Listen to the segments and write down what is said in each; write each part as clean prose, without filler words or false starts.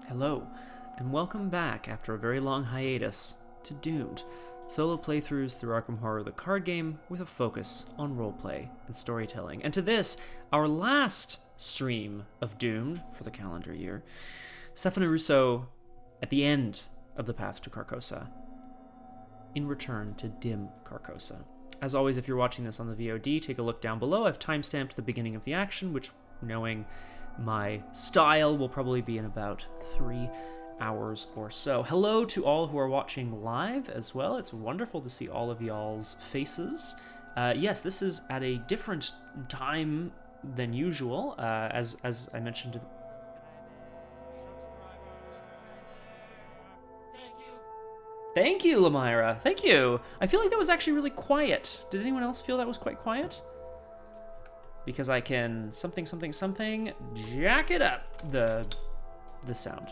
Hello, and welcome back after a very long hiatus to Doomed, solo playthroughs through Arkham Horror the card game with a focus on roleplay and storytelling. And to this, our last stream of Doomed for the calendar year, Sefina Rousseau at the end of the path to Carcosa, in return to Dim Carcosa. As always, if you're watching this on the VOD, take a look down below. I've timestamped the beginning of the action, which, knowing my style, will probably be in about 3 hours or so. Hello to all who are watching live as well. It's wonderful to see all of y'all's faces. Yes, this is at a different time than usual, as I mentioned. Thank you, Lamyra. Thank you. I feel like that was actually really quiet. Did anyone else feel that was quite quiet? Because I can something jack it up the sound.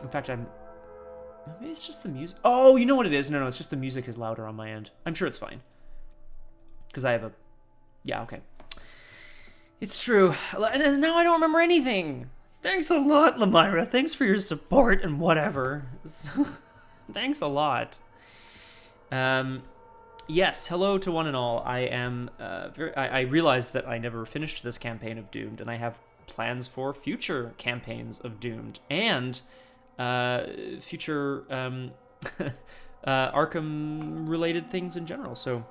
In fact, maybe it's just the music. Oh, you know what it is? No, it's just the music is louder on my end. I'm sure it's fine. Because I have a... Yeah, okay. It's true. And now I don't remember anything. Thanks a lot, Lamyra. Thanks for your support and whatever. Thanks a lot. Yes, hello to one and all. I am I realized that I never finished this campaign of Doomed, and I have plans for future campaigns of Doomed and future Arkham-related things in general. So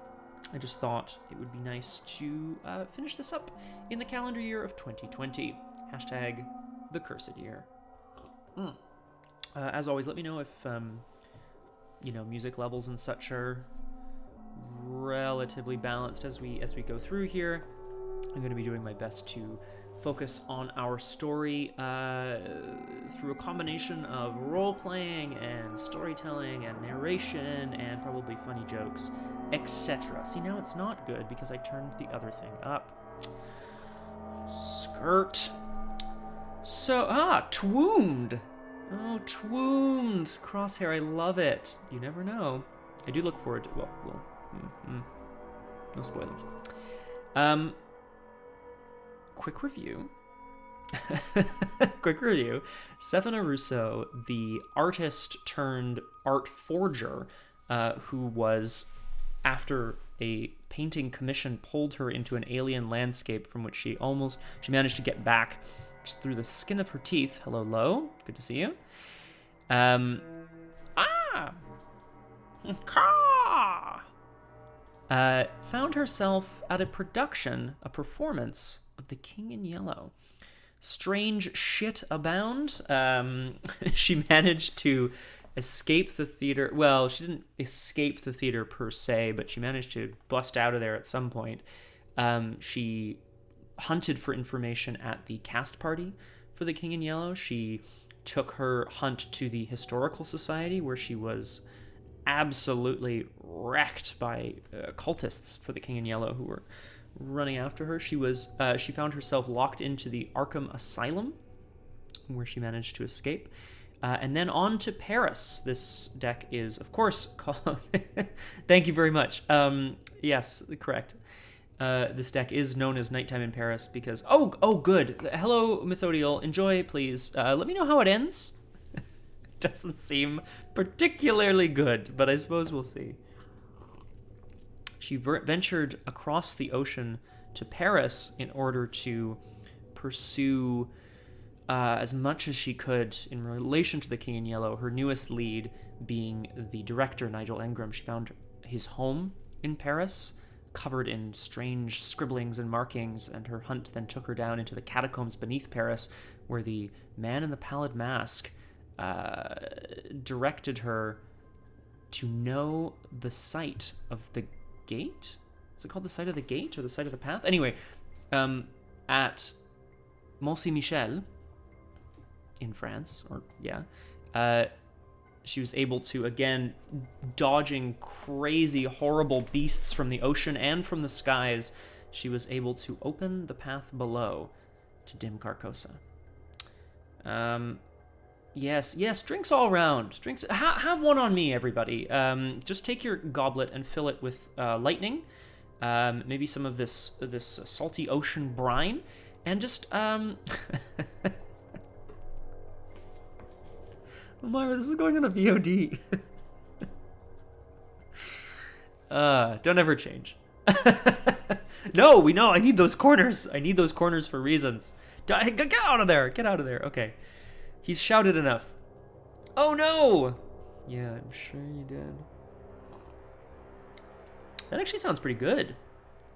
I just thought it would be nice to finish this up in the calendar year of 2020. Hashtag the cursed year. As always, let me know if music levels and such are relatively balanced as we go through here. I'm going to be doing my best to focus on our story through a combination of role-playing and storytelling and narration and probably funny jokes, etc. See, now it's not good because I turned the other thing up. Skirt. So, Twooned. Oh, Twooned. Crosshair, I love it. You never know. I do look forward to, no spoilers. Quick review. Quick review. Sefina Rousseau, the artist turned art forger, who was, after a painting commission pulled her into an alien landscape from which she managed to get back just through the skin of her teeth. Hello, Lo. Good to see you. Found herself at a performance of The King in Yellow. Strange shit abound. She managed to escape the theater. Well, she didn't escape the theater per se, but she managed to bust out of there at some point. She hunted for information at the cast party for The King in Yellow. She took her hunt to the Historical Society, where she was absolutely wrecked by cultists for The King in Yellow who were running after her. She found herself locked into the Arkham Asylum, where she managed to escape. And then on to Paris. This deck is, of course, called... Thank you very much. Yes, correct. This deck is known as Nighttime in Paris because... Oh, good. Hello, Methodial. Enjoy, please. Let me know how it ends. Doesn't seem particularly good, but I suppose we'll see. She ventured across the ocean to Paris in order to pursue as much as she could in relation to The King in Yellow, her newest lead being the director, Nigel Engram. She found his home in Paris, covered in strange scribblings and markings, and her hunt then took her down into the catacombs beneath Paris, where the man in the pallid mask directed her to know the site of the gate? Is it called the site of the gate or the site of the path? Anyway, at Mont Saint-Michel in France, she was able to, again, dodging crazy, horrible beasts from the ocean and from the skies, she was able to open the path below to Dim Carcosa. Yes, drinks all around. Drinks. Have one on me, everybody. Just take your goblet and fill it with lightning, maybe some of this salty ocean brine, and just Myra, this is going on a VOD. Don't ever change. No, we know. I need those corners. I need those corners for reasons. Get out of there. Get out of there. Okay. He's shouted enough. Oh, no. Yeah, I'm sure you did. That actually sounds pretty good.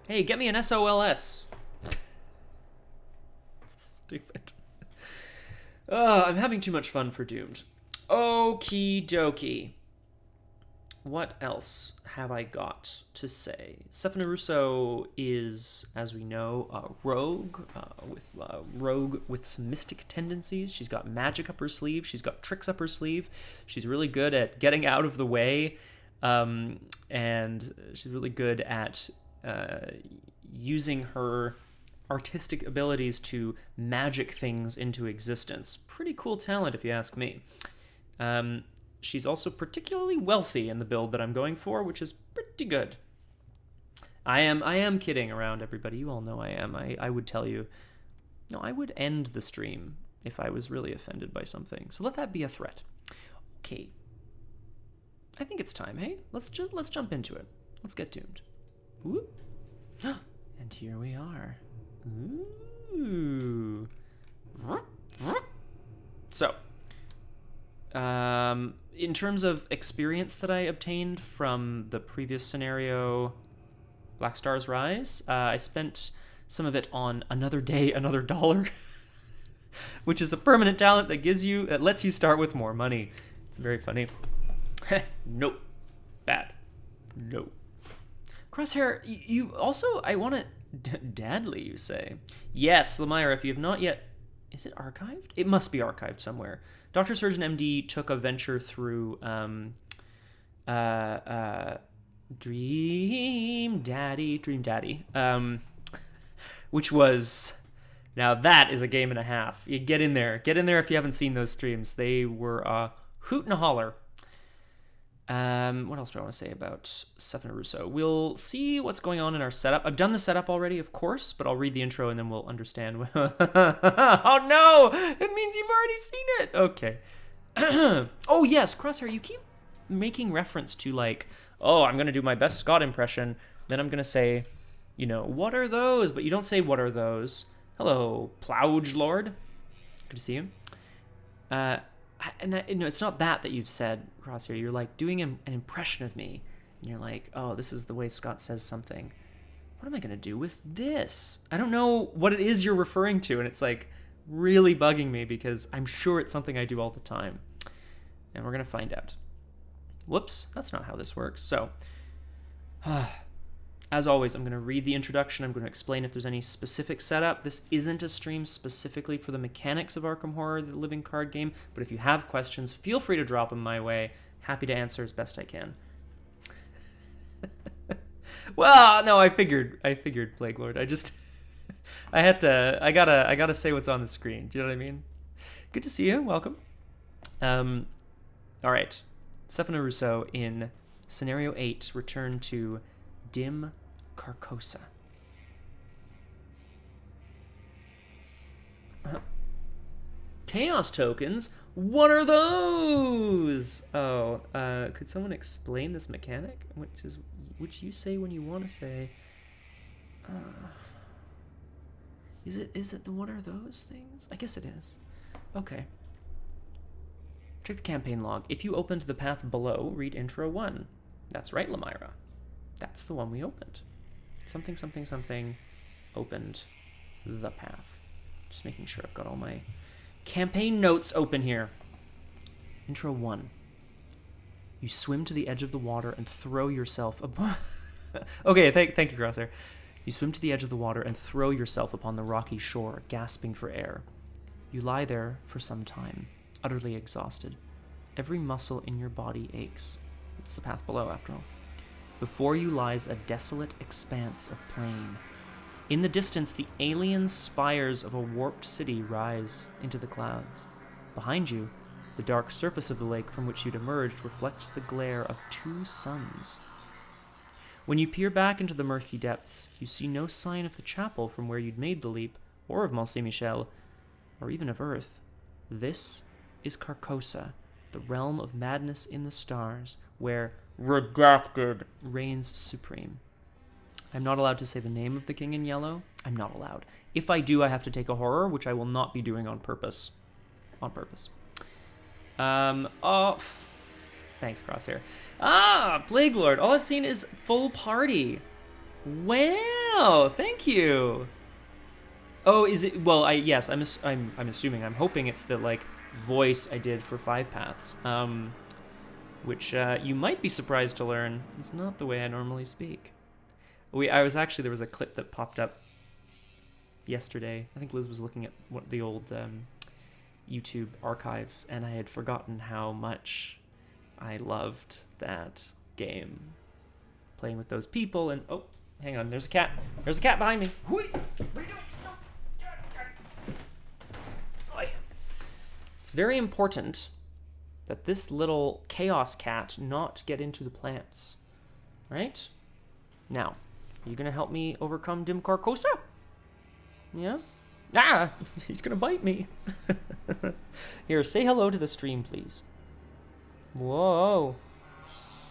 Hey, get me an SOLS. Stupid. I'm having too much fun for Doomed. Okie dokie. What else have I got to say? Sefina Rousseau is, as we know, a rogue with some mystic tendencies. She's got magic up her sleeve. She's got tricks up her sleeve. She's really good at getting out of the way, and she's really good at using her artistic abilities to magic things into existence. Pretty cool talent, if you ask me. She's also particularly wealthy in the build that I'm going for, which is pretty good. I am kidding around, everybody. You all know I am. I would tell you, no, I would end the stream if I was really offended by something. So let that be a threat. Okay. I think it's time, hey? Let's jump into it. Let's get doomed. Whoop. And here we are. Ooh. So, in terms of experience that I obtained from the previous scenario, Black Stars Rise, I spent some of it on Another Day, Another Dollar, which is a permanent talent that lets you start with more money. It's very funny. Nope. Bad. Nope. Crosshair, you also, I want to... Dadly, you say? Yes, Lemire, if you have not yet... Is it archived? It must be archived somewhere. Dr. Surgeon MD took a venture through Dream Daddy, which was... Now that is a game and a half. You get in there if you haven't seen those streams. They were a hoot and a holler. What else do I want to say about Sefina Rousseau? We'll see what's going on in our setup. I've done the setup already, of course, but I'll read the intro and then we'll understand. Oh no! It means you've already seen it! Okay. Oh yes, Crosshair, you keep making reference to like, oh, I'm going to do my best Scott impression. Then I'm going to say, you know, what are those? But you don't say, what are those? Hello, Plouge Lord. Good to see you. It's not that you've said, Crosshair. You're like doing an impression of me, and you're like, oh, this is the way Scott says something. What am I gonna do with this? I don't know what it is you're referring to, and it's like really bugging me because I'm sure it's something I do all the time, and we're gonna find out. Whoops, that's not how this works. So, as always, I'm going to read the introduction. I'm going to explain if there's any specific setup. This isn't a stream specifically for the mechanics of Arkham Horror, the living card game, but if you have questions, feel free to drop them my way. Happy to answer as best I can. Well, no, I figured, Plague Lord. I gotta say what's on the screen. Do you know what I mean? Good to see you. Welcome. All right. Sefina Rousseau in Scenario 8, return to Dim Carcosa. Chaos tokens? What are those? Oh, could someone explain this mechanic? Which you say when you want to say. Is it the what are those things? I guess it is. Okay. Check the campaign log. If you opened the path below, read intro 1. That's right, Lemira. That's the one we opened. Something, something, something opened the path. Just making sure I've got all my campaign notes open here. Intro 1. You swim to the edge of the water and throw yourself Okay, thank you, Crosshair. You swim to the edge of the water and throw yourself upon the rocky shore, gasping for air. You lie there for some time, utterly exhausted. Every muscle in your body aches. It's the path below, after all. Before you lies a desolate expanse of plain. In the distance, the alien spires of a warped city rise into the clouds. Behind you, the dark surface of the lake from which you'd emerged reflects the glare of 2 suns. When you peer back into the murky depths, you see no sign of the chapel from where you'd made the leap, or of Mont Saint-Michel, or even of Earth. This is Carcosa, the realm of madness in the stars, where redacted reigns supreme. I'm not allowed to say the name of the king in yellow. I'm not allowed. If I do, I have to take a horror, which I will not be doing on purpose. On purpose. Oh, thanks, Crosshair. Plague Lord. All I've seen is full party. Wow, thank you. Oh, is it? Well, yes, I'm assuming. I'm hoping it's the like voice I did for 5 Paths, which you might be surprised to learn is not the way I normally speak. There was a clip that popped up yesterday. I think Liz was looking at the old YouTube archives, and I had forgotten how much I loved that game. Playing with those people, and oh, hang on, there's a cat. There's a cat behind me. What are you doing? It's very important that this little chaos cat not get into the plants, right? Now, are you gonna help me overcome Dim Carcosa? Yeah? He's gonna bite me. Here, say hello to the stream, please. Whoa.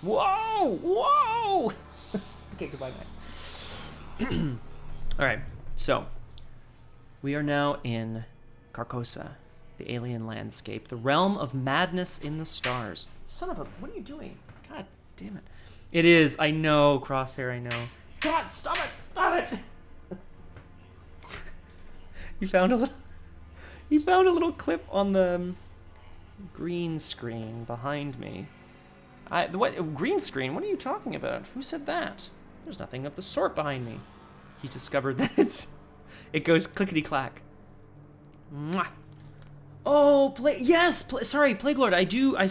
Whoa! Whoa! Okay, goodbye, Max. Alright, so we are now in Carcosa, the alien landscape, the realm of madness in the stars. Son of a, what are you doing? God damn it. It is, I know, Crosshair, I know. God, stop it! Stop it! You found a little clip on the green screen behind me. What green screen? What are you talking about? Who said that? There's nothing of the sort behind me. He discovered that it goes clickety-clack. Mwah. Oh, sorry, Plague Lord, I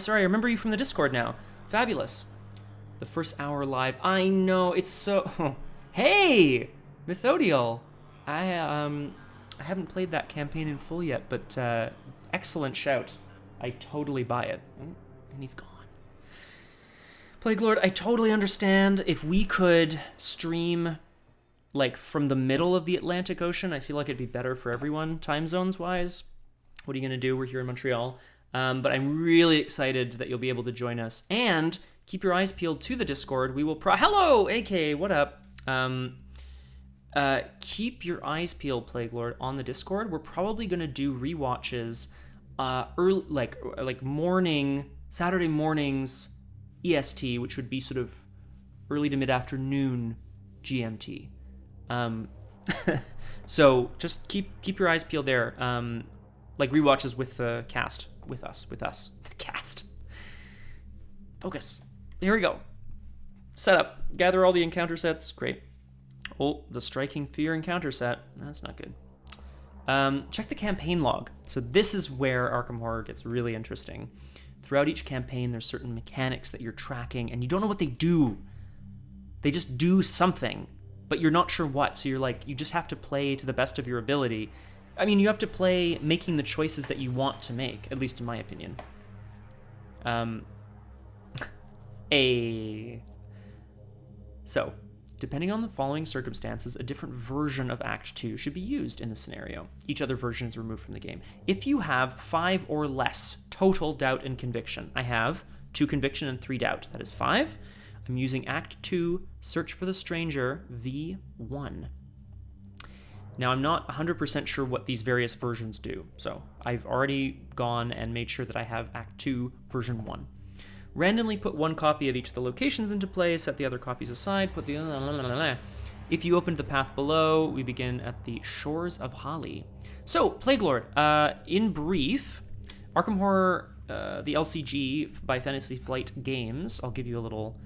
remember you from the Discord now. Fabulous. The first hour live. I know, it's so... Hey! Mythodial. I haven't played that campaign in full yet, but excellent shout. I totally buy it. And he's gone. Plague Lord, I totally understand if we could stream like from the middle of the Atlantic Ocean. I feel like it'd be better for everyone, time zones wise. What are you gonna do? We're here in Montreal. But I'm really excited that you'll be able to join us. And keep your eyes peeled to the Discord. We will hello, AK, what up? Keep your eyes peeled, Plague Lord, on the Discord. We're probably gonna do rewatches early, like morning, Saturday mornings EST, which would be sort of early to mid-afternoon GMT. So just keep your eyes peeled there. Like rewatches with the cast, with us, the cast. Focus. Here we go. Setup. Gather all the encounter sets. Great. Oh, the Striking Fear encounter set. That's not good. Check the campaign log. So this is where Arkham Horror gets really interesting. Throughout each campaign, there's certain mechanics that you're tracking, and you don't know what they do. They just do something, but you're not sure what. So you just have to play to the best of your ability. I mean, you have to play making the choices that you want to make, at least in my opinion. So, depending on the following circumstances, a different version of Act 2 should be used in the scenario. Each other version is removed from the game. If you have 5 or less total doubt and conviction, I have 2 conviction and 3 doubt. That is 5. I'm using Act 2, Search for the Stranger, V1. Now, I'm not 100% sure what these various versions do, so I've already gone and made sure that I have Act 2, version 1. Randomly put 1 copy of each of the locations into play, set the other copies aside, put the... If you opened the path below, we begin at the Shores of Holly. So, Plague Lord, in brief, Arkham Horror, the LCG by Fantasy Flight Games, I'll give you a little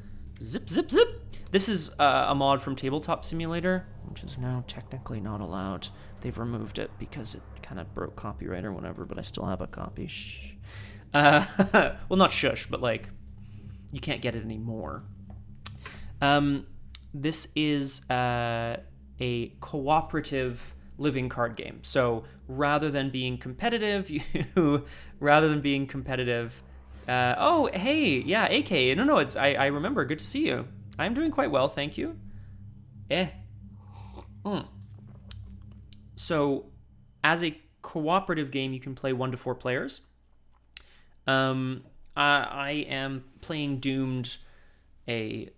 zip. This is a mod from Tabletop Simulator, which is now technically not allowed. They've removed it because it kind of broke copyright or whatever, but I still have a copy. Shh. Well, not shush, but like, you can't get it anymore. This is a cooperative living card game. So rather than being competitive, oh, hey, yeah, AK. No, it's, I remember. Good to see you. I'm doing quite well, thank you. So, as a cooperative game, you can play 1 to 4 players. I am playing Doomed, a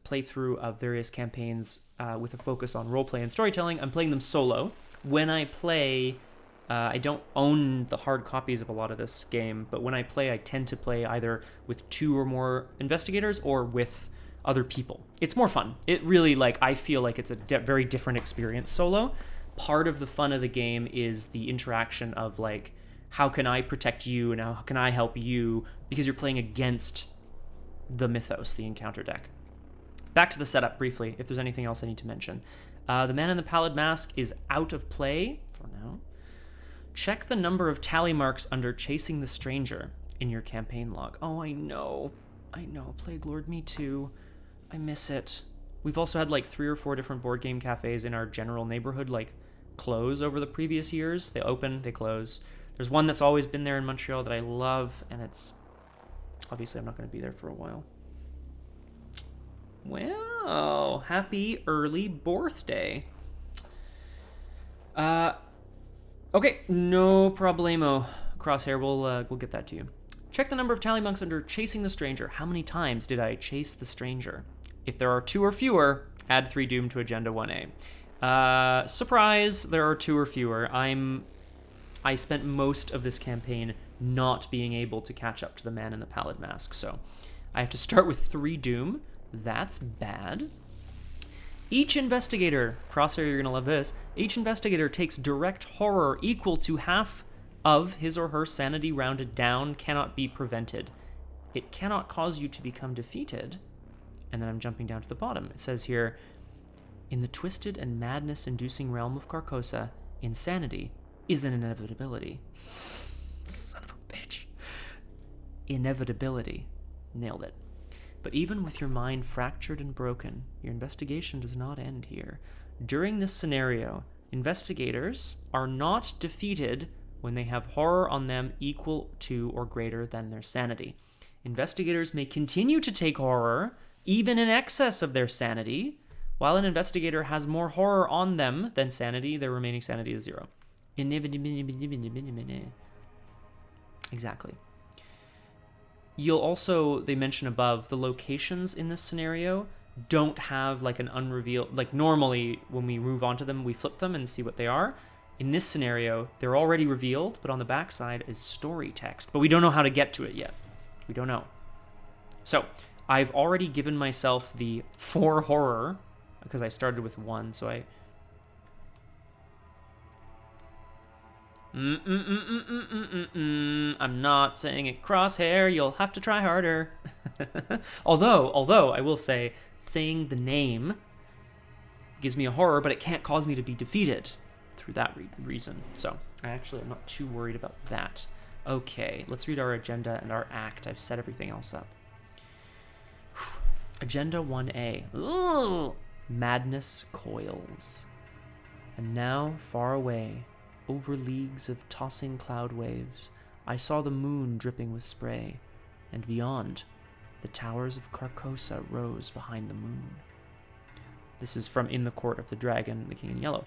playthrough of various campaigns with a focus on roleplay and storytelling. I'm playing them solo. When I play, I don't own the hard copies of a lot of this game, but when I play, I tend to play either with 2 or more investigators or with other people. It's more fun. It really, I feel like it's a very different experience solo. Part of the fun of the game is the interaction of, how can I protect you and how can I help you, because you're playing against the mythos, the encounter deck. Back to the setup briefly, if there's anything else I need to mention. The Man in the Pallid Mask is out of play for now. Check the number of tally marks under Chasing the Stranger in your campaign log. Oh, I know. Plague Lord, me too. I miss it. We've also had 3 or 4 different board game cafes in our general neighborhood, close over the previous years. They open, they close. There's one that's always been there in Montreal that I love, and it's... Obviously, I'm not going to be there for a while. Well, happy early birthday. Okay, no problemo. Crosshair, we'll get that to you. Check the number of tally monks under Chasing the Stranger. How many times did I chase the stranger? If there are 2 or fewer, add 3 Doom to Agenda 1A. Surprise, there are 2 or fewer. I spent most of this campaign not being able to catch up to the Man in the Pallid Mask, so I have to start with 3 Doom. That's bad. Each investigator, Crosshair, you're gonna love this, each investigator takes direct horror equal to half of his or her sanity rounded down, cannot be prevented. It cannot cause you to become defeated. And then I'm jumping down to the bottom. It says here, in the twisted and madness-inducing realm of Carcosa, insanity is an inevitability. Son of a bitch. Inevitability. Nailed it. But even with your mind fractured and broken, your investigation does not end here. During this scenario, investigators are not defeated when they have horror on them equal to or greater than their sanity. Investigators may continue to take horror, even in excess of their sanity. While an investigator has more horror on them than sanity, their remaining sanity is 0. Exactly. You'll also, they mention above, the locations in this scenario don't have an unrevealed, normally when we move on to them, we flip them and see what they are. In this scenario, they're already revealed, but on the backside is story text. But we don't know how to get to it yet. We don't know. So, I've already given myself the 4 horror, because I started with 1, so I... I'm not saying it, Crosshair, you'll have to try harder. Although, I will say, saying the name gives me a horror, but it can't cause me to be defeated through that reason. So, I'm not too worried about that. Okay, let's read our agenda and our act. I've set everything else up. Agenda 1A. Ooh, madness coils. And now, far away, over leagues of tossing cloud waves, I saw the moon dripping with spray, and beyond, the towers of Carcosa rose behind the moon. This is from In the Court of the Dragon, the King in Yellow.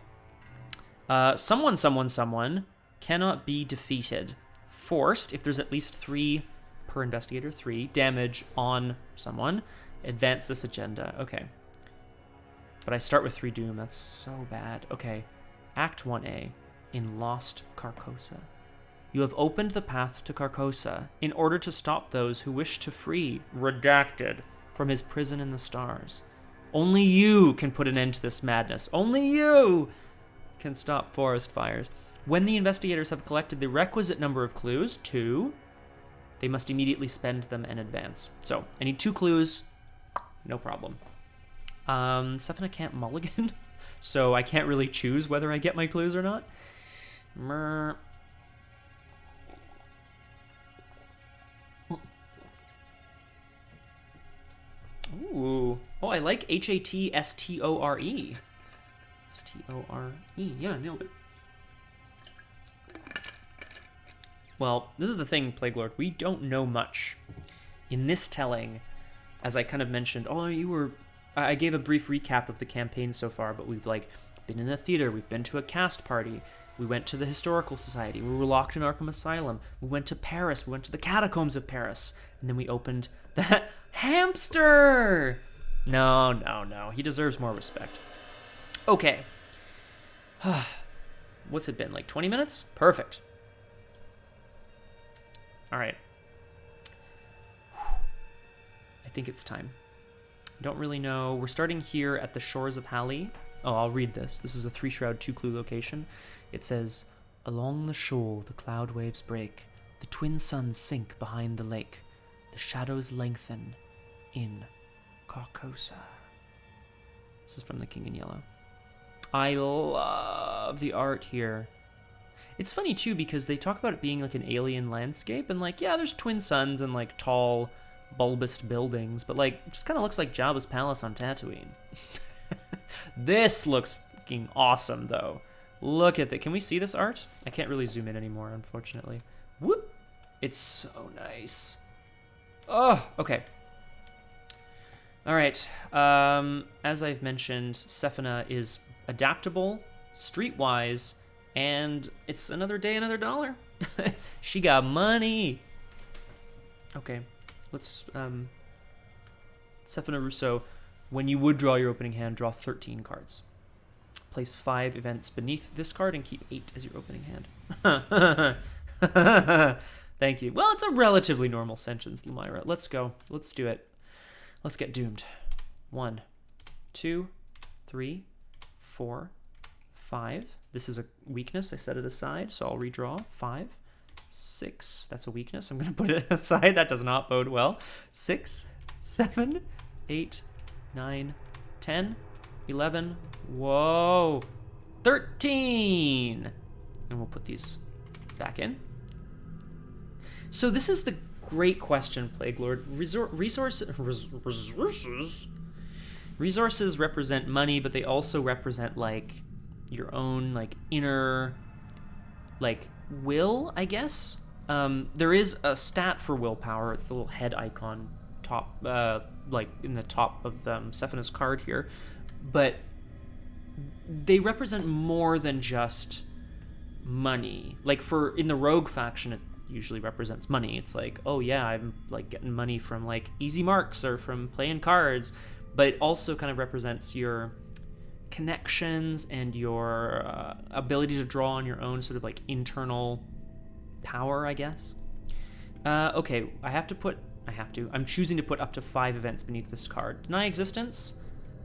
Someone cannot be defeated. Forced, if there's at least 3 per investigator, 3 damage on someone. Advance this agenda. Okay. But I start with 3 Doom. That's so bad. Okay. Act 1A. In Lost Carcosa. You have opened the path to Carcosa in order to stop those who wish to free Redacted from his prison in the stars. Only you can put an end to this madness. Only you can stop forest fires. When the investigators have collected the requisite number of clues, 2, they must immediately spend them and advance. So, I need 2 clues. No problem. Sefina can't mulligan, so I can't really choose whether I get my clues or not. Ooh. Oh, I like Hatstore. Store. Yeah, nailed it. Well, this is the thing, Plague Lord. We don't know much. In this telling, as I kind of mentioned, I gave a brief recap of the campaign so far, but we've been in the theater, we've been to a cast party, We went to the Historical Society. We were locked in Arkham Asylum. We went to Paris. We went to the catacombs of Paris. And then we opened the hamster! No, no, no. He deserves more respect. Okay. What's it been, like 20 minutes? Perfect. All right. I think it's time. I don't really know. We're starting here at the shores of Halley. Oh, I'll read this. This is a 3-shroud, 2-clue location. It says, along the shore the cloud waves break. The twin suns sink behind the lake. The shadows lengthen in Carcosa. This is from The King in Yellow. I love the art here. It's funny, too, because they talk about it being like an alien landscape. And, like, yeah, there's twin suns and, like, tall, bulbous buildings. But, like, it just kind of looks like Jabba's palace on Tatooine. This looks fucking awesome, though. Look at that. Can we see this art? I can't really zoom in anymore, unfortunately. Whoop! It's so nice. Oh, okay. All right. As I've mentioned, Sefina is adaptable, streetwise, and it's another day, another dollar. She got money. Okay, let's Sefina Rousseau. When you would draw your opening hand, draw 13 cards. Place 5 events beneath this card and keep 8 as your opening hand. Thank you. Well, it's a relatively normal sentence, Lamira. Let's go. Let's do it. Let's get doomed. 1, 2, 3, 4, 5. This is a weakness. I set it aside, so I'll redraw. 5, 6. That's a weakness. I'm going to put it aside. That does not bode well. 6, 7, 8, 9, 10, 11. Whoa. 13. And we'll put these back in. So this is the great question, Plague Lord. Resources represent money, but they also represent, like, your own, like, inner, like, will, I guess. There is a stat for willpower. It's the little head icon top, like, in the top of Sefina's card here. But they represent more than just money. Like, in the rogue faction, it usually represents money. It's like, oh yeah, I'm like getting money from like easy marks or from playing cards, but it also kind of represents your connections and your ability to draw on your own sort of like internal power, I guess. Okay, I'm choosing to put up to 5 events beneath this card. Deny existence,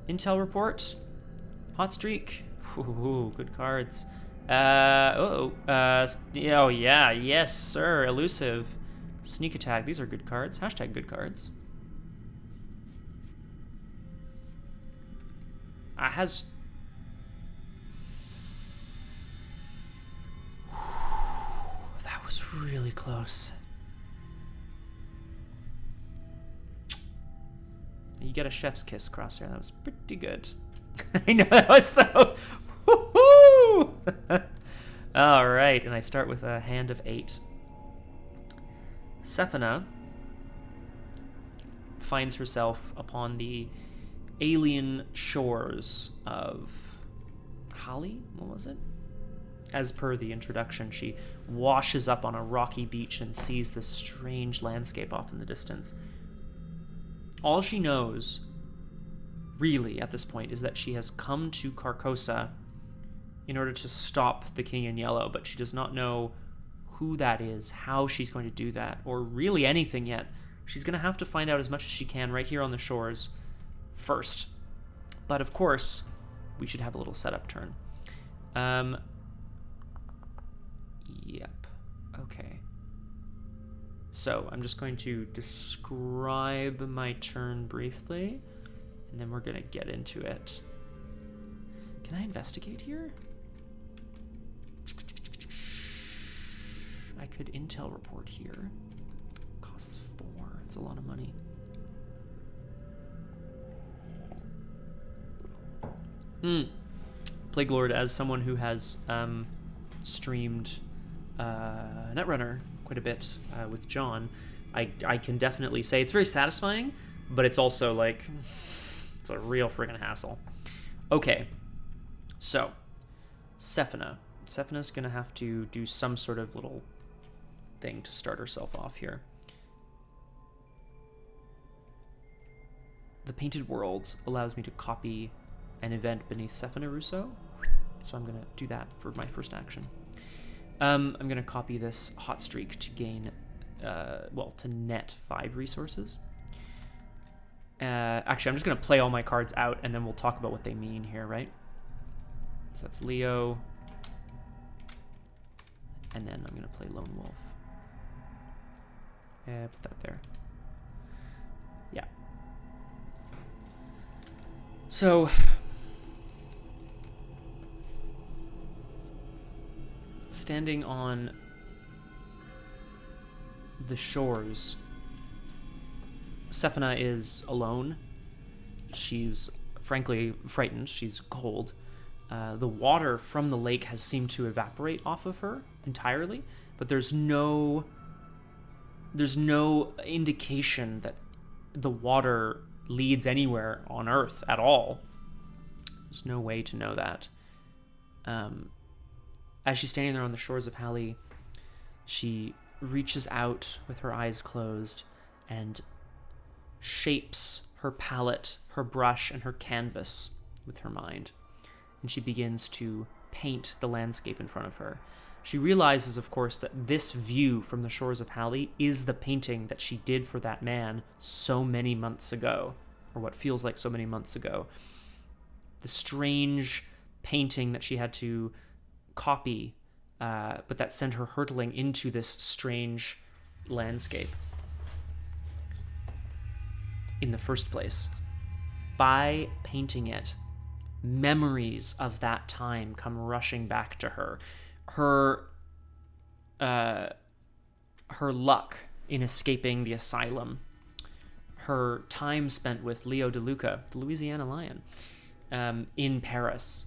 intel report, hot streak. Ooh, good cards. Oh yeah, yes, sir. Elusive, sneak attack. These are good cards. Hashtag good cards. That was really close. You get a chef's kiss crosshair. That was pretty good. I know, that was so. Woohoo! All right, and I start with a hand of 8. Sefina finds herself upon the alien shores of Halley. What was it? As per the introduction, she washes up on a rocky beach and sees this strange landscape off in the distance. All she knows, really, at this point, is that she has come to Carcosa in order to stop the King in Yellow, but she does not know who that is, how she's going to do that, or really anything yet. She's going to have to find out as much as she can right here on the shores first. But of course, we should have a little setup turn. Yep. Okay. So I'm just going to describe my turn briefly, and then we're going to get into it. Can I investigate here? I could intel report here. Costs 4. It's a lot of money. Plague Lord, as someone who has streamed Netrunner quite a bit with John, I can definitely say it's very satisfying, but it's also like, it's a real friggin' hassle. Okay, so Sefina, Sefina's going to have to do some sort of little thing to start herself off here. The painted world allows me to copy an event beneath Sefina Rousseau, so I'm going to do that for my first action. I'm going to copy this hot streak to gain, to net 5 resources. Actually, I'm just going to play all my cards out, and then we'll talk about what they mean here, right? So that's Leo. And then I'm going to play Lone Wolf. Put that there. Yeah. So, standing on the shores, Sefina is alone. She's frankly frightened. She's cold. The water from the lake has seemed to evaporate off of her entirely, but there's no indication that the water leads anywhere on Earth at all. There's no way to know that. As she's standing there on the shores of Halley, she reaches out with her eyes closed and shapes her palette, her brush, and her canvas with her mind. And she begins to paint the landscape in front of her. She realizes, of course, that this view from the shores of Halley is the painting that she did for that man so many months ago, or what feels like so many months ago. The strange painting that she had to copy, but that sent her hurtling into this strange landscape in the first place. By painting it, memories of that time come rushing back to her. Her luck in escaping the asylum, her time spent with Leo DeLuca, the Louisiana Lion, in Paris,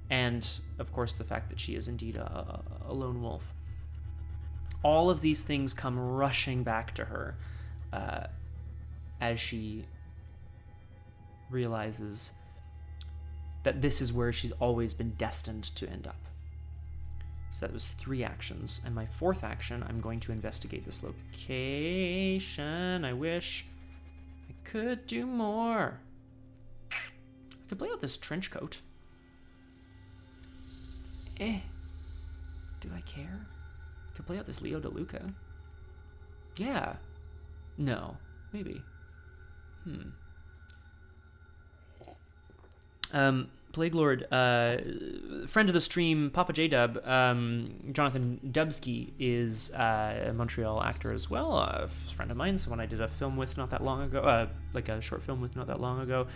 and of course the fact that she is indeed a lone wolf. All of these things come rushing back to her as she realizes that this is where she's always been destined to end up. So that was 3 actions. And my 4th action, I'm going to investigate this location. I wish I could do more. I could play out this trench coat. Do I care? I could play out this Leo DeLuca. Yeah. No. Maybe. Plague Lord, friend of the stream, Papa J-Dub, Jonathan Dubsky is a Montreal actor as well, a friend of mine, someone I did a film with not that long ago, like a short film with not that long ago,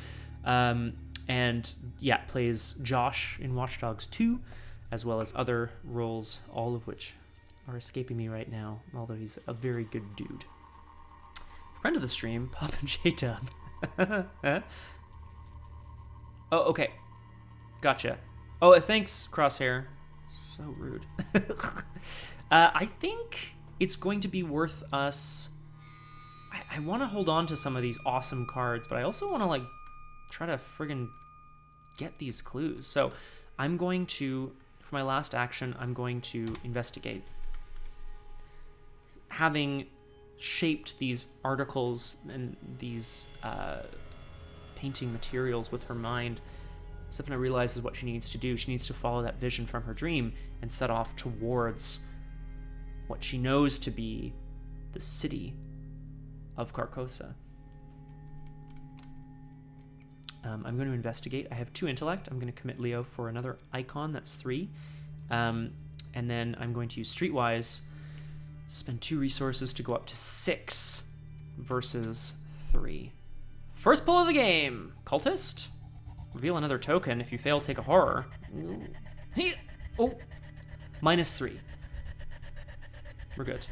and yeah, plays Josh in Watch Dogs 2, as well as other roles, all of which are escaping me right now, although he's a very good dude. Friend of the stream, Papa J-Dub. Oh, okay. Gotcha. Oh, thanks, Crosshair. So rude. I think it's going to be worth us... I want to hold on to some of these awesome cards, but I also want to, like, try to friggin' get these clues. So I'm going to, for my last action, I'm going to investigate. Having shaped these articles and these painting materials with her mind, Sefina realizes what she needs to do. She needs to follow that vision from her dream and set off towards what she knows to be the city of Carcosa. I'm going to investigate. I have 2 intellect. I'm going to commit Leo for another icon. That's 3. And then I'm going to use Streetwise, spend 2 resources to go up to 6 versus 3. First pull of the game. Cultist. Reveal another token. If you fail, take a horror. Hey. Oh. -3. We're good.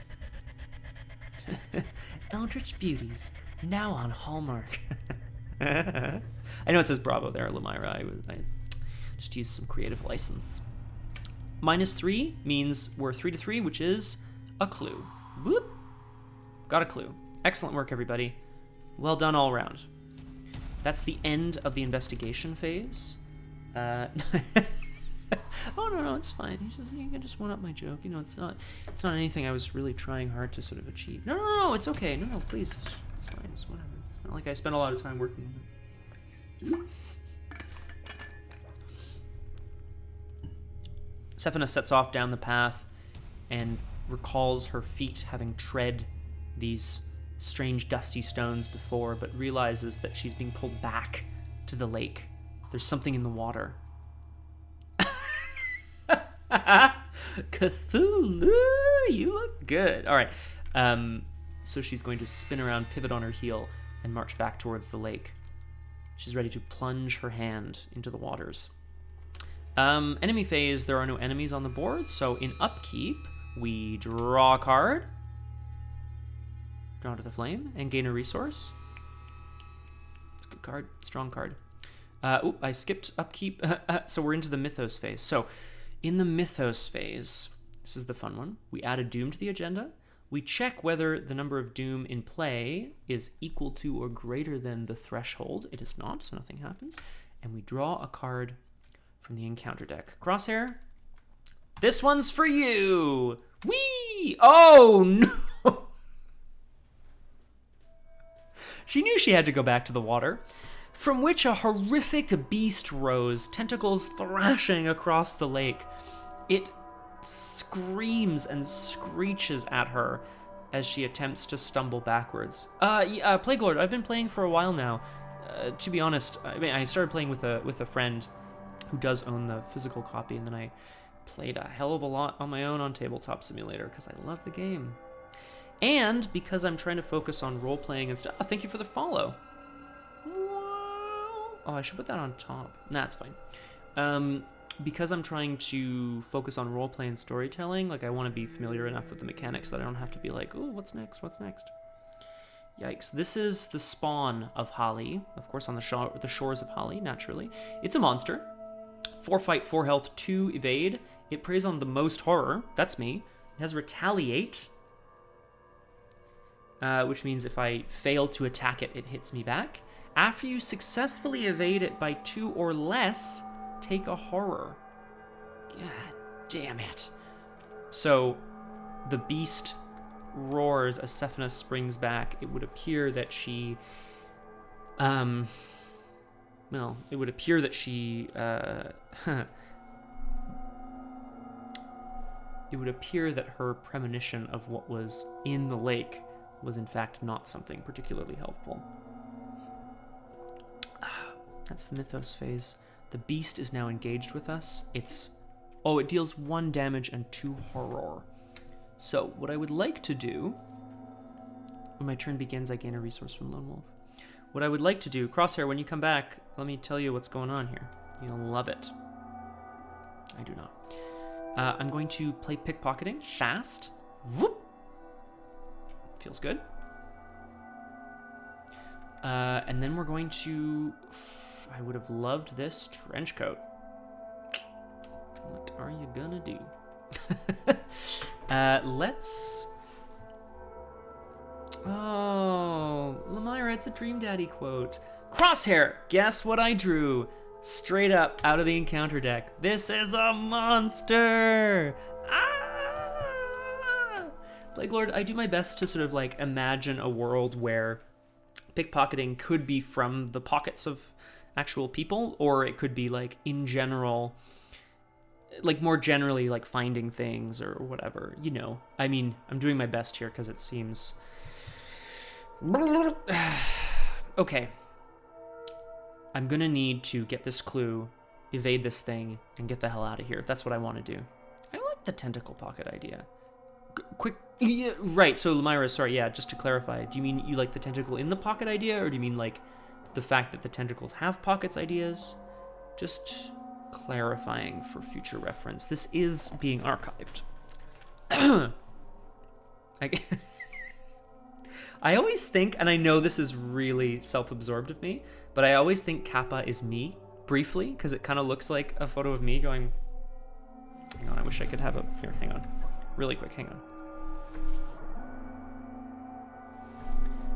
Eldritch Beauties. Now on Hallmark. I know it says Bravo there, Lamira. I just used some creative license. -3 means we're 3-3, which is a clue. Whoop. Got a clue. Excellent work, everybody. Well done all around. That's the end of the investigation phase. Oh no, it's fine. He says you can just one up my joke. You know, it's not anything I was really trying hard to sort of achieve. No, it's okay. No, please, it's fine. It's whatever. It's not like I spent a lot of time working on it. Sefina sets off down the path and recalls her feet having tread these strange dusty stones before, but realizes that she's being pulled back to the lake. There's something in the water. Cthulhu, you look good. All right. So she's going to spin around, pivot on her heel, and march back towards the lake. She's ready to plunge her hand into the waters. Enemy phase, there are no enemies on the board, so in upkeep, we draw a card, draw to the flame, and gain a resource. It's a good card, strong card. I skipped upkeep, so we're into the mythos phase. So, in the mythos phase, this is the fun one, we add a doom to the agenda. We check whether the number of doom in play is equal to or greater than the threshold. It is not, so nothing happens. And we draw a card from the encounter deck. Crosshair, this one's for you! Whee! Oh, no! She knew she had to go back to the water, from which a horrific beast rose, tentacles thrashing across the lake. It screams and screeches at her as she attempts to stumble backwards. Plague Lord, I've been playing for a while now. To be honest, I started playing with a friend who does own the physical copy, and then I played a hell of a lot on my own on Tabletop Simulator because I love the game. And because I'm trying to focus on role-playing and stuff. Oh, thank you for the follow. Oh, I should put that on top. Nah, it's fine. Because I'm trying to focus on roleplay and storytelling, like I want to be familiar enough with the mechanics that I don't have to be like, oh, what's next? What's next? Yikes. This is the spawn of Holly, of course, on the shores of Holly, naturally. It's a monster. 4 fight, 4 health, 2 evade. It preys on the most horror. That's me. It has retaliate, which means if I fail to attack it, it hits me back. After you successfully evade it by 2 or less, take a horror. God damn it. So the beast roars as Sefina springs back. It would appear that she it would appear that she it would appear that her premonition of what was in the lake was in fact not something particularly helpful. That's the mythos phase. The beast is now engaged with us. It deals 1 damage and 2 horror. So what I would like to do, when my turn begins, I gain a resource from Lone Wolf. What I would like to do, Crosshair, when you come back, let me tell you what's going on here. You'll love it. I do not. I'm going to play pickpocketing fast. Whoop. Feels good. And then we're going to... I would have loved this trench coat. What are you gonna do? Let's... Oh, Lemira, it's a Dream Daddy quote. Crosshair, guess what I drew? Straight up out of the encounter deck. This is a monster! Ah! Plague Lord, I do my best to sort of like imagine a world where pickpocketing could be from the pockets of actual people, or it could be like in general, like more generally like finding things or whatever, you know. I mean, I'm doing my best here because it seems... Okay. I'm gonna need to get this clue, evade this thing, and get the hell out of here. That's what I want to do. I like the tentacle pocket idea. Quick, yeah, right, so Lemira, sorry, yeah, just to clarify, do you mean you like the tentacle in the pocket idea, or do you mean like the fact that the tentacles have pockets ideas? Just clarifying for future reference. This is being archived. I always think, and I know this is really self-absorbed of me, but I always think Kappa is me, briefly, because it kind of looks like a photo of me going... Hang on, I wish I could have a... Here, hang on. Really quick, hang on.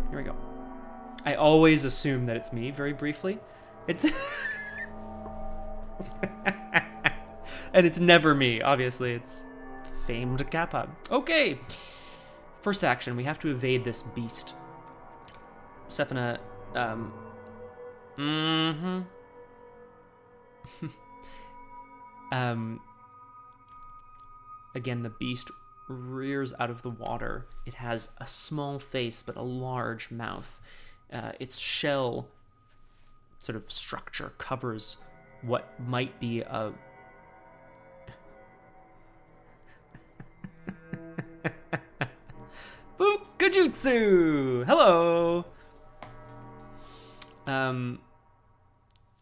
Here we go. I always assume that it's me, very briefly. It's... And it's never me, obviously. It's famed Kappa. Okay. First action, we have to evade this beast. Sefina, again, the beast rears out of the water. It has a small face, but a large mouth. Its shell sort of structure covers what might be a... Bukujutsu! Hello!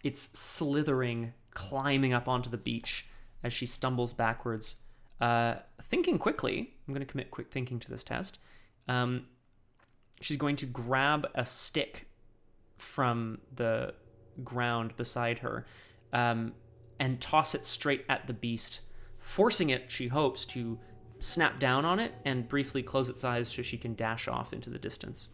It's slithering, climbing up onto the beach as she stumbles backwards. Thinking quickly, I'm going to commit quick thinking to this test. She's going to grab a stick from the ground beside her and toss it straight at the beast, forcing it, she hopes, to snap down on it and briefly close its eyes so she can dash off into the distance.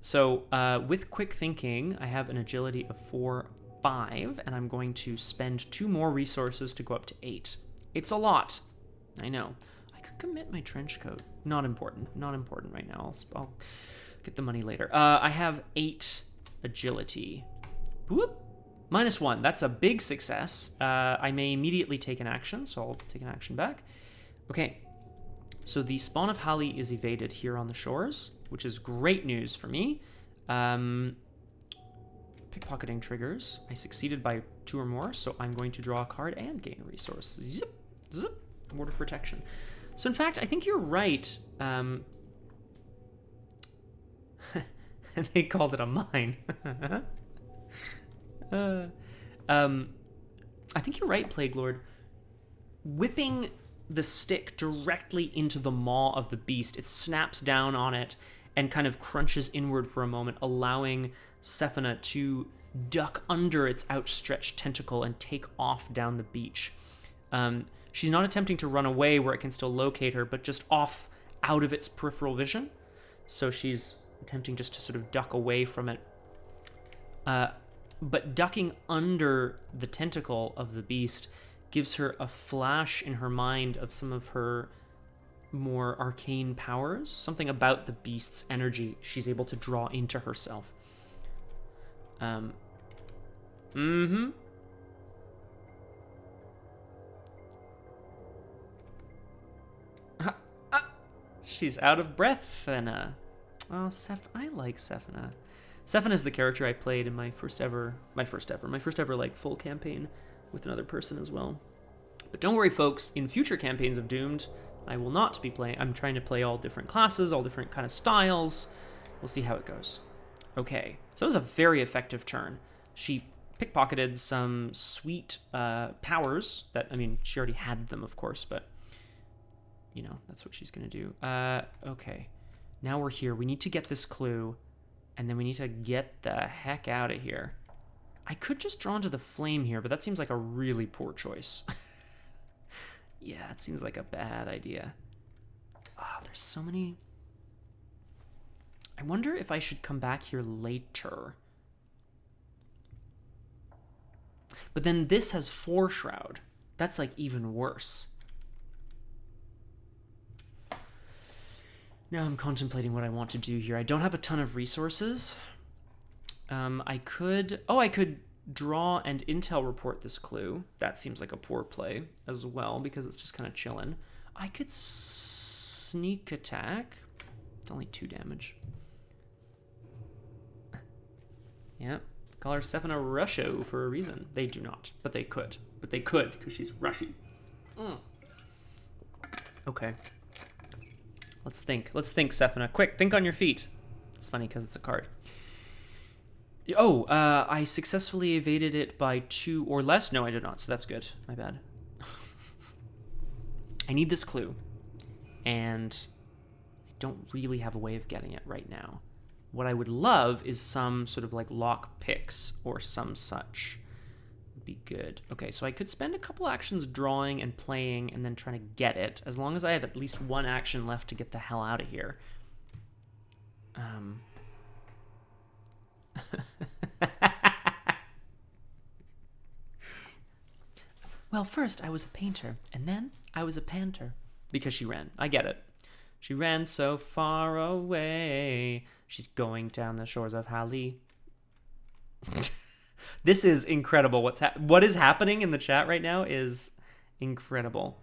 So with quick thinking, I have an agility of 4, 5, and I'm going to spend 2 more resources to go up to 8. It's a lot. I know. I could commit my trench coat. Not important. Not important right now. I'll get the money later. I have 8 agility. Whoop. -1. That's a big success. I may immediately take an action, so I'll take an action back. Okay. So the spawn of Hali is evaded here on the shores, which is great news for me. Pickpocketing triggers. I succeeded by 2 or more, so I'm going to draw a card and gain a resource. Zip, zip. Ward of protection. So in fact, I think you're right. They called it a mine. I think you're right, Plague Lord. Whipping the stick directly into the maw of the beast, it snaps down on it and kind of crunches inward for a moment, allowing Sefina to duck under its outstretched tentacle and take off down the beach. She's not attempting to run away where it can still locate her, but just off out of its peripheral vision. So she's attempting just to sort of duck away from it. But ducking under the tentacle of the beast gives her a flash in her mind of some of her more arcane powers. Something about the beast's energy she's able to draw into herself. She's out of breath, Sefina. Oh, I like Sefina. Sefina's the character I played in my first ever like full campaign with another person as well. But don't worry, folks. In future campaigns of Doomed, I will not be playing. I'm trying to play all different classes, all different kind of styles. We'll see how it goes. Okay, so that was a very effective turn. She pickpocketed some sweet powers that, I mean, she already had them, of course, but, you know, that's what she's going to do. Okay, now we're here. We need to get this clue, and then we need to get the heck out of here. I could just draw into the flame here, but that seems like a really poor choice. Yeah, it seems like a bad idea. Ah, there's so many... I wonder if I should come back here later. But then this has 4 Shroud. That's like even worse. Now I'm contemplating what I want to do here. I don't have a ton of resources. I could draw and intel report this clue. That seems like a poor play as well, because it's just kind of chilling. I could sneak attack. It's only 2 damage. Yeah, call her Sefina Rousseau for a reason. They do not, but they could. But they could, because she's Rushy. Okay. Let's think, Sefina. Quick, think on your feet. It's funny because it's a card. Oh, I successfully evaded it by 2 or less. No, I did not, so that's good. My bad. I need this clue, and I don't really have a way of getting it right now. What I would love is some sort of like lock picks or some such. Would be good. Okay, so I could spend a couple actions drawing and playing and then trying to get it, as long as I have at least 1 action left to get the hell out of here. Well, first I was a painter, and then I was a panter. Because she ran. I get it. She ran so far away. She's going down the shores of Hali. This is incredible. What is happening in the chat right now is incredible.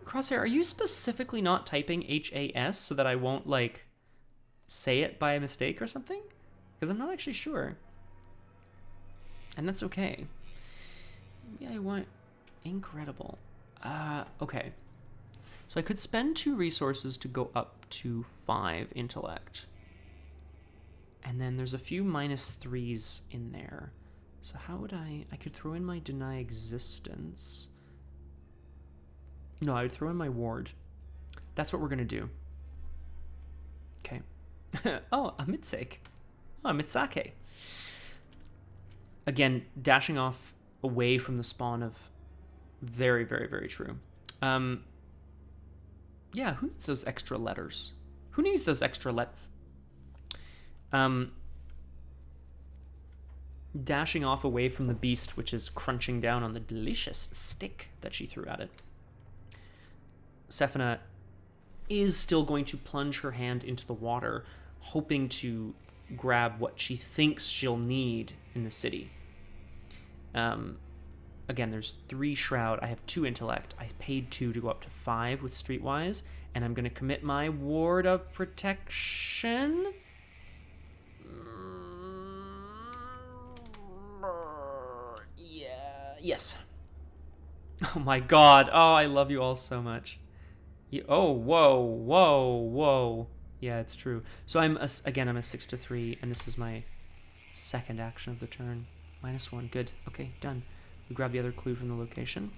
Crosshair, are you specifically not typing HAS so that I won't, like, say it by mistake or something? Because I'm not actually sure. And that's okay. Maybe I want incredible. Okay. So I could spend 2 resources to go up to 5 intellect. And then there's a few -3s in there. So how would I could throw in my deny existence. No, I would throw in my ward. That's what we're going to do. Okay. Oh, a Mitsake. Oh, a Mitsake. Again, dashing off away from the spawn of very, very, very true. Yeah, who needs those extra letters? Who needs those extra lets? Dashing off away from the beast, which is crunching down on the delicious stick that she threw at it. Sefina is still going to plunge her hand into the water, hoping to grab what she thinks she'll need in the city. Again, there's 3 shroud. I have 2 intellect. I paid 2 to go up to 5 with streetwise, and I'm going to commit my ward of protection. Yeah. Yes. Oh my god. Oh, I love you all so much. Oh, whoa. Yeah, it's true. So I'm a 6-3, and this is my second action of the turn. -1. Good. Okay, done. We grab the other clue from the location.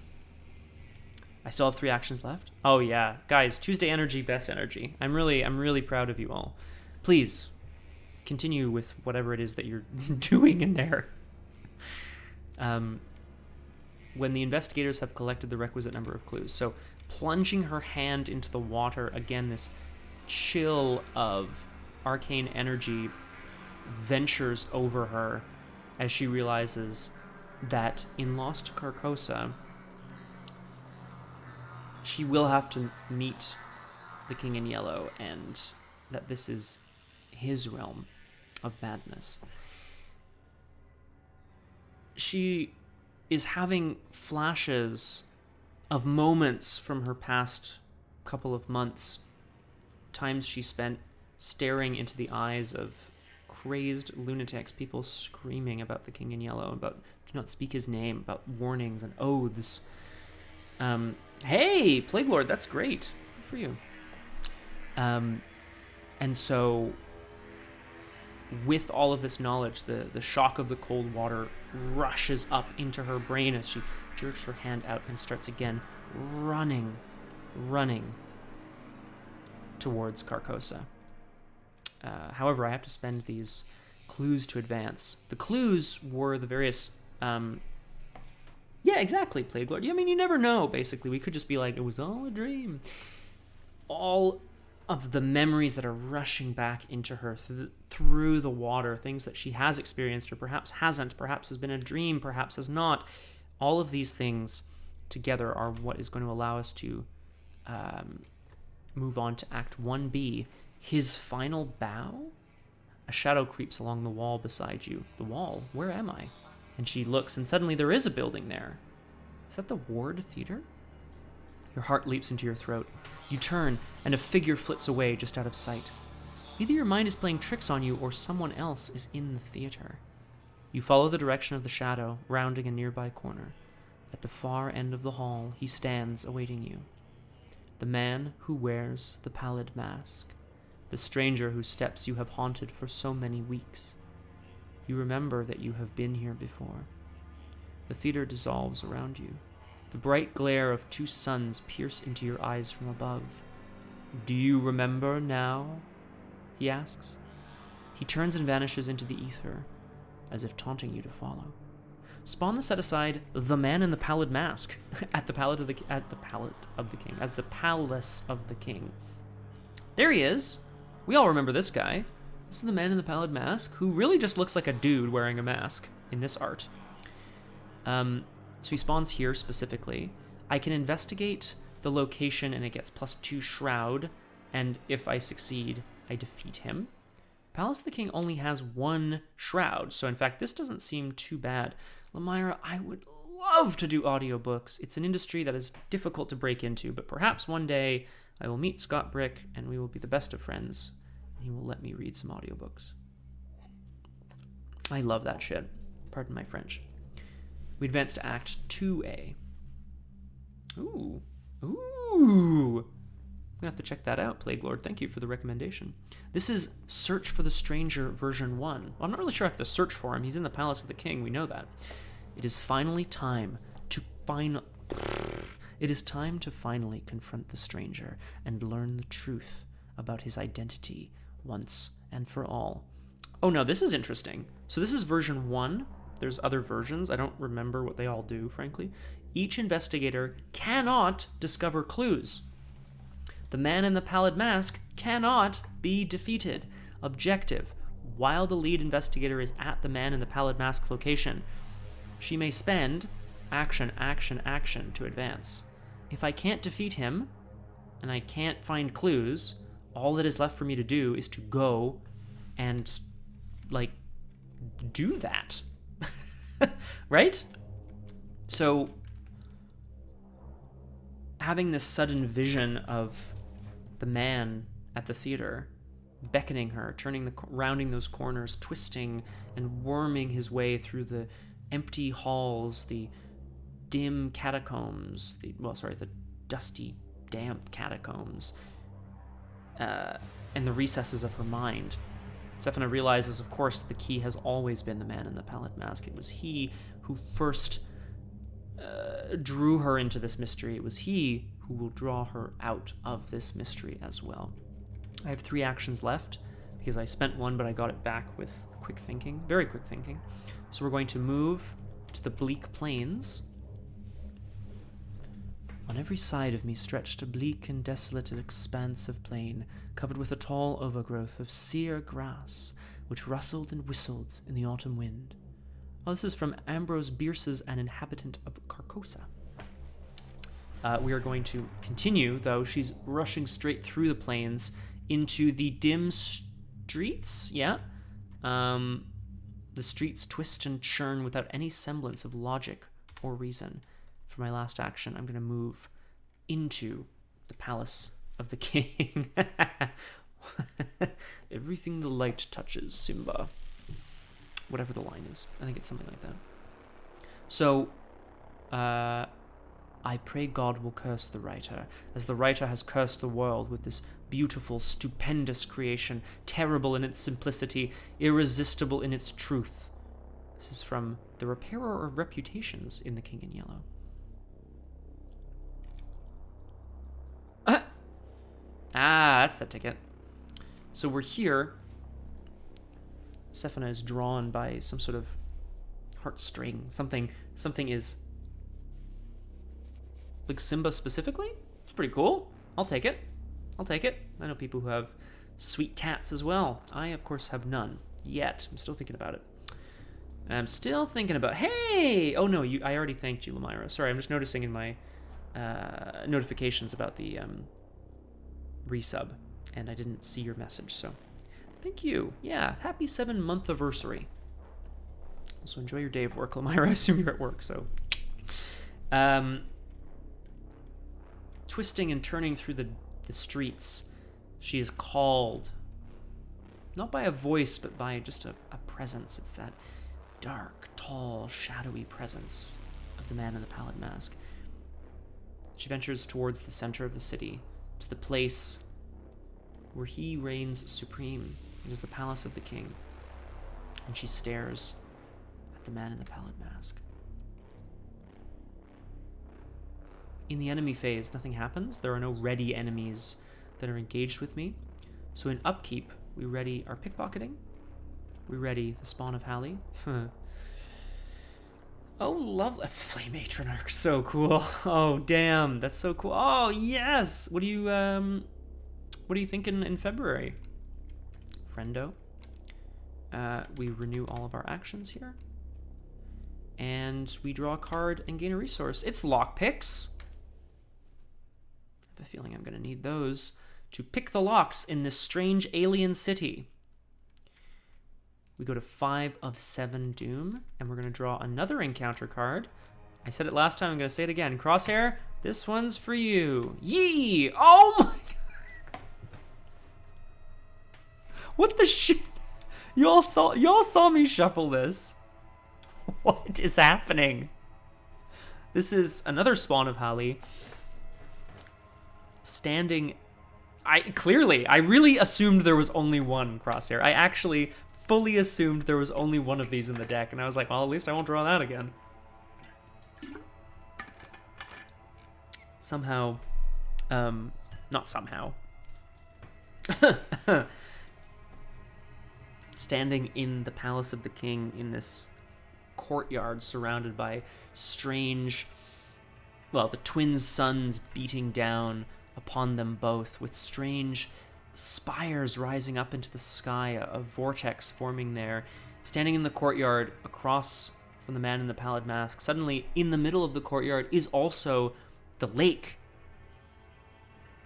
I still have 3 actions left. Oh yeah, guys, Tuesday energy, best energy. I'm really proud of you all. Please continue with whatever it is that you're doing in there. When the investigators have collected the requisite number of clues. So plunging her hand into the water, again, this chill of arcane energy ventures over her as she realizes that in Lost Carcosa, she will have to meet the King in Yellow, and that this is his realm of madness. She is having flashes of moments from her past couple of months, times she spent staring into the eyes of crazed lunatics, people screaming about the King in Yellow, about do not speak his name, about warnings and oaths. Hey, Plague Lord, that's great. Good for you. And so, with all of this knowledge, the shock of the cold water rushes up into her brain as she jerks her hand out and starts again running towards Carcosa. However, I have to spend these clues to advance. The clues were the various... yeah, exactly, Plague Lord. I mean, you never know, basically. We could just be like, it was all a dream. All of the memories that are rushing back into her through the water, things that she has experienced or perhaps hasn't, perhaps has been a dream, perhaps has not. All of these things together are what is going to allow us to move on to Act 1B. His final bow? A shadow creeps along the wall beside you. The wall? Where am I? And she looks, and suddenly there is a building there. Is that the Ward Theater? Your heart leaps into your throat. You turn, and a figure flits away just out of sight. Either your mind is playing tricks on you, or someone else is in the theater. You follow the direction of the shadow, rounding a nearby corner. At the far end of the hall, he stands awaiting you. The man who wears the pallid mask. The stranger whose steps you have haunted for so many weeks. You remember that you have been here before. The theater dissolves around you. The bright glare of 2 suns pierce into your eyes from above. Do you remember now? He asks. He turns and vanishes into the ether, as if taunting you to follow. Spawn the set aside the man in the pallid mask at the palace of the king. There he is. We all remember this guy. This is the man in the pallid mask, who really just looks like a dude wearing a mask in this art. So he spawns here specifically. I can investigate the location and it gets +2 shroud, and if I succeed, I defeat him. Palace of the King only has 1 shroud, so in fact this doesn't seem too bad. Lamira, I would love to do audiobooks. It's an industry that is difficult to break into, but perhaps one day I will meet Scott Brick and we will be the best of friends, and he will let me read some audiobooks. I love that shit. Pardon my French. We advance to Act 2A. Ooh. Ooh. I'm gonna have to check that out, Plague Lord. Thank you for the recommendation. This is Search for the Stranger version 1. Well, I'm not really sure I have to search for him. He's in the Palace of the King. We know that. It is finally time to finally confront the stranger and learn the truth about his identity once and for all. Oh no, this is interesting. So this is version 1. There's other versions. I don't remember what they all do, frankly. Each investigator cannot discover clues. The man in the pallid mask cannot be defeated. Objective: while the lead investigator is at the man in the pallid mask's location, she may spend action to advance. If I can't defeat him, and I can't find clues, all that is left for me to do is to go and, like, do that. Right? So, having this sudden vision of the man at the theater, beckoning her, rounding those corners, twisting and worming his way through the empty halls, the dim catacombs, the dusty, damp catacombs, and the recesses of her mind. Sefina realizes, of course, the key has always been the man in the pallid mask. It was he who first drew her into this mystery. It was he who will draw her out of this mystery as well. I have 3 actions left because I spent 1, but I got it back with quick thinking, very quick thinking. So we're going to move to the bleak plains. On every side of me stretched a bleak and desolate expanse of plain, covered with a tall overgrowth of sere grass, which rustled and whistled in the autumn wind. Oh, this is from Ambrose Bierce's An Inhabitant of Carcosa. We are going to continue, though. She's rushing straight through the plains into the dim streets, yeah? The streets twist and churn without any semblance of logic or reason. For my last action, I'm going to move into the Palace of the King. Everything the light touches, Simba. Whatever the line is. I think it's something like that. So, I pray God will curse the writer, as the writer has cursed the world with this beautiful, stupendous creation, terrible in its simplicity, irresistible in its truth. This is from The Repairer of Reputations in The King in Yellow. That's the ticket. So we're here. Sefina is drawn by some sort of heartstring. Something is... Like Simba specifically? It's pretty cool. I'll take it. I know people who have sweet tats as well. I, of course, have none. Yet. I'm still thinking about it. Hey! Oh, no, I already thanked you, Lamira. Sorry, I'm just noticing in my notifications about the resub, and I didn't see your message, so thank you. Yeah, happy 7-month anniversary. Also, enjoy your day of work, Lamira. I assume you're at work, so... Twisting and turning through the streets, she is called, not by a voice, but by just a presence. It's that dark, tall, shadowy presence of the man in the pallid mask. She ventures towards the center of the city, to the place where he reigns supreme. It is the Palace of the King. And she stares at the man in the pallid mask. In the enemy phase, nothing happens. There are no ready enemies that are engaged with me. So in upkeep, we ready our pickpocketing. We ready the spawn of Hallie. Oh, lovely. Flame Matronarch, so cool. Oh, damn, that's so cool. Oh, yes. What are you thinking in February? Friendo. We renew all of our actions here. And and we draw a card and gain a resource. It's lockpicks. I have a feeling I'm going to need those to pick the locks in this strange alien city. We go to 5 of 7 Doom, and we're going to draw another encounter card. I said it last time, I'm going to say it again. Crosshair, this one's for you. Yee! Oh my god! What the shit? Y'all saw me shuffle this. What is happening? This is another spawn of Hali. Standing... I really assumed there was only one Crosshair. I actually fully assumed there was only one of these in the deck, and I was like, well, at least I won't draw that again. Somehow, not somehow. Standing in the Palace of the King in this courtyard surrounded by strange, well, the twin suns beating down upon them both with strange spires rising up into the sky, a vortex forming there. Standing in the courtyard across from the man in the pallid mask, suddenly in the middle of the courtyard is also the lake.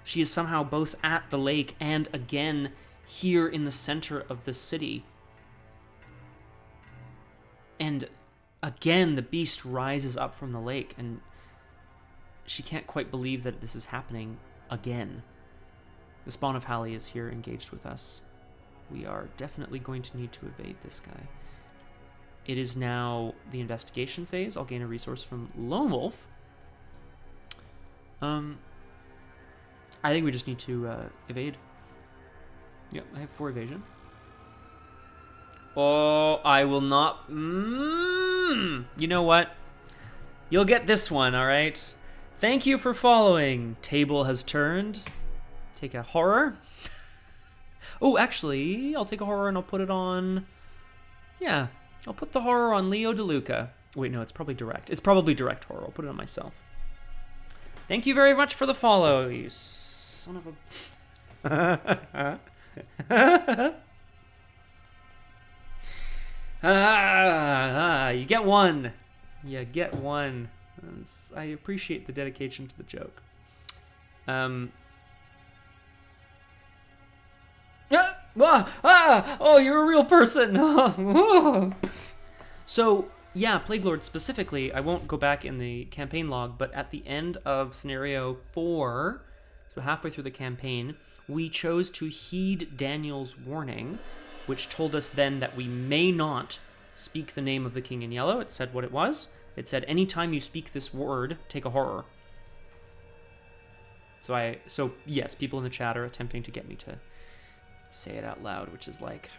She is somehow both at the lake and again here in the center of the city. And again, the beast rises up from the lake, and she can't quite believe that this is happening again. The spawn of Hali is here engaged with us. We are definitely going to need to evade this guy. It is now the investigation phase. I'll gain a resource from Lone Wolf. I think we just need to evade. Yep, I have 4 evasion. Oh, I will not... You know what? You'll get this one, all right? Thank you for following. Table has turned. Take a horror. Oh, actually, I'll take a horror and I'll put it on... Yeah, I'll put the horror on Leo DeLuca. Wait, no, it's probably direct. It's probably direct horror. I'll put it on myself. Thank you very much for the follow, you son of a... You get one. You get one. I appreciate the dedication to the joke. Oh, you're a real person. So, yeah, Plague Lord specifically, I won't go back in the campaign log, but at the end of scenario 4, so halfway through the campaign, we chose to heed Daniel's warning, which told us then that we may not speak the name of the King in Yellow. It said what it was. It said, anytime you speak this word, take a horror. So yes, people in the chat are attempting to get me to say it out loud, which is like,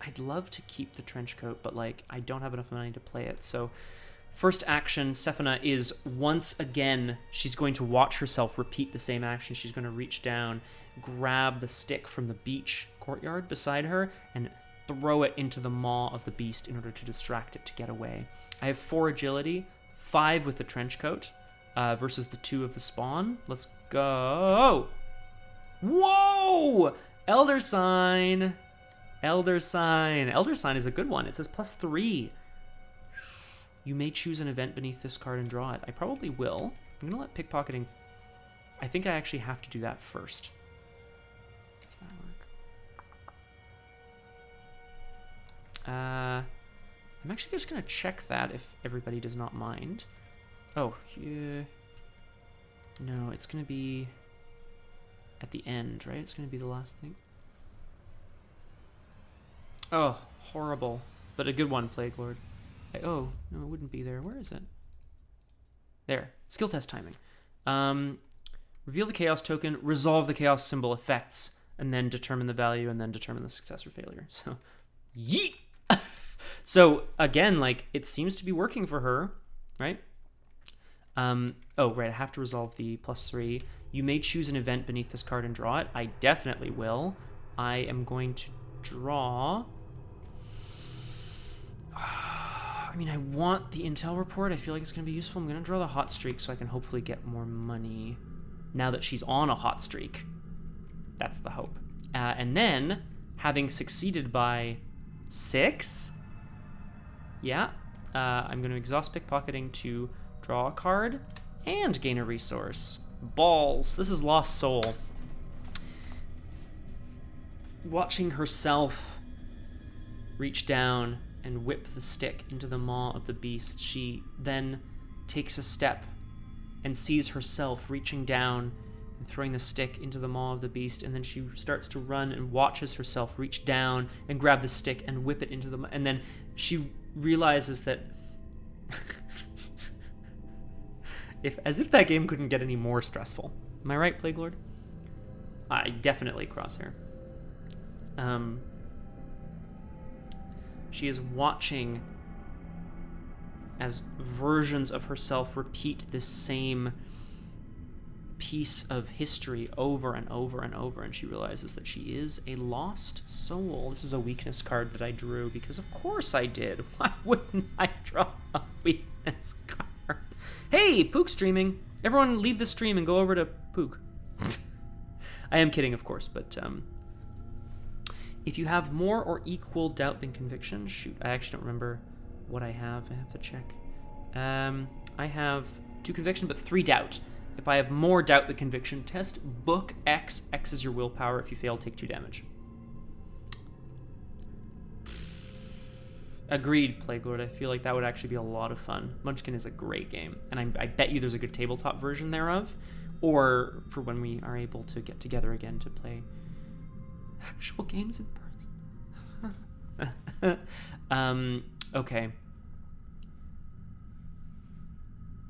I'd love to keep the trench coat, but like, I don't have enough money to play it. So first action, Sefina is once again, she's going to watch herself repeat the same action. She's going to reach down, grab the stick from the beach courtyard beside her, and throw it into the maw of the beast in order to distract it to get away. I have 4 agility, 5 with the trench coat, versus the 2 of the spawn. Let's go! Whoa! Elder Sign! Elder Sign. Elder Sign is a good one. It says +3. You may choose an event beneath this card and draw it. I probably will. I'm going to let pickpocketing... I think I actually have to do that first. Does that work? I'm actually just going to check that if everybody does not mind. Oh, yeah. No, it's going to be at the end, right? It's going to be the last thing. Oh, horrible. But a good one, Plague Lord. Oh, no, it wouldn't be there. Where is it? There. Skill test timing. Reveal the chaos token, resolve the chaos symbol effects, and then determine the value, and then determine the success or failure. So, yeet! So, again, like, it seems to be working for her, right? Oh, right, I have to resolve the +3. You may choose an event beneath this card and draw it. I definitely will. I am going to draw... I mean, I want the intel report. I feel like it's going to be useful. I'm going to draw the hot streak so I can hopefully get more money now that she's on a hot streak. That's the hope. And then, having succeeded by 6, Yeah. I'm going to exhaust pickpocketing to draw a card and gain a resource. Balls. This is Lost Soul. Watching herself reach down and whip the stick into the maw of the beast, she then takes a step and sees herself reaching down and throwing the stick into the maw of the beast, and then she starts to run and watches herself reach down and grab the stick and whip it into the maw, and then she realizes that as if that game couldn't get any more stressful. Am I right, Plague Lord? I definitely Crosshair. She is watching as versions of herself repeat this same piece of history over and over and over, and she realizes that she is a lost soul. This is a weakness card that I drew because of course I did. Why wouldn't I draw a weakness card? Hey, Pook's streaming. Everyone leave the stream and go over to Pook. I am kidding, of course, but if you have more or equal doubt than conviction, shoot, I actually don't remember what I have. I have to check. I have 2 conviction, but 3 doubt. If I have more doubt than conviction, test book X. X is your willpower. If you fail, take 2 damage. Agreed, Plague Lord. I feel like that would actually be a lot of fun. Munchkin is a great game, and I bet you there's a good tabletop version thereof, or for when we are able to get together again to play actual games in person. Okay.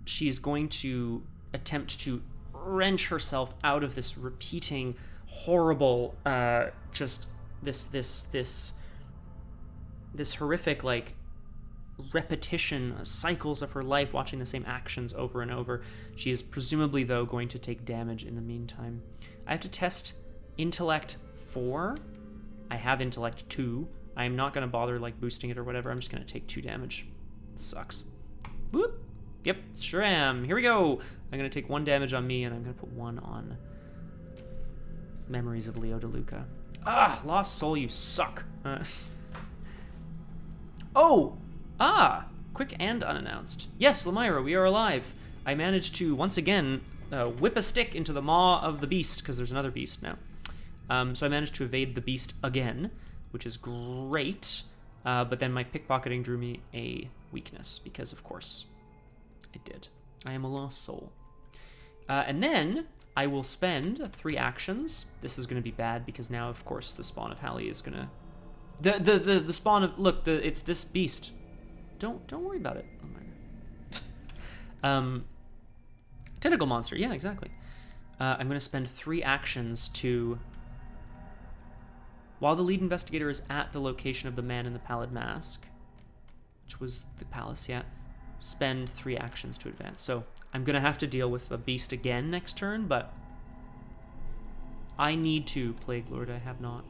She's going to attempt to wrench herself out of this repeating horrible just this horrific like repetition, cycles of her life, watching the same actions over and over. She is presumably though going to take damage in the meantime. I have to test intellect 4. I have intellect 2. I'm not going to bother like boosting it or whatever. I'm just going to take 2 damage. It sucks. Boop. Yep, sure am. Here we go. I'm going to take 1 damage on me, and I'm going to put 1 on Memories of Leo DeLuca. Ah, Lost Soul, you suck. Quick and unannounced. Yes, Lamyra, we are alive. I managed to, once again, whip a stick into the maw of the beast, because there's another beast now. So I managed to evade the beast again, which is great. But then my pickpocketing drew me a weakness, because of course it did. I am a lost soul. And then I will spend 3 actions. This is going to be bad, because now, of course, the spawn of Hallie is going to... The spawn of... Look, it's this beast. Don't worry about it. Oh my God. Tentacle monster. Yeah, exactly. I'm going to spend 3 actions to... While the lead investigator is at the location of the man in the pallid mask, which was the palace, yeah, spend 3 actions to advance. So I'm going to have to deal with the beast again next turn, but I need to, Plague Lord, I have not.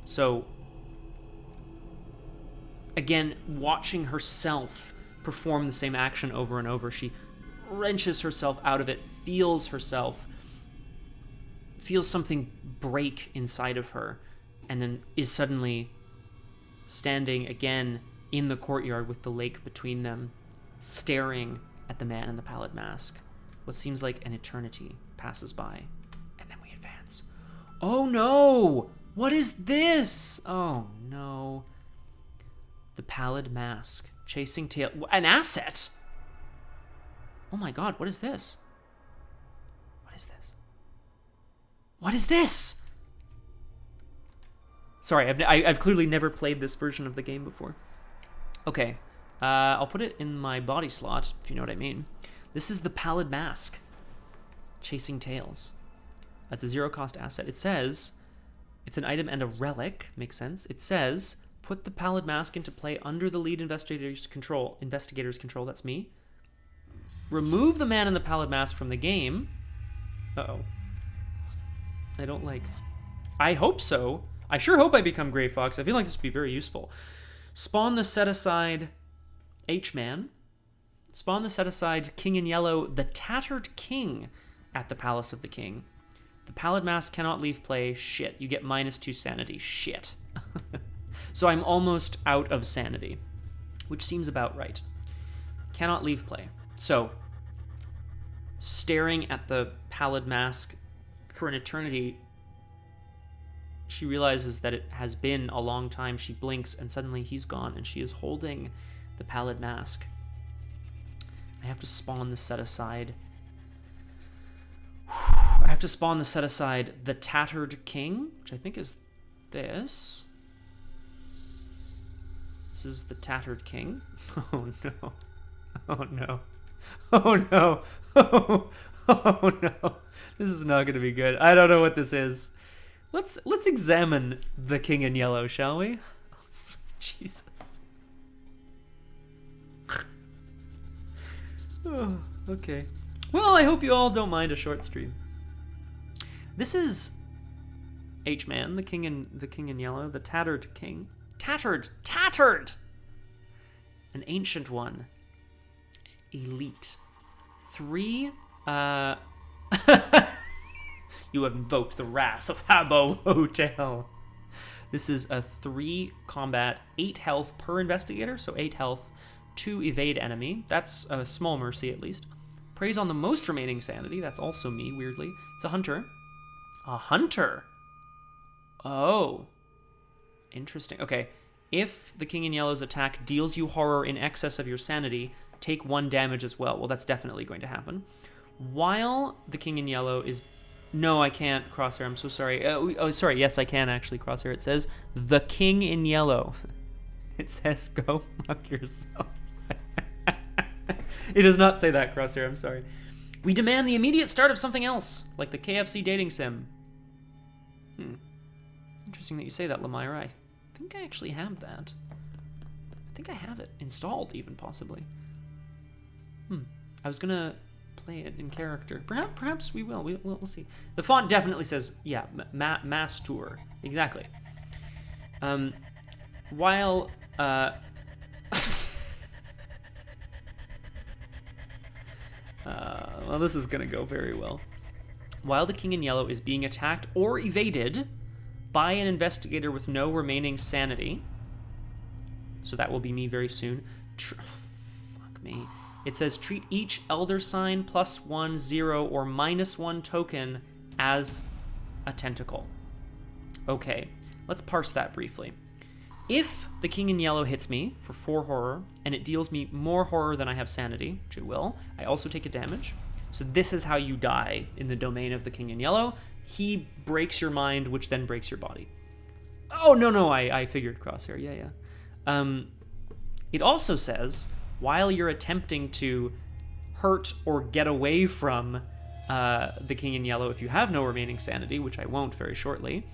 So, again, watching herself perform the same action over and over, she wrenches herself out of it, feels something break inside of her, and then is suddenly standing again in the courtyard with the lake between them, staring at the man in the pallid mask. What seems like an eternity passes by, and then we advance. Oh no! What is this? Oh no. The pallid mask. Chasing tail. An asset? Oh my God, what is this? What is this? What is this? Sorry, I've clearly never played this version of the game before. Okay, I'll put it in my body slot, if you know what I mean. This is the pallid mask. Chasing tails. That's a 0-cost asset. It says, it's an item and a relic, makes sense. It says, put the pallid mask into play under the lead investigator's control. Investigator's control, that's me. Remove the man in the pallid mask from the game. Uh-oh. I don't like... I hope so. I sure hope I become Grey Fox. I feel like this would be very useful. Spawn the set-aside H-Man. Spawn the set-aside King in Yellow, the Tattered King, at the Palace of the King. The pallid mask cannot leave play. Shit. You get -2 sanity. Shit. So I'm almost out of sanity. which seems about right. Cannot leave play. So, staring at the pallid mask for an eternity, she realizes that it has been a long time. She blinks, and suddenly he's gone, and she is holding the pallid mask. I have to spawn the set aside. I have to spawn the set aside the Tattered King, which I think is this. This is the Tattered King. Oh no. Oh no. Oh no. Oh no. This is not going to be good. I don't know what this is. Let's examine the King in Yellow, shall we? Oh, sweet Jesus. Oh, okay. Well, I hope you all don't mind a short stream. This is H-Man, the King in Yellow, the Tattered King. Tattered! An ancient one. Elite. 3, You have invoked the wrath of Habbo Hotel. This is a 3 combat, 8 health per investigator, so 8 health, 2 evade enemy. That's a small mercy at least. Preys on the most remaining sanity. That's also me, weirdly. It's a hunter. A hunter? Oh. Interesting. Okay. If the King in Yellow's attack deals you horror in excess of your sanity, take 1 damage as well. Well, that's definitely going to happen. While the King in Yellow is... No, I can't, Crosshair. I'm so sorry. Oh, sorry. Yes, I can actually, Crosshair. It says, the King in Yellow. It says, go fuck yourself. It does not say that, Crosshair. I'm sorry. We demand the immediate start of something else, like the KFC dating sim. Interesting that you say that, Lemire. I think I actually have that. I think I have it installed, even, possibly. I was gonna play it in character. Perhaps we will. We'll see. The font definitely says, yeah, mass tour. Exactly. While... well, this is gonna go very well. While the King in Yellow is being attacked or evaded by an investigator with no remaining sanity, so that will be me very soon. Fuck me. It says treat each elder sign +1, 0, or -1 token as a tentacle. Okay, let's parse that briefly. If the King in Yellow hits me for 4 horror, and it deals me more horror than I have sanity, which it will, I also take a damage. So this is how you die in the domain of the King in Yellow. He breaks your mind, which then breaks your body. Oh, no, I figured, Crosshair, yeah. It also says, while you're attempting to hurt or get away from the King in Yellow, if you have no remaining sanity, which I won't very shortly,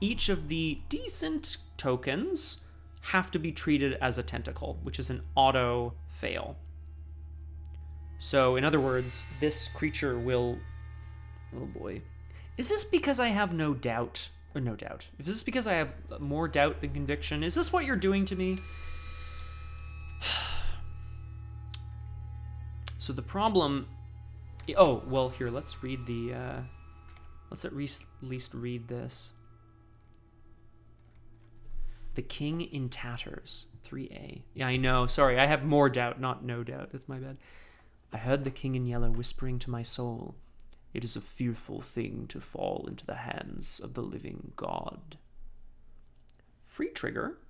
each of the decent tokens have to be treated as a tentacle, which is an auto fail. So, in other words, this creature will... Oh boy. Is this because I have no doubt? Or no doubt. Is this because I have more doubt than conviction? Is this what you're doing to me? So the problem... Oh, well, here, let's read the... Let's at least read this. The King in Tatters, 3A. Yeah, I know. Sorry, I have more doubt, not no doubt. That's my bad. I heard the King in Yellow whispering to my soul, "It is a fearful thing to fall into the hands of the living God." Free trigger.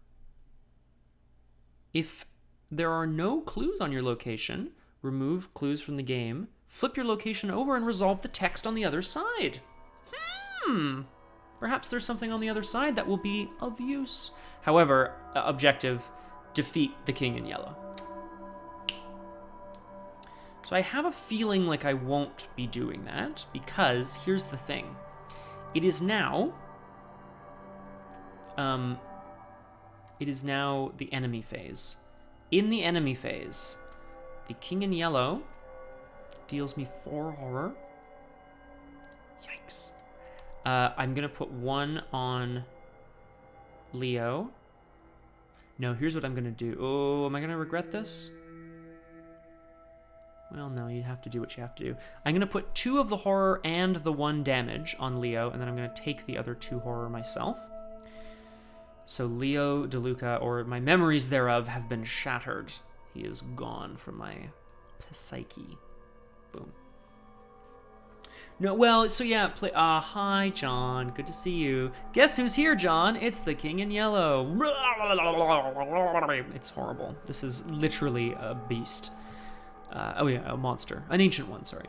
If there are no clues on your location, remove clues from the game, flip your location over, and resolve the text on the other side. Perhaps there's something on the other side that will be of use. However, objective, defeat the King in Yellow. So I have a feeling like I won't be doing that, because here's the thing. It is now the enemy phase. In the enemy phase, the King in Yellow deals me 4 horror. Yikes. I'm going to put 1 on Leo. No, here's what I'm going to do. Oh, am I going to regret this? Well, no, you have to do what you have to do. I'm going to put 2 of the horror and the 1 damage on Leo, and then I'm going to take the other 2 horror myself. So Leo DeLuca, or my memories thereof, have been shattered. He is gone from my psyche. Boom. No, well, so yeah, hi, John. Good to see you. Guess who's here, John? It's the King in Yellow. It's horrible. This is literally a beast. Oh yeah, a monster. An ancient one, sorry.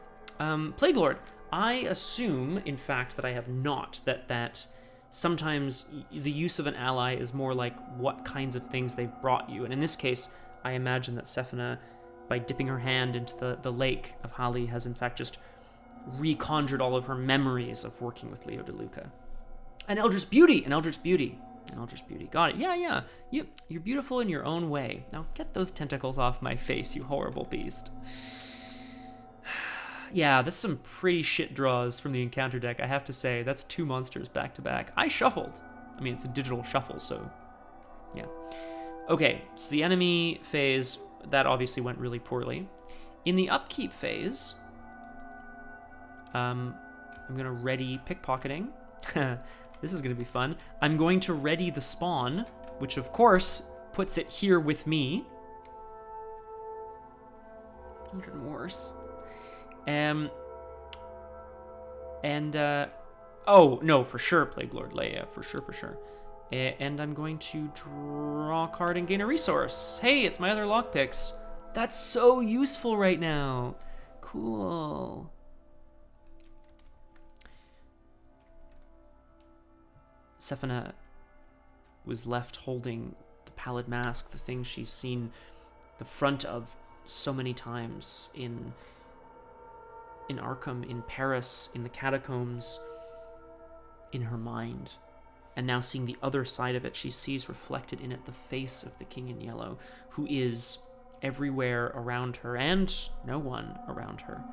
Plague Lord. I assume, in fact, that I have not. That sometimes the use of an ally is more like what kinds of things they've brought you. And in this case, I imagine that Sefina, by dipping her hand into the lake of Hali, has in fact just reconjured all of her memories of working with Leo DeLuca. An Eldritch Beauty! An Eldritch Beauty. An Eldritch Beauty. Got it. Yeah. You're beautiful in your own way. Now get those tentacles off my face, you horrible beast. Yeah, that's some pretty shit draws from the encounter deck, I have to say. That's 2 monsters back to back. I shuffled. I mean, it's a digital shuffle, so yeah. Okay, so the enemy phase, that obviously went really poorly. In the upkeep phase, I'm going to ready pickpocketing. This is going to be fun. I'm going to ready the spawn, which of course puts it here with me. Even worse. Oh, no, for sure, Plague Lord Leia, for sure. And I'm going to draw a card and gain a resource. Hey, it's my other lockpicks. That's so useful right now. Cool. Sefina was left holding the pallid mask, the thing she's seen the front of so many times in Arkham, in Paris, in the catacombs, in her mind. And now seeing the other side of it, she sees reflected in it the face of the King in Yellow, who is everywhere around her and no one around her.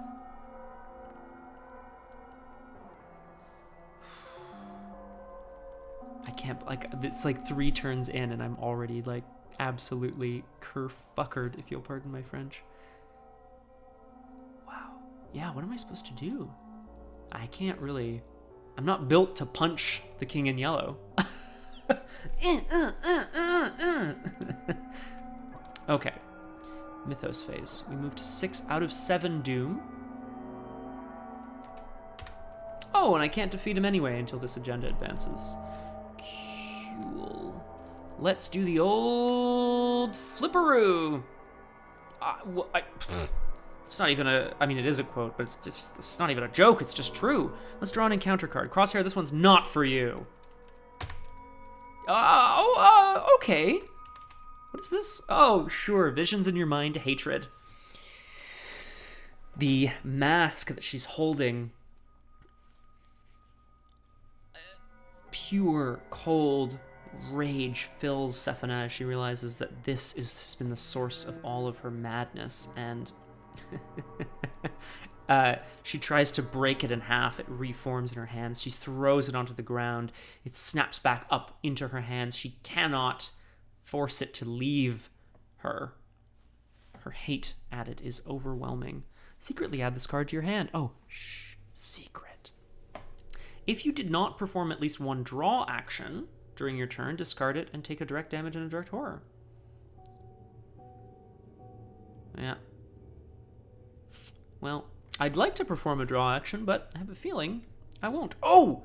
I can't, like, it's like 3 turns in and I'm already, like, absolutely kerfuckered, if you'll pardon my French. Wow. Yeah, what am I supposed to do? I can't really... I'm not built to punch the King in Yellow. Okay. Mythos phase. We move to 6 out of 7 Doom. Oh, and I can't defeat him anyway until this agenda advances. Cool. Let's do the old flipperoo. It's not even a... I mean, it is a quote, but it's not even a joke. It's just true. Let's draw an encounter card. Crosshair, this one's not for you. Okay. What is this? Oh, sure. Visions in your mind, hatred. The mask that she's holding. Pure, cold rage fills Sefina as she realizes that this has been the source of all of her madness, and she tries to break it in half. It reforms in her hands. She throws it onto the ground. It snaps back up into her hands. She cannot force it to leave her. Her hate at it is overwhelming. Secretly add this card to your hand. Oh, shh, secret. If you did not perform at least one draw action during your turn, discard it and take a direct damage and a direct horror. Yeah. Well, I'd like to perform a draw action, but I have a feeling I won't. Oh!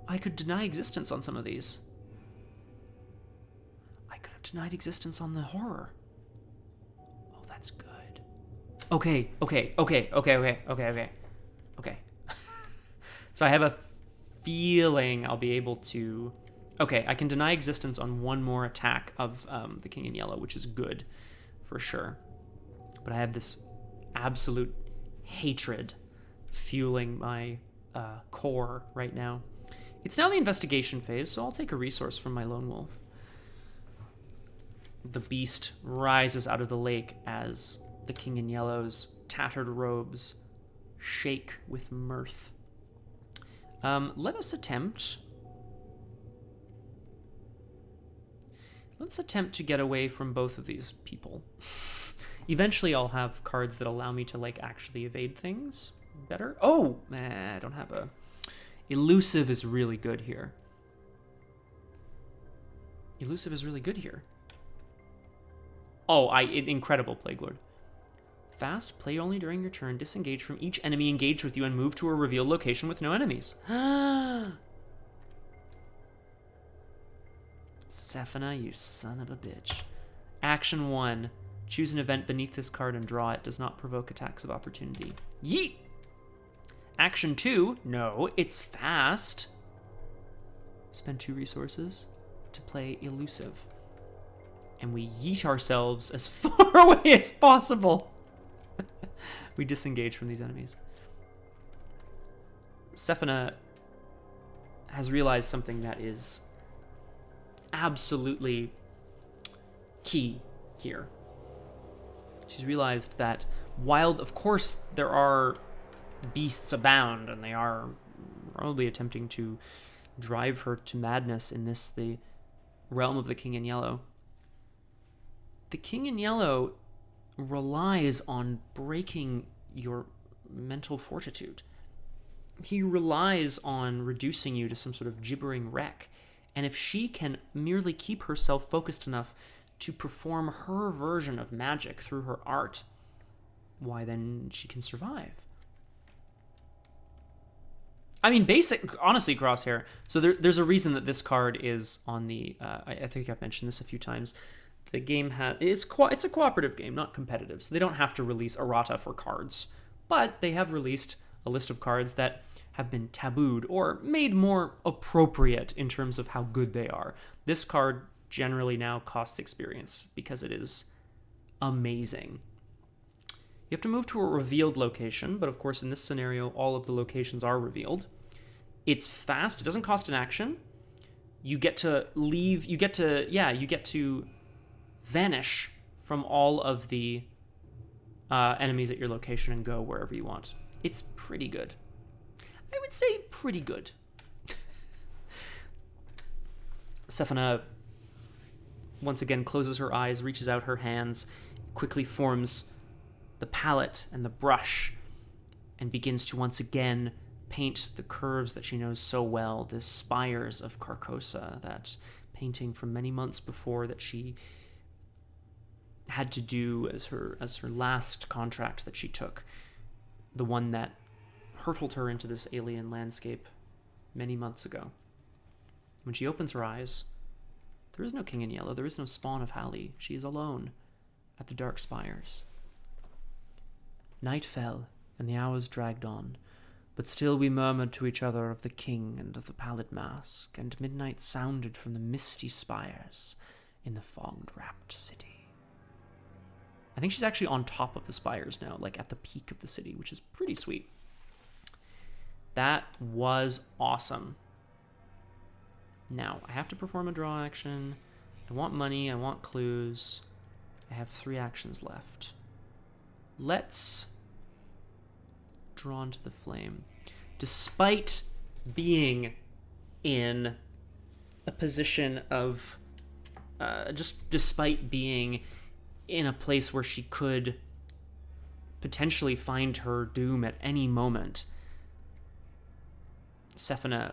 I could deny existence on some of these. I could have denied existence on the horror. Oh, that's good. Okay. So I have a feeling I'll be able to... Okay, I can deny existence on one more attack of the King in Yellow, which is good, for sure. But I have this absolute hatred fueling my core right now. It's now the investigation phase, so I'll take a resource from my lone wolf. The beast rises out of the lake as the King in Yellow's tattered robes shake with mirth. Let's attempt to get away from both of these people. Eventually I'll have cards that allow me to, like, actually evade things better. Oh, I don't have a... Elusive is really good here. Elusive is really good here. Oh, incredible, Plague Lord. Fast, play only during your turn, disengage from each enemy engaged with you, and move to a revealed location with no enemies. Sefina, you son of a bitch. Action 1. Choose an event beneath this card and draw it. Does not provoke attacks of opportunity. Yeet! Action 2. No, it's fast. Spend 2 resources to play Elusive. And we yeet ourselves as far away as possible. We disengage from these enemies. Sefina has realized something that is absolutely key here. She's realized that while, of course, there are beasts abound, and they are probably attempting to drive her to madness in this, the realm of the King in Yellow, the King in Yellow relies on breaking your mental fortitude. He relies on reducing you to some sort of gibbering wreck. And if she can merely keep herself focused enough to perform her version of magic through her art, why then she can survive. I mean, honestly, Crosshair. So there's a reason that this card is on the, I think I've mentioned this a few times. The game it's a cooperative game, not competitive, so they don't have to release errata for cards. But they have released a list of cards that have been tabooed or made more appropriate in terms of how good they are. This card generally now costs experience because it is amazing. You have to move to a revealed location, but of course in this scenario all of the locations are revealed. It's fast, it doesn't cost an action. You get to leave, you get to vanish from all of the enemies at your location and go wherever you want. It's pretty good. I would say pretty good. Sefina once again closes her eyes, reaches out her hands, quickly forms the palette and the brush, and begins to once again paint the curves that she knows so well, the spires of Carcosa, that painting from many months before that she had to do as her last contract that she took, the one that hurtled her into this alien landscape many months ago. When she opens her eyes, there is no King in Yellow, there is no spawn of Hallie. She is alone at the dark spires. Night fell, and the hours dragged on, but still we murmured to each other of the king and of the pallid mask, and midnight sounded from the misty spires in the fog-wrapped city. I think she's actually on top of the spires now, like at the peak of the city, which is pretty sweet. That was awesome. Now, I have to perform a draw action. I want money, I want clues. I have 3 actions left. Let's draw into the flame. Despite being in a position of, despite being in a place where she could potentially find her doom at any moment, Sefina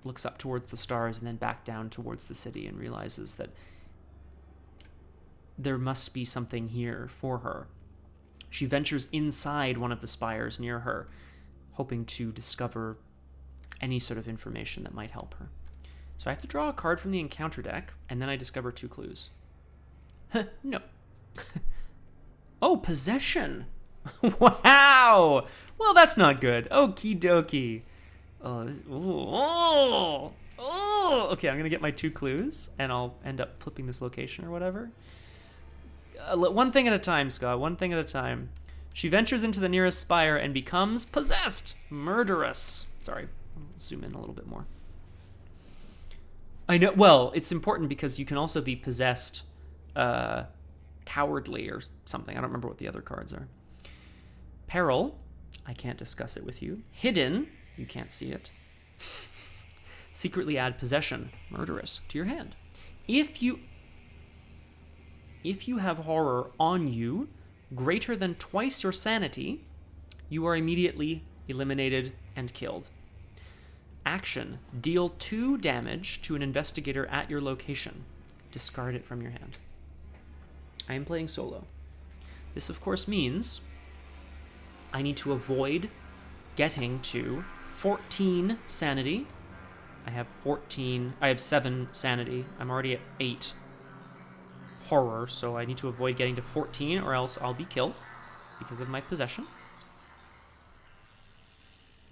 looks up towards the stars and then back down towards the city and realizes that there must be something here for her. She ventures inside one of the spires near her, hoping to discover any sort of information that might help her. So I have to draw a card from the encounter deck, and then I discover 2 clues. No. Oh, possession. Wow. Well, that's not good. Okie dokie. Oh. Okay, I'm going to get my 2 clues, and I'll end up flipping this location or whatever. One thing at a time, Scott. One thing at a time. She ventures into the nearest spire and becomes possessed. Murderous. Sorry, I'll zoom in a little bit more. I know. Well, it's important because you can also be possessed cowardly or something. I don't remember what the other cards are. Peril. I can't discuss it with you. Hidden. You can't see it. Secretly add possession. Murderous to your hand. If you have horror on you greater than twice your sanity, you are immediately eliminated and killed. Action. Deal 2 damage to an investigator at your location. Discard it from your hand. I am playing solo. This, of course, means I need to avoid getting to 14 sanity. I have 7 sanity. I'm already at 8 horror, so I need to avoid getting to 14 or else I'll be killed because of my possession.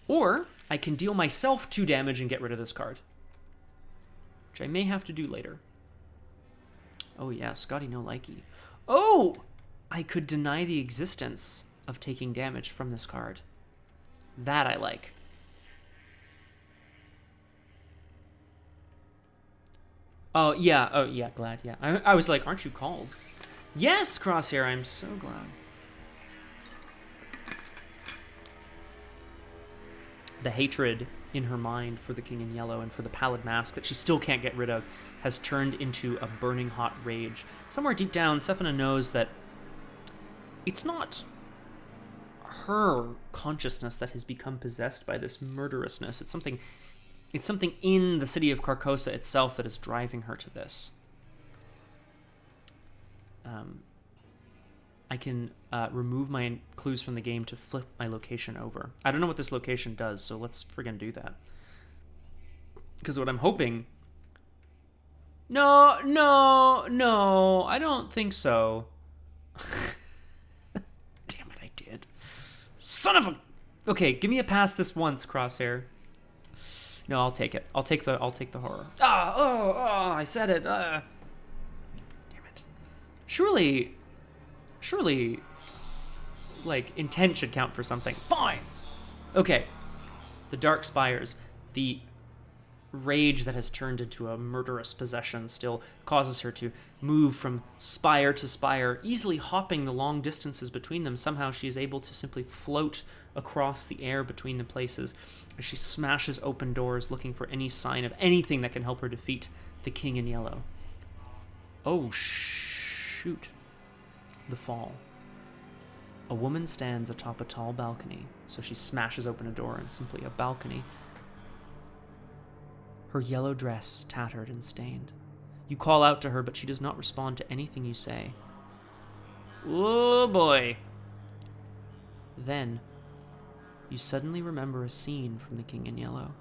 Or I can deal myself 2 damage and get rid of this card, which I may have to do later. Oh yeah, Scotty no likey. Oh! I could deny the existence of taking damage from this card. That I like. Oh yeah, glad, yeah. I was like, aren't you called? Yes, Crosshair, I'm so glad. The hatred in her mind for the King in Yellow and for the Pallid Mask that she still can't get rid of has turned into a burning hot rage. Somewhere deep down, Sefina knows that it's not her consciousness that has become possessed by this murderousness. It's something in the city of Carcosa itself that is driving her to this. I can remove my clues from the game to flip my location over. I don't know what this location does, so let's friggin' do that. Because what I'm hoping... No, I don't think so. Damn it, I did. Son of a... Okay, give me a pass this once, Crosshair. No, I'll take it. I'll take the horror. I said it. Damn it. Surely, like, intent should count for something. Fine. Okay. The Dark Spires, the rage that has turned into a murderous possession still causes her to move from spire to spire, easily hopping the long distances between them. Somehow she is able to simply float across the air between the places as she smashes open doors looking for any sign of anything that can help her defeat the King in Yellow. Oh, shoot. The fall. A woman stands atop a tall balcony, so she smashes open a door and simply a balcony. Her yellow dress tattered and stained. You call out to her, but she does not respond to anything you say. Oh boy. Then, you suddenly remember a scene from The King in Yellow,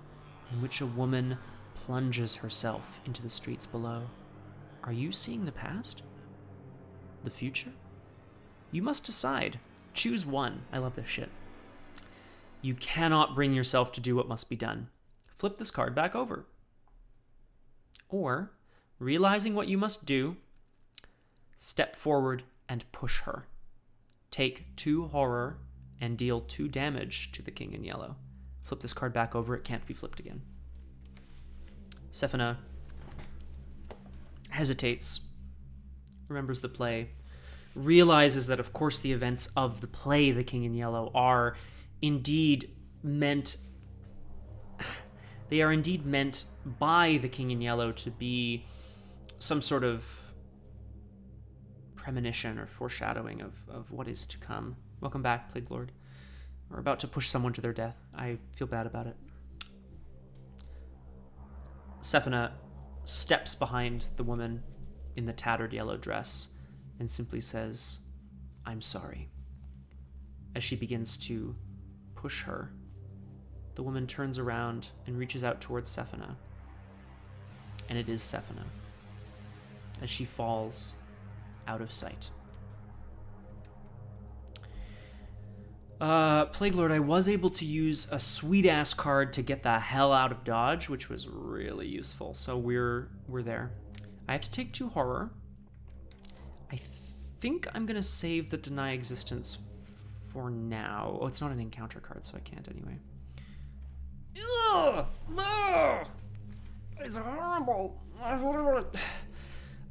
in which a woman plunges herself into the streets below. Are you seeing the past? The future? You must decide. Choose one. I love this shit. You cannot bring yourself to do what must be done. Flip this card back over. Or, realizing what you must do, step forward and push her. Take 2 horror and deal 2 damage to the King in Yellow. Flip this card back over. It can't be flipped again. Sefina hesitates, remembers the play, realizes that, of course, the events of the play, The King in Yellow, are indeed meant... They are indeed meant by the King in Yellow to be some sort of premonition or foreshadowing of what is to come. Welcome back, Plague Lord. We're about to push someone to their death. I feel bad about it. Sefina steps behind the woman in the tattered yellow dress and simply says, "I'm sorry." As she begins to push her, the woman turns around and reaches out towards Sefina. And it is Sefina, as she falls out of sight. Plague Lord, I was able to use a sweet-ass card to get the hell out of Dodge, which was really useful. So we're there. I have to take 2 horror. I think I'm going to save the Deny Existence for now. Oh, it's not an encounter card, so I can't anyway. Ugh! No! It's horrible.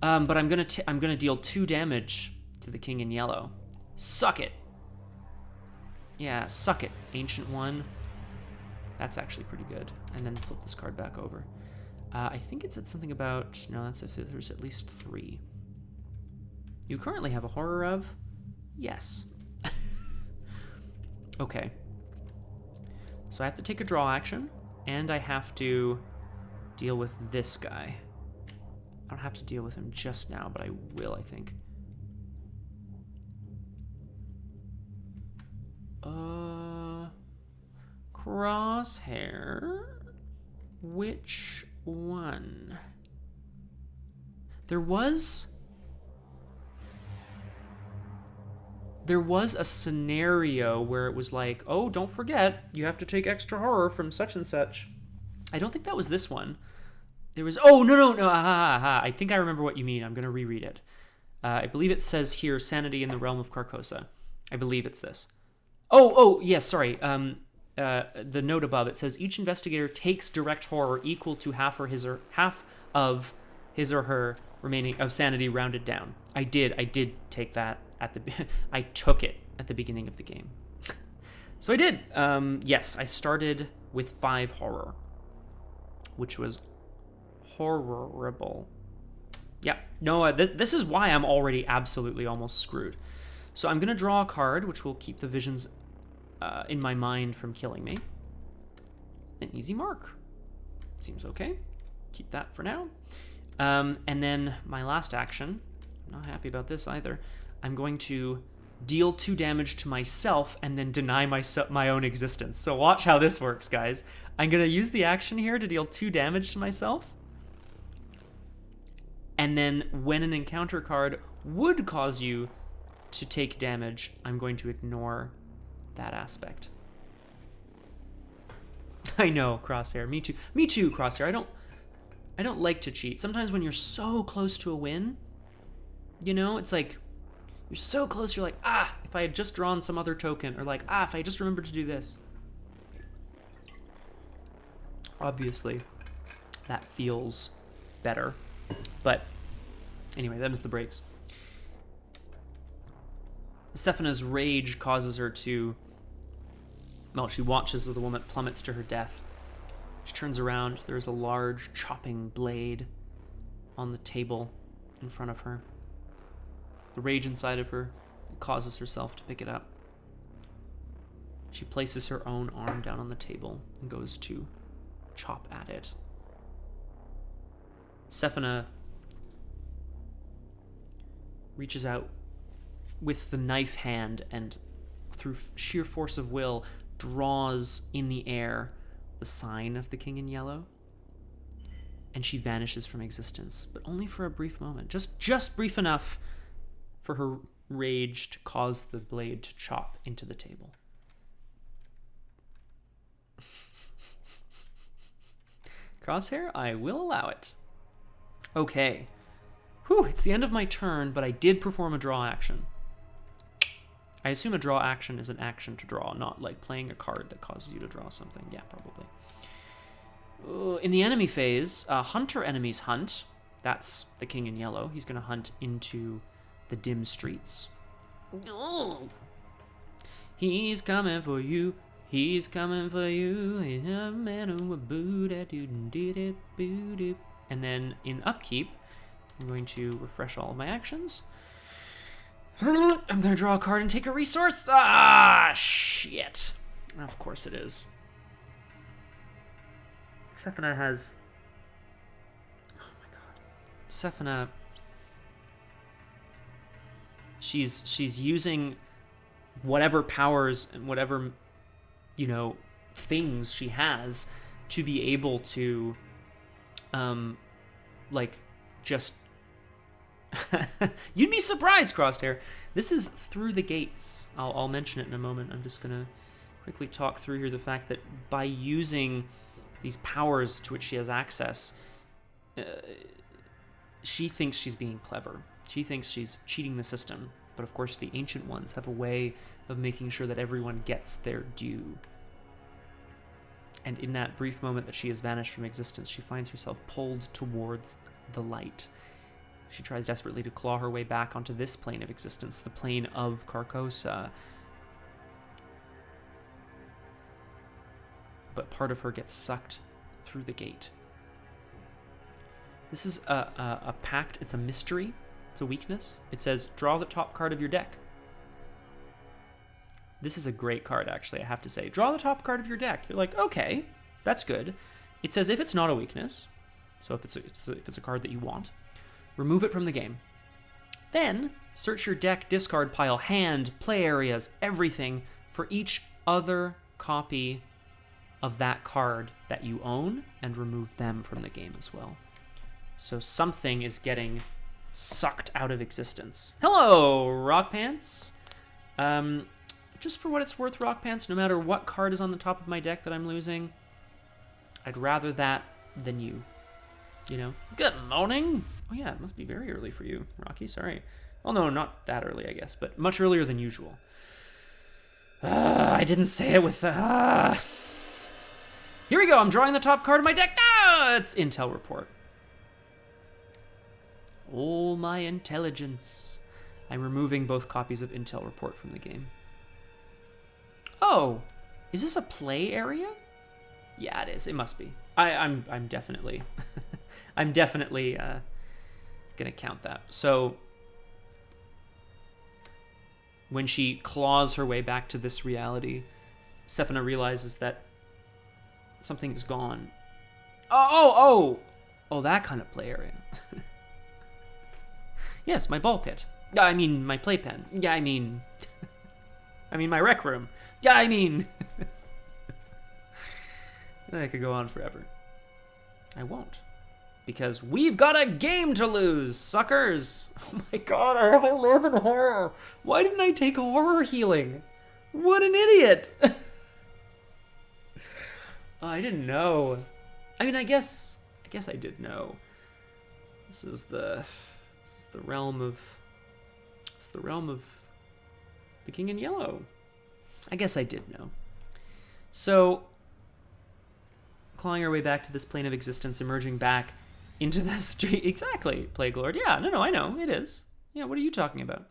But I'm gonna deal 2 damage to the King in Yellow. Suck it. Yeah, suck it, Ancient One. That's actually pretty good. And then flip this card back over. I think it said something about... No, that's if there's at least 3. You currently have a horror of? Yes. Okay. So I have to take a draw action and I have to deal with this guy. I don't have to deal with him just now, but I will, I think. Crosshair. Which one? There was a scenario where it was like, oh, don't forget, you have to take extra horror from such and such. I don't think that was this one. There was, oh, no, I think I remember what you mean. I'm going to reread it. I believe it says here, sanity in the realm of Carcosa. I believe it's this. Oh, yes, sorry. The note above, it says, each investigator takes direct horror equal to half of his or her remaining of sanity rounded down. I did take that I took it at the beginning of the game. So I did. Yes, I started with 5 horror, which was horrible. Yeah, no, this is why I'm already absolutely almost screwed. So I'm going to draw a card, which will keep the visions in my mind from killing me. An easy mark. Seems okay. Keep that for now. And then my last action, I'm not happy about this either. I'm going to deal 2 damage to myself and then deny my own existence. So watch how this works, guys. I'm going to use the action here to deal 2 damage to myself. And then when an encounter card would cause you to take damage, I'm going to ignore that aspect. I know, Crosshair. Me too, Crosshair. I don't like to cheat. Sometimes when you're so close to a win, you know, it's like you're so close, you're like, if I had just drawn some other token, or like, if I just remembered to do this. Obviously, that feels better. But anyway, them's the breaks. Sefina's rage causes her to, well, she watches as the woman plummets to her death. She turns around. There's a large chopping blade on the table in front of her. The rage inside of her causes herself to pick it up. She places her own arm down on the table and goes to chop at it. Sefina reaches out with the knife hand and through sheer force of will draws in the air the sign of the King in Yellow, and she vanishes from existence, but only for a brief moment. Just brief enough for her rage to cause the blade to chop into the table. Crosshair, I will allow it. Okay. Whew, it's the end of my turn, but I did perform a draw action. I assume a draw action is an action to draw, not like playing a card that causes you to draw something. Yeah, probably. In the enemy phase, hunter enemies hunt. That's the King in Yellow. He's going to hunt into the dim streets. Oh. He's coming for you. He's coming for you. And then in upkeep, I'm going to refresh all of my actions. I'm going to draw a card and take a resource. Shit. Of course it is. Sefina has... Oh my god. Sefina... She's using whatever powers and whatever, you know, things she has to be able to, like, just... You'd be surprised, Crosshair. This is through the gates. I'll mention it in a moment. I'm just going to quickly talk through here the fact that by using these powers to which she has access, she thinks she's being clever. She thinks she's cheating the system. But of course, the Ancient Ones have a way of making sure that everyone gets their due. And in that brief moment that she has vanished from existence, she finds herself pulled towards the light. She tries desperately to claw her way back onto this plane of existence, the plane of Carcosa. But part of her gets sucked through the gate. This is a pact. It's a mystery. It's a weakness. It says, draw the top card of your deck. This is a great card, actually, I have to say. Draw the top card of your deck. You're like, okay, That's good. It says if it's not a weakness, so if it's a card that you want, remove it from the game. Then search your deck, discard pile, hand, play areas, everything for each other copy of that card that you own and remove them from the game as well. So something is getting sucked out of existence. Hello, Rock Pants. Just for what it's worth, Rock Pants, no matter what card is on the top of my deck that I'm losing, I'd rather that than you. You know? Good morning. Oh yeah, it must be very early for you, Rocky. Sorry. Well, no, not that early, I guess, but much earlier than usual. I didn't say it with the... Here we go. I'm drawing the top card of my deck. It's Intel Report. Oh, my intelligence. I'm removing both copies of Intel Report from the game. Oh, is this a play area? Yeah, it is. It must be. I'm definitely... I'm definitely gonna count that. So when she claws her way back to this reality, Sefina realizes that something is gone. Oh, that kind of play area. Yes, my ball pit. I mean, my playpen. Yeah, I mean my rec room. Yeah, I mean... I could go on forever. I won't. Because we've got a game to lose, suckers! Oh my god, I live in horror! Why didn't I take horror healing? What an idiot! Oh, I didn't know. I mean, I guess I did know. This is the realm of... It's the realm of the King in Yellow. I guess I did know. So, clawing our way back to this plane of existence, emerging back into the street. Exactly, Plague Lord. Yeah, no, I know. It is. Yeah, what are you talking about?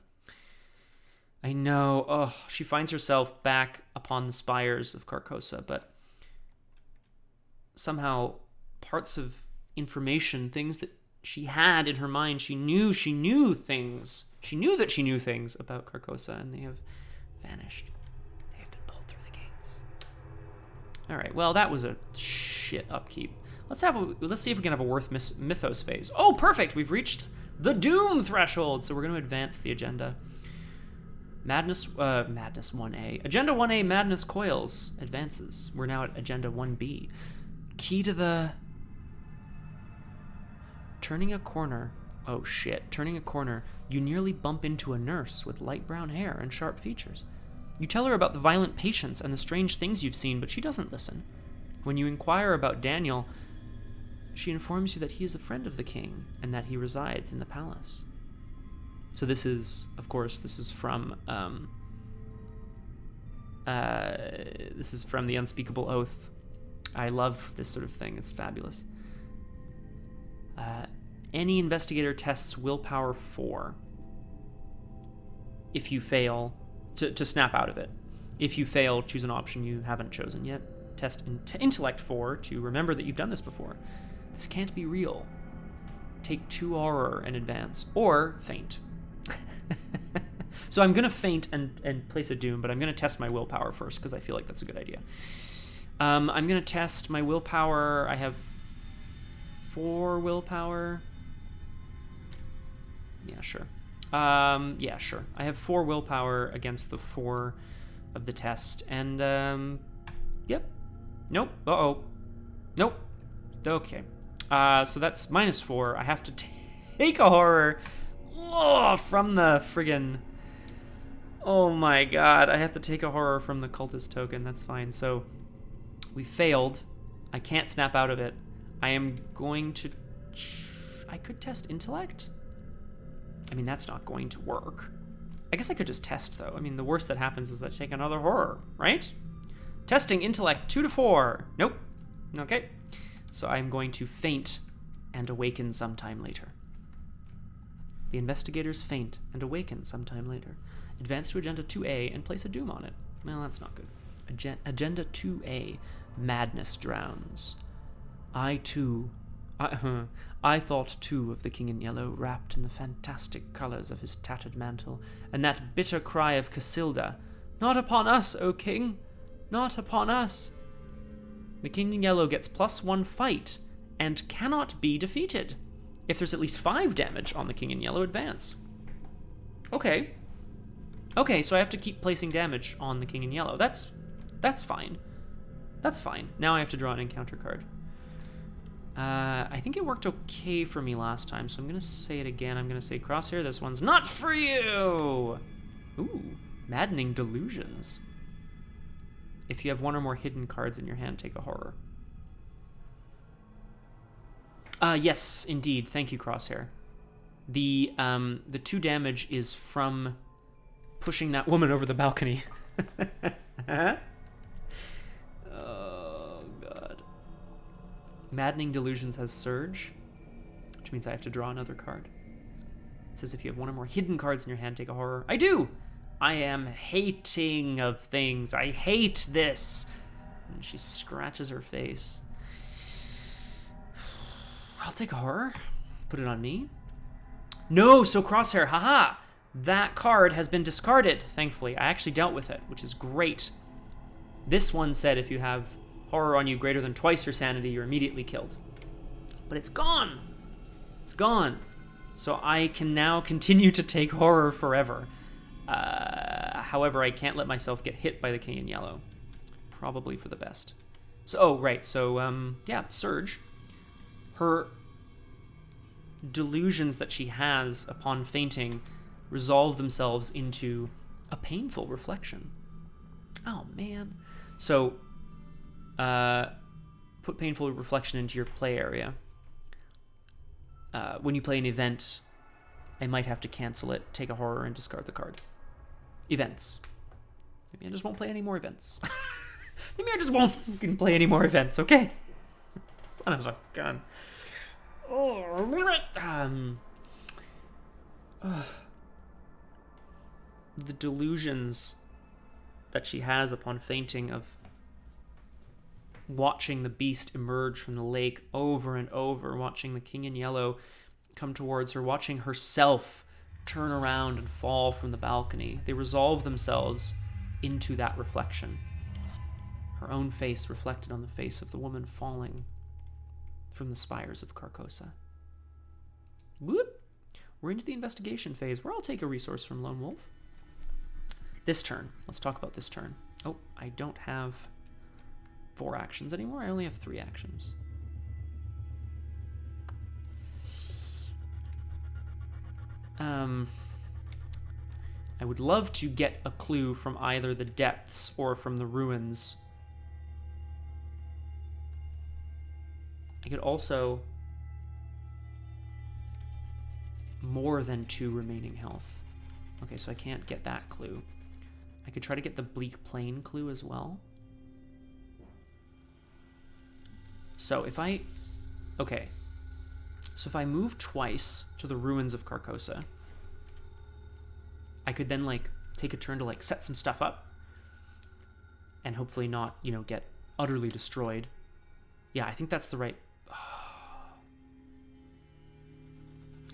I know. Oh, she finds herself back upon the spires of Carcosa, but somehow parts of information, things that she had in her mind, she knew things. She knew that she knew things about Carcosa, and they have vanished. They have been pulled through the gates. All right, well, that was a shit upkeep. Let's see if we can have a worth mythos phase. Oh, perfect! We've reached the doom threshold, so we're going to advance the agenda. Madness 1A. Agenda 1A, Madness Coils advances. We're now at Agenda 1B. Key to the... Turning a corner. Oh, shit. Turning a corner, you nearly bump into a nurse with light brown hair and sharp features. You tell her about the violent patients and the strange things you've seen, but she doesn't listen. When you inquire about Daniel, she informs you that he is a friend of the king and that he resides in the palace. So this is, of course, this is from the Unspeakable Oath. I love this sort of thing. It's fabulous. Any investigator tests willpower 4. If you fail, to snap out of it. If you fail, choose an option you haven't chosen yet. Test intellect 4 to remember that you've done this before. This can't be real. Take 2 horror and advance, or faint. So I'm gonna faint and place a doom, but I'm gonna test my willpower first because I feel like that's a good idea. I'm gonna test my willpower. I have 4 willpower. Yeah, sure. Yeah, sure. I have 4 willpower against the 4 of the test, and yep. Nope. Uh-oh. Nope. Okay. So that's -4. I have to take a horror from the friggin... Oh my god. I have to take a horror from the cultist token. That's fine. So we failed. I can't snap out of it. I am going to... I could test intellect? I mean, that's not going to work. I guess I could just test, though. I mean, the worst that happens is that I take another horror, right? Testing intellect 2 to 4. Nope. Okay. So I'm going to faint and awaken sometime later. The investigators faint and awaken sometime later. Advance to Agenda 2A and place a doom on it. Well, that's not good. Agenda 2A, Madness Drowns. I thought too of the King in Yellow, wrapped in the fantastic colors of his tattered mantle, and that bitter cry of Casilda, "Not upon us, O King! Not upon us!" The king in yellow gets +1 fight and cannot be defeated. If there's at least 5 damage on the king in yellow, advance. Okay. Okay, so I have to keep placing damage on the king in yellow. That's fine. That's fine. Now I have to draw an encounter card. I think it worked okay for me last time, so I'm going to say it again. I'm going to say, Crosshair, this one's not for you! Ooh, Maddening Delusions. If you have 1 or more hidden cards in your hand, take a horror. Yes, indeed. Thank you, Crosshair. The 2 damage is from pushing that woman over the balcony. Oh, God. Maddening Delusions has Surge, which means I have to draw another card. It says if you have 1 or more hidden cards in your hand, take a horror. I do! I am hating of things. I hate this. And she scratches her face. I'll take a horror. Put it on me. No, so Crosshair, haha. That card has been discarded, thankfully. I actually dealt with it, which is great. This one said if you have horror on you greater than twice your sanity, you're immediately killed. But it's gone. It's gone. So I can now continue to take horror forever. However, I can't let myself get hit by the king in yellow. Probably for the best. So, oh, right. So, yeah, Surge. Her delusions that she has upon fainting resolve themselves into a painful reflection. Oh, man. So, put painful reflection into your play area. When you play an event, I might have to cancel it, take a horror, and discard the card. Events. Maybe I just won't play any more events. Maybe I just won't fucking play any more events, okay? Son of a gun. The delusions that she has upon fainting of watching the beast emerge from the lake over and over, watching the king in yellow come towards her, watching herself turn around and fall from the balcony. They resolve themselves into that reflection. Her own face reflected on the face of the woman falling from the spires of Carcosa. Whoop. We're into the investigation phase, where I'll take a resource from Lone Wolf. This turn. Let's talk about this turn. Oh, I don't have 4 actions anymore. I only have 3 actions. I would love to get a clue from either the depths or from the ruins. I could also more than 2 remaining health. Okay, so I can't get that clue. I could try to get the bleak plain clue as well. So if I... Okay. So if I move twice to the ruins of Carcosa, I could then, like, take a turn to, like, set some stuff up and hopefully not, you know, get utterly destroyed. Yeah, I think that's the right...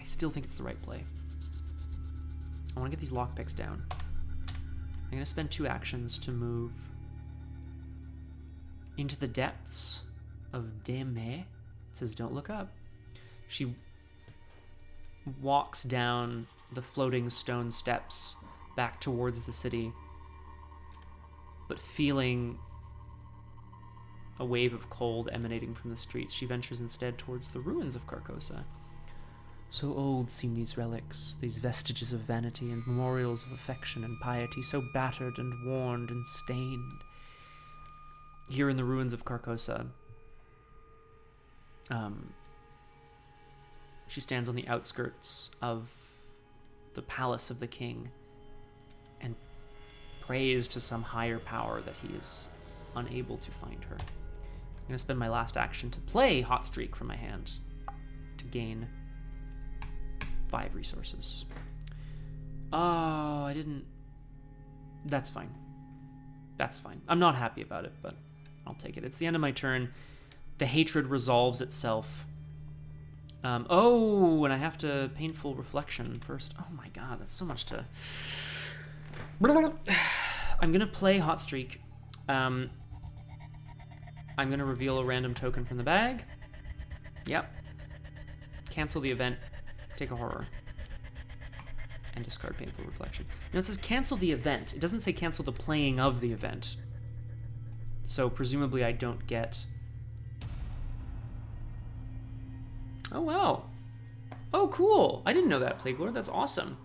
I still think it's the right play. I want to get these lockpicks down. I'm going to spend 2 actions to move into the depths of Dim. It says, don't look up. She walks down the floating stone steps back towards the city, but feeling a wave of cold emanating from the streets, she ventures instead towards the ruins of Carcosa. So old seem these relics, these vestiges of vanity and memorials of affection and piety, so battered and worn and stained. Here in the ruins of Carcosa, she stands on the outskirts of the palace of the king and prays to some higher power that he is unable to find her. I'm going to spend my last action to play Hot Streak from my hand to gain 5 resources. Oh, I didn't... That's fine. That's fine. I'm not happy about it, but I'll take it. It's the end of my turn. The hatred resolves itself. Oh, and I have to painful reflection first. Oh my god, that's so much to... I'm going to play Hot Streak. I'm going to reveal a random token from the bag. Yep. Cancel the event. Take a horror. And discard Painful Reflection. Now it says cancel the event. It doesn't say cancel the playing of the event. So presumably I don't get... Oh, wow. Oh, cool. I didn't know that, Plague Lord. That's awesome.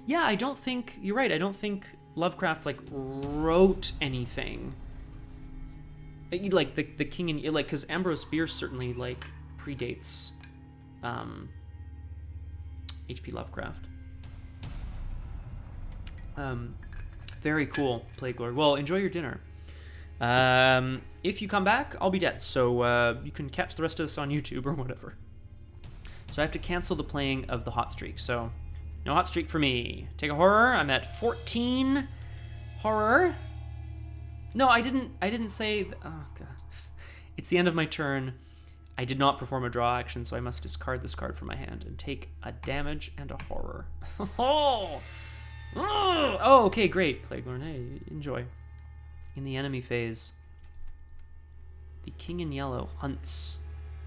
Yeah, I don't think... You're right. I don't think Lovecraft, like, wrote anything. Like, the King and... Like, because Ambrose Bierce certainly, like, predates H.P. Lovecraft. Very cool, Plague Lord. Well, enjoy your dinner. If you come back, I'll be dead, so you can catch the rest of this on YouTube or whatever. So I have to cancel the playing of the hot streak, so no hot streak for me. Take a horror. I'm at 14 horror. No, I didn't say... Oh, God. It's the end of my turn. I did not perform a draw action, so I must discard this card from my hand and take a damage and a horror. Oh, okay, great, Plague Lord. Hey, enjoy. In the enemy phase, the King in Yellow hunts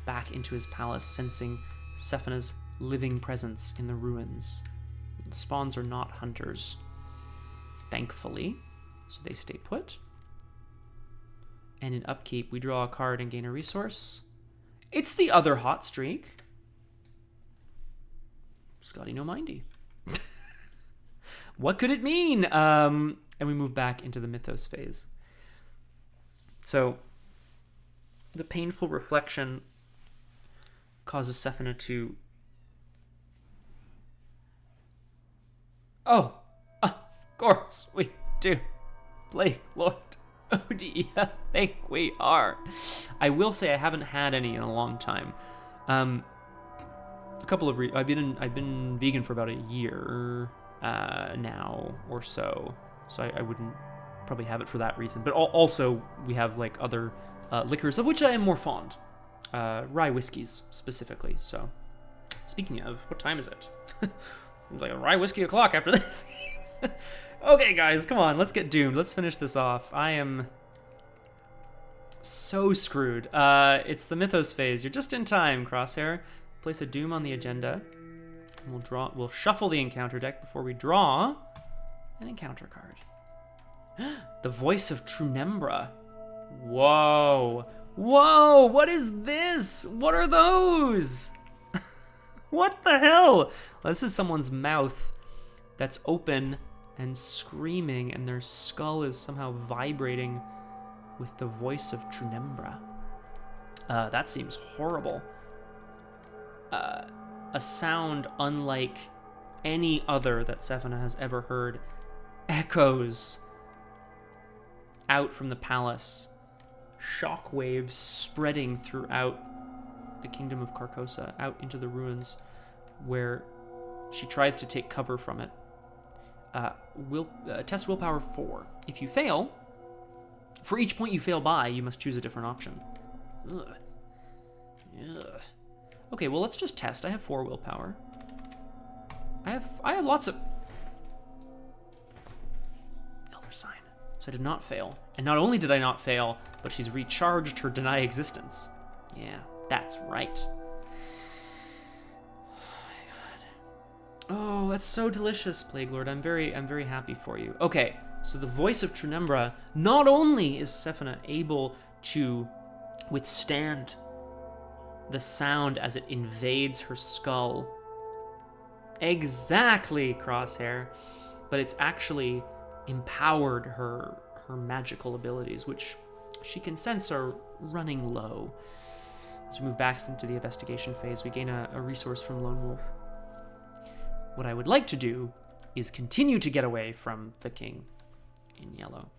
back into his palace, sensing Sefina's living presence in the ruins. The spawns are not hunters, thankfully, so they stay put. And in upkeep, we draw a card and gain a resource. It's the other hot streak. Scotty no mindy. What could it mean? And we move back into the mythos phase. So the Painful Reflection causes Sefina to... Oh, of course we do. Plague Lord. Oh, do you think we are? I will say I haven't had any in a long time. A couple of I've been vegan for about a year now or so I wouldn't probably have it for that reason. But also we have like other liquors of which I am more fond, rye whiskeys specifically. So speaking of, what time is it? It's like a rye whiskey o'clock after this. Okay, guys, come on, let's get doomed. Let's finish this off. I am so screwed. It's the mythos phase. You're just in time, Crosshair. Place a doom on the agenda. And we'll shuffle the encounter deck before we draw an encounter card. The Voice of Penumbra. Whoa. Whoa, what is this? What are those? What the hell? This is someone's mouth that's open and screaming, and their skull is somehow vibrating with the voice of Penumbra. That seems horrible. A sound unlike any other that Sefina has ever heard echoes out from the palace, shockwaves spreading throughout the kingdom of Carcosa, out into the ruins, where she tries to take cover from it. Test willpower 4. If you fail, for each point you fail by, you must choose a different option. Ugh. Ugh. Okay, well, let's just test. I have 4 willpower. I have lots of... Elder Sign. So I did not fail. And not only did I not fail, but she's recharged her Deny Existence. Yeah, that's right. Oh, that's so delicious, Plague Lord. I'm very happy for you. Okay, so the Voice of Penumbra, not only is Sefina able to withstand the sound as it invades her skull, exactly, Crosshair, but it's actually empowered her magical abilities, which she can sense are running low. As we move back into the investigation phase, we gain a resource from Lone Wolf. What I would like to do is continue to get away from the King in Yellow.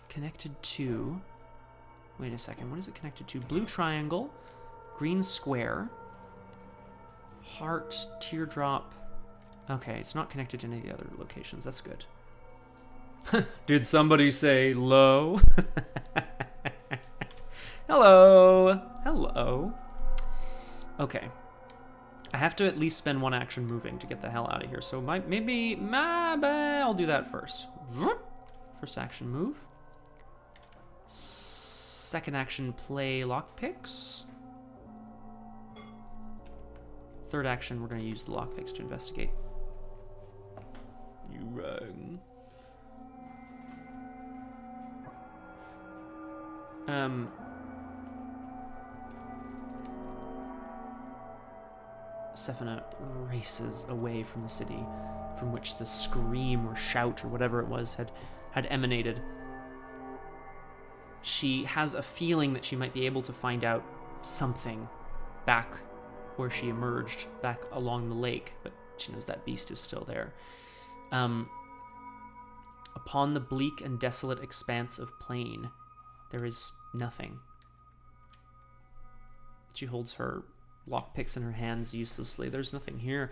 Connected to... Wait a second, what is it connected to? Blue triangle, green square, heart, teardrop. Okay, it's not connected to any of the other locations. That's good. Did somebody say low? Hello. Hello. Okay. I have to at least spend 1 action moving to get the hell out of here. So maybe I'll do that first. First action move. Second action play lockpicks. Third action, we're going to use the lockpicks to investigate. You wrong. Sefina races away from the city from which the scream or shout or whatever it was had emanated. She has a feeling that she might be able to find out something back where she emerged, back along the lake, but she knows that beast is still there. Upon the bleak and desolate expanse of plain, there is nothing. She holds her lockpicks in her hands uselessly. There's nothing here.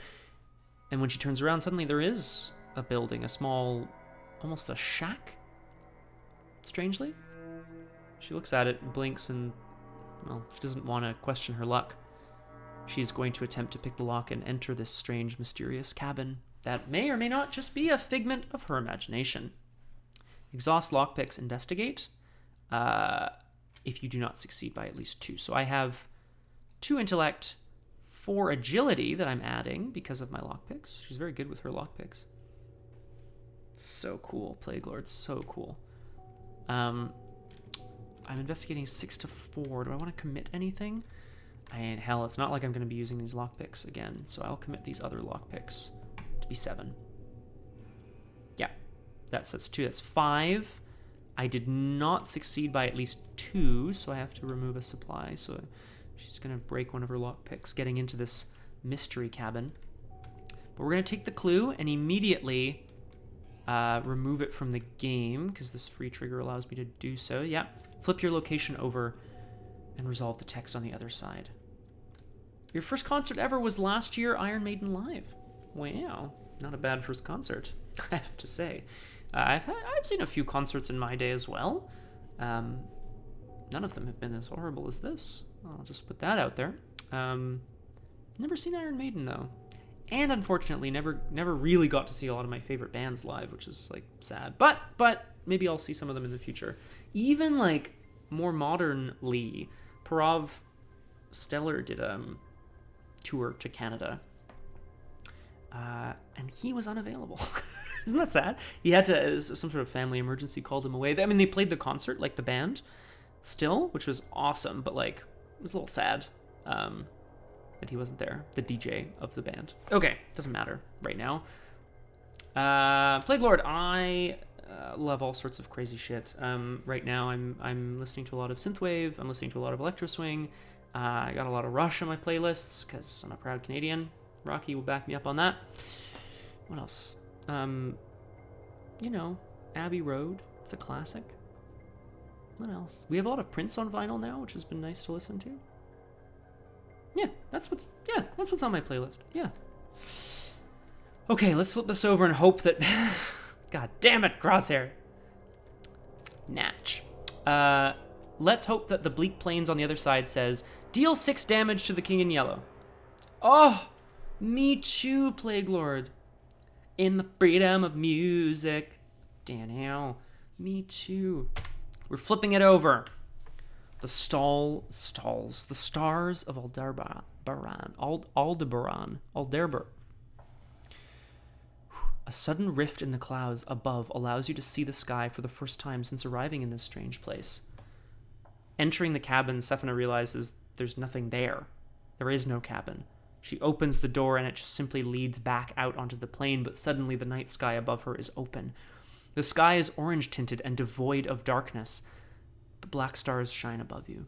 And when she turns around, suddenly there is a building, a small, almost a shack, strangely. She looks at it, blinks, and, well, she doesn't want to question her luck. She is going to attempt to pick the lock and enter this strange, mysterious cabin that may or may not just be a figment of her imagination. Exhaust lockpicks, investigate, if you do not succeed by at least 2. So I have 2 intellect, 4 agility that I'm adding because of my lockpicks. She's very good with her lockpicks. So cool, Plague Lord, so cool. I'm investigating 6 to 4. Do I want to commit anything? Hell, it's not like I'm going to be using these lockpicks again, so I'll commit these other lockpicks to be 7. Yeah, that's 2. That's 5. I did not succeed by at least 2, so I have to remove a supply. So she's going to break one of her lockpicks, getting into this mystery cabin. But we're going to take the clue and immediately remove it from the game, because this free trigger allows me to do so. Yeah, flip your location over and resolve the text on the other side. Your first concert ever was last year, Iron Maiden Live. Wow, not a bad first concert, I have to say. I've seen a few concerts in my day as well. None of them have been as horrible as this. I'll just put that out there. Never seen Iron Maiden though, and unfortunately never really got to see a lot of my favorite bands live, which is like sad. But maybe I'll see some of them in the future. Even like more modernly, Parav Stellar did a tour to Canada, and he was unavailable. Isn't that sad? He had to, some sort of family emergency called him away. I mean, they played the concert, like the band, still, which was awesome, but like, it was a little sad that he wasn't there, the DJ of the band. Okay, doesn't matter right now. Plague Lord, I love all sorts of crazy shit. Right now, I'm listening to a lot of synthwave. I'm listening to a lot of electro swing. I got a lot of Rush on my playlists because I'm a proud Canadian. Rocky will back me up on that. What else? You know, Abbey Road. It's a classic. What else? We have a lot of Prince on vinyl now, which has been nice to listen to. Yeah, that's what's on my playlist. Yeah. Okay, let's flip this over and hope that... God damn it, Crosshair. Natch. Let's hope that the bleak plains on the other side says, deal 6 damage to the king in yellow. Oh, me too, Plague Lord. In the freedom of music. Damn hell. Me too. We're flipping it over. The stars of Aldebaran. A sudden rift in the clouds above allows you to see the sky for the first time since arriving in this strange place. Entering the cabin, Sefina realizes there's nothing there. There is no cabin. She opens the door and it just simply leads back out onto the plain, but suddenly the night sky above her is open. The sky is orange-tinted and devoid of darkness, but black stars shine above you.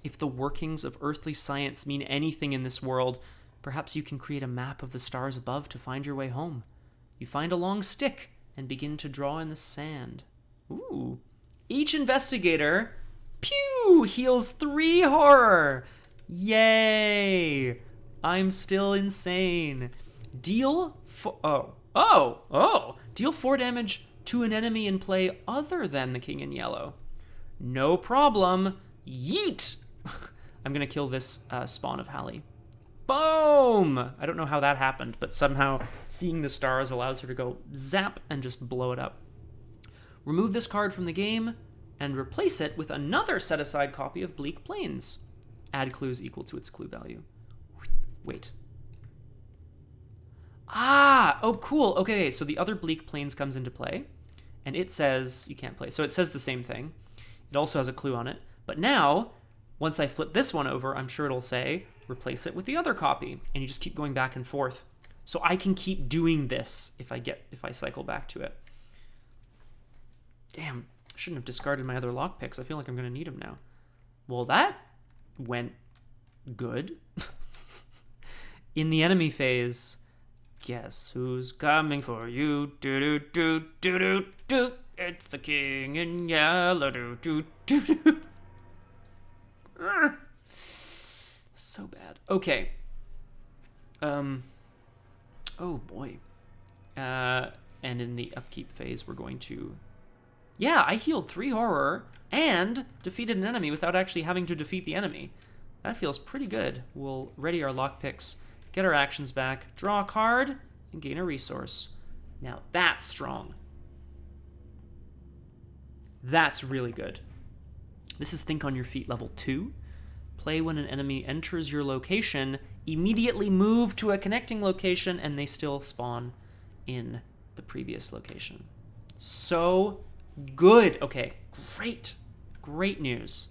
If the workings of earthly science mean anything in this world, perhaps you can create a map of the stars above to find your way home. You find a long stick and begin to draw in the sand. Ooh. Each investigator, pew, heals 3 horror. Yay! I'm still insane. Deal 4 damage to an enemy in play other than the king in yellow. No problem. Yeet! I'm gonna kill this spawn of Hallie. Boom! I don't know how that happened, but somehow seeing the stars allows her to go zap and just blow it up. Remove this card from the game and replace it with another set-aside copy of Bleak Plains. Add clues equal to its clue value. Wait. Ah! Oh, cool. Okay, so the other Bleak Plains comes into play, and it says you can't play. So it says the same thing. It also has a clue on it. But now, once I flip this one over, I'm sure it'll say, replace it with the other copy. And you just keep going back and forth. So I can keep doing this if I cycle back to it. Damn, I shouldn't have discarded my other lockpicks. I feel like I'm going to need them now. Well, that went good. In the enemy phase, guess who's coming for you? Do-do-do-do-do-do. It's the king in yellow. Do-do-do-do. So bad. Okay. Oh boy. And in the upkeep phase, we're going to... Yeah, I healed 3 horror and defeated an enemy without actually having to defeat the enemy. That feels pretty good. We'll ready our lockpicks, get our actions back, draw a card, and gain a resource. Now that's strong. That's really good. This is Think on Your Feet level 2. Play when an enemy enters your location, immediately move to a connecting location, and they still spawn in the previous location. So good. Okay, great. Great news.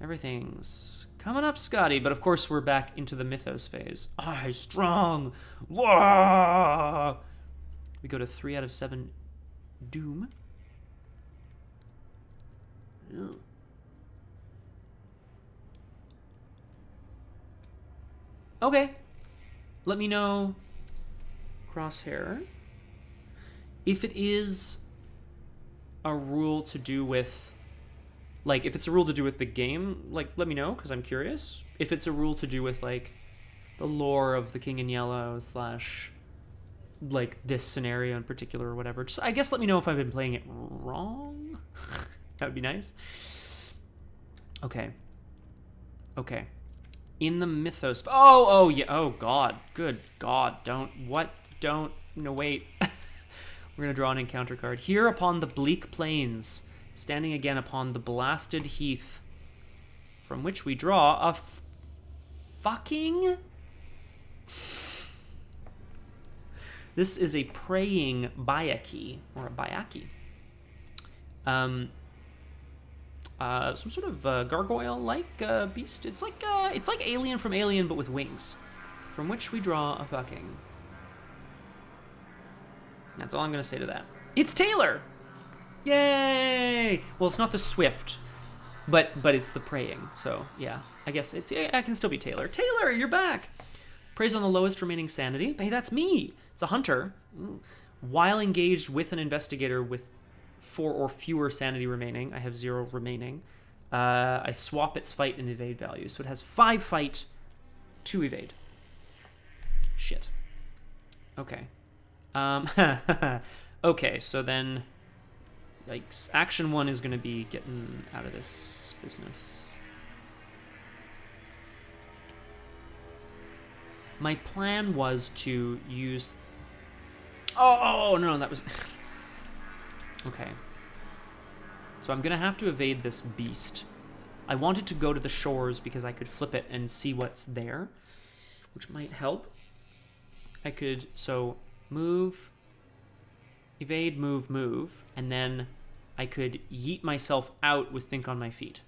Everything's coming up, Scotty. But of course, we're back into the mythos phase. Ah, strong. Whoa! We go to 3 out of 7 doom. Ew. Okay. Let me know, Crosshair, if it is a rule to do with, like, if it's a rule to do with the game, like, let me know, because I'm curious. If it's a rule to do with, like, the lore of the King in Yellow / like, this scenario in particular or whatever, just, I guess let me know if I've been playing it wrong. That would be nice. Okay. Okay. In the mythos... Oh, yeah. Oh, God. Good God. No, wait. We're going to draw an encounter card. Here upon the bleak plains, standing again upon the blasted heath, from which we draw a fucking... This is a praying Bayaki, or a Bayaki. Some sort of gargoyle-like beast. It's like Alien from Alien, but with wings, from which we draw a fucking... That's all I'm gonna say to that. It's Taylor! Yay! Well, it's not the Swift, but it's the praying. So yeah, I guess I can still be Taylor. Taylor, you're back. Preys on the lowest remaining sanity. Hey, that's me. It's a hunter. Ooh. While engaged with an investigator with 4 or fewer sanity remaining, I have 0 remaining. I swap its fight and evade value, so it has 5 fight, 2 evade. Shit. Okay. Okay, so then, yikes. Action 1 is going to be getting out of this business. My plan was to use... Oh, no, that was... Okay. So I'm going to have to evade this beast. I wanted to go to the shores because I could flip it and see what's there, which might help. I could, so, move, evade, move, and then I could yeet myself out with Think on My Feet.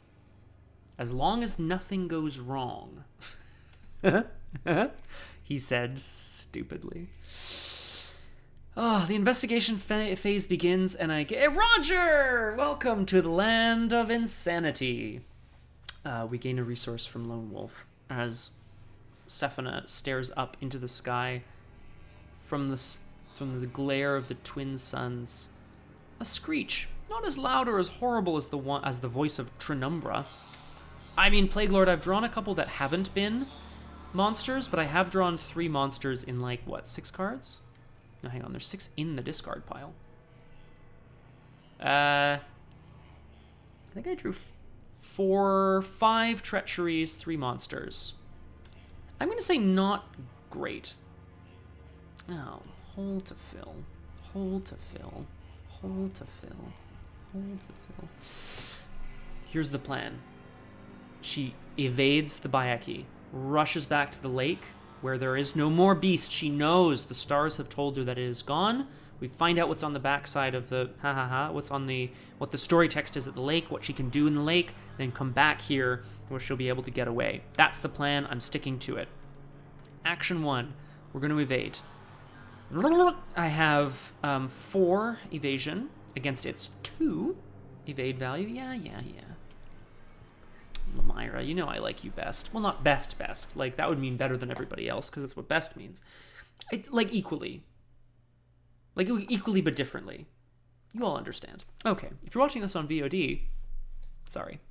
As long as nothing goes wrong. He said stupidly. Oh, the investigation phase begins, and I get... Roger! Welcome to the land of insanity. We gain a resource from Lone Wolf as Sefina stares up into the sky from the glare of the twin suns. A screech, not as loud or as horrible as the voice of Penumbra. I mean, Plague Lord, I've drawn a couple that haven't been monsters, but I have drawn 3 monsters in, like, what, 6 cards? No, hang on, there's 6 in the discard pile. I think I drew 5 treacheries, 3 monsters. I'm going to say not great. Oh, hole to fill. Hole to fill. Hole to fill. Hole to fill. Here's the plan. She evades the Bayaki, rushes back to the lake where there is no more beast. She knows the stars have told her that it is gone. We find out what's on the backside of the what the story text is at the lake, what she can do in the lake, then come back here where she'll be able to get away. That's the plan. I'm sticking to it. Action 1. We're going to evade. I have 4 evasion against its 2 evade value. Yeah. Lamira, you know I like you best. Well, not best. Like, that would mean better than everybody else, because that's what best means. Like, equally. Like, equally but differently. You all understand. Okay, if you're watching this on VOD, sorry.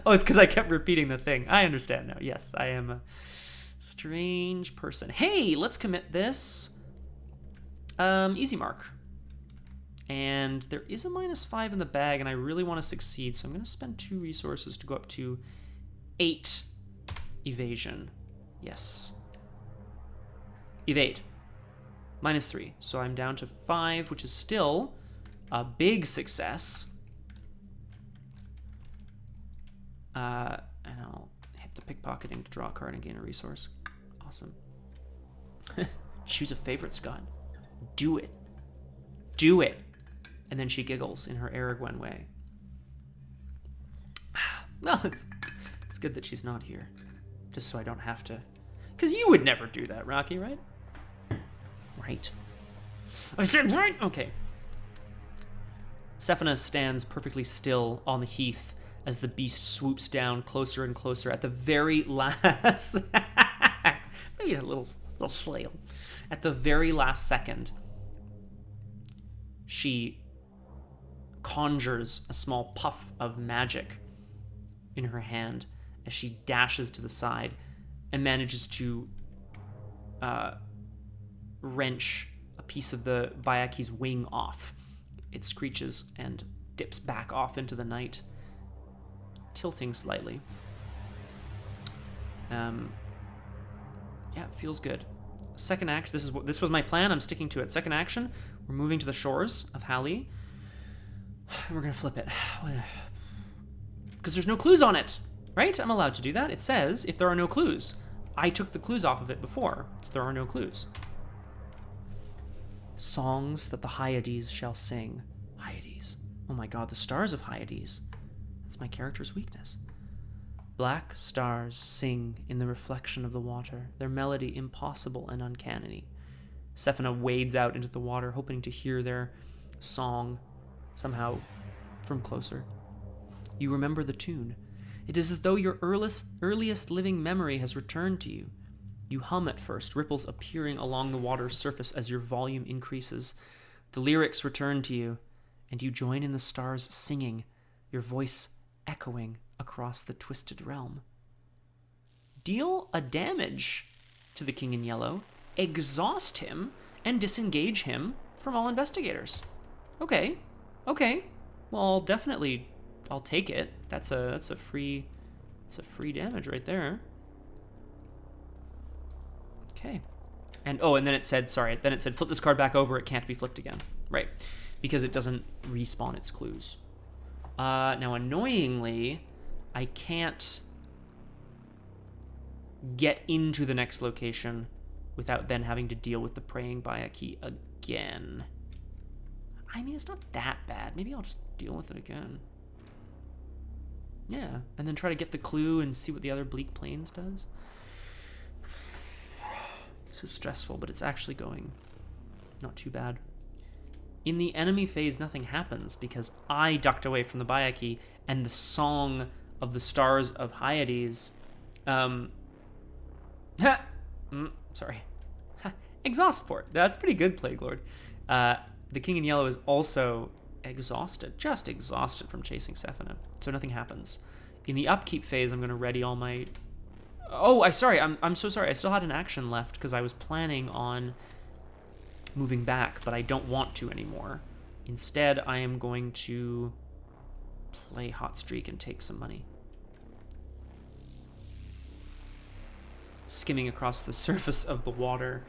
Oh, it's because I kept repeating the thing. I understand now. Yes, I am a strange person. Hey, let's commit this. Easy mark. And there is a -5 in the bag, and I really want to succeed, so I'm going to spend 2 resources to go up to 8 evasion. Yes. Evade. -3. So I'm down to 5, which is still a big success. And I'll hit the pickpocketing to draw a card and gain a resource. Awesome. Choose a favorite, Scott. Do it. Do it. And then she giggles in her Aragwen way. Well, it's good that she's not here. Just so I don't have to... Because you would never do that, Rocky, right? Right. I said right! Okay. Sefina stands perfectly still on the heath as the beast swoops down closer and closer at the very last... Maybe a little flail. At the very last second, she conjures a small puff of magic in her hand as she dashes to the side and manages to wrench a piece of the Bayaki's wing off. It screeches and dips back off into the night, tilting slightly. Yeah, it feels good. Second act, this was my plan, I'm sticking to it. Second action, we're moving to the shores of Hali. We're gonna flip it. Because there's no clues on it, right? I'm allowed to do that. It says, if there are no clues. I took the clues off of it before, so there are no clues. Songs that the Hyades shall sing. Hyades. Oh my god, the stars of Hyades. That's my character's weakness. Black stars sing in the reflection of the water, their melody impossible and uncanny. Sefina wades out into the water, hoping to hear their song somehow from closer. You remember the tune. It is as though your earliest living memory has returned to you. You hum at first, ripples appearing along the water's surface as your volume increases. The lyrics return to you, and you join in the stars singing, your voice echoing across the twisted realm. Deal a damage to the King in Yellow, exhaust him, and disengage him from all investigators. Okay. Well, definitely, I'll take it. That's a free damage right there. Okay. And then it said flip this card back over, it can't be flipped again. Right. Because it doesn't respawn its clues. Now, annoyingly, I can't get into the next location without then having to deal with the praying Bayaki again. I mean, it's not that bad. Maybe I'll just deal with it again. Yeah, and then try to get the clue and see what the other Bleak Plains does. This is stressful, but it's actually going not too bad. In the enemy phase, nothing happens because I ducked away from the Bayaki, and the song of the stars of Hyades, exhaust port. That's pretty good, Plague Lord. The King in Yellow is also just exhausted from chasing Sefina, so nothing happens. In the upkeep phase, I'm going to ready all my... Oh, I'm so sorry. I still had an action left because I was planning on moving back, but I don't want to anymore. Instead, I am going to play Hot Streak and take some money. skimming across the surface of the water.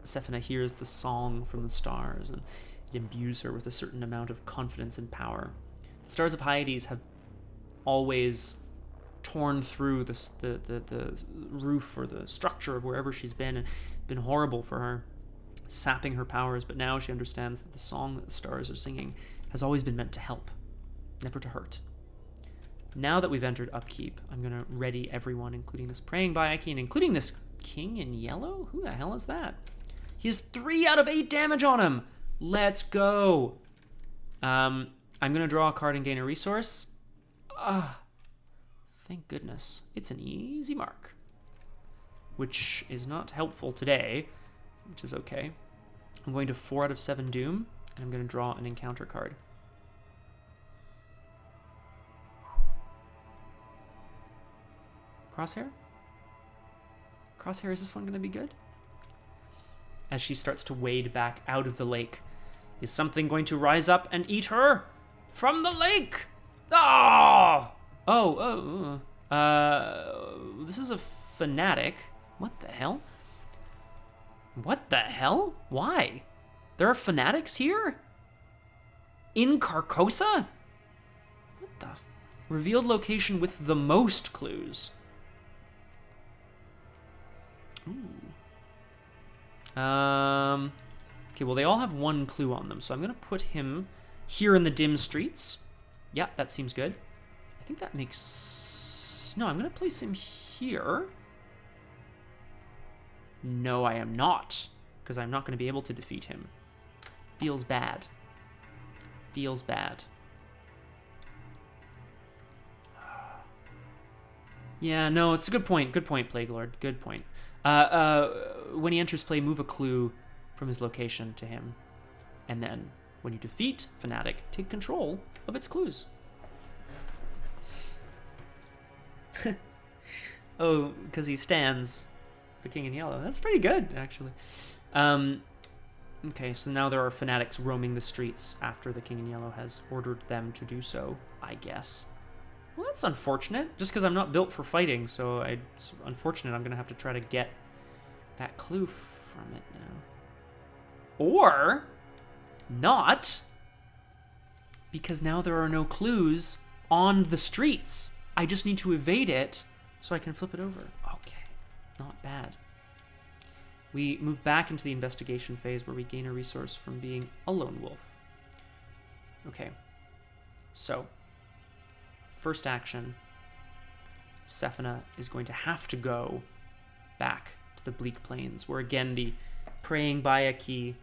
Sefina hears the song from the stars, and it imbues her with a certain amount of confidence and power. The stars of Hyades have always torn through the roof or the structure of wherever she's been, and been horrible for her, sapping her powers, but now she understands that the song that the stars are singing has always been meant to help, never to hurt. Now that we've entered Upkeep, I'm going to ready everyone, including this Praying Bayaki, and including this King in Yellow? Who the hell is that? He has 3 out of 8 damage on him! Let's go! I'm going to draw a card and gain a resource. Thank goodness. It's an easy mark. Which is not helpful today, which is okay. I'm going to 4 out of 7 Doom, and I'm going to draw an encounter card. Crosshair? Crosshair, is this one going to be good? As she starts to wade back out of the lake, is something going to rise up and eat her from the lake? Ah! This is a fanatic. What the hell? What the hell? Why? There are fanatics here? In Carcosa? What the? Revealed location with the most clues. Ooh. Okay, well, they all have 1 clue on them, so I'm going to put him here in the dim streets. Yeah, that seems good. I think that makes... No, I'm going to place him here. No, I am not, because I'm not going to be able to defeat him. Feels bad. Feels bad. Yeah, no, it's a good point. Good point, Plague Lord. Good point. When he enters play, move a clue from his location to him. And then, when you defeat Fanatic, take control of its clues. Oh, because he stands the King in Yellow. That's pretty good, actually. Okay, so now there are fanatics roaming the streets after the King in Yellow has ordered them to do so, I guess. Well, that's unfortunate, just because I'm not built for fighting, so it's unfortunate. I'm going to have to try to get that clue from it now. Or not, because now there are no clues on the streets. I just need to evade it so I can flip it over. Okay, not bad. We move back into the investigation phase where we gain a resource from being a lone wolf. Okay, so first action, Sefina is going to have to go back to the Bleak Plains, where again the Praying Bayaki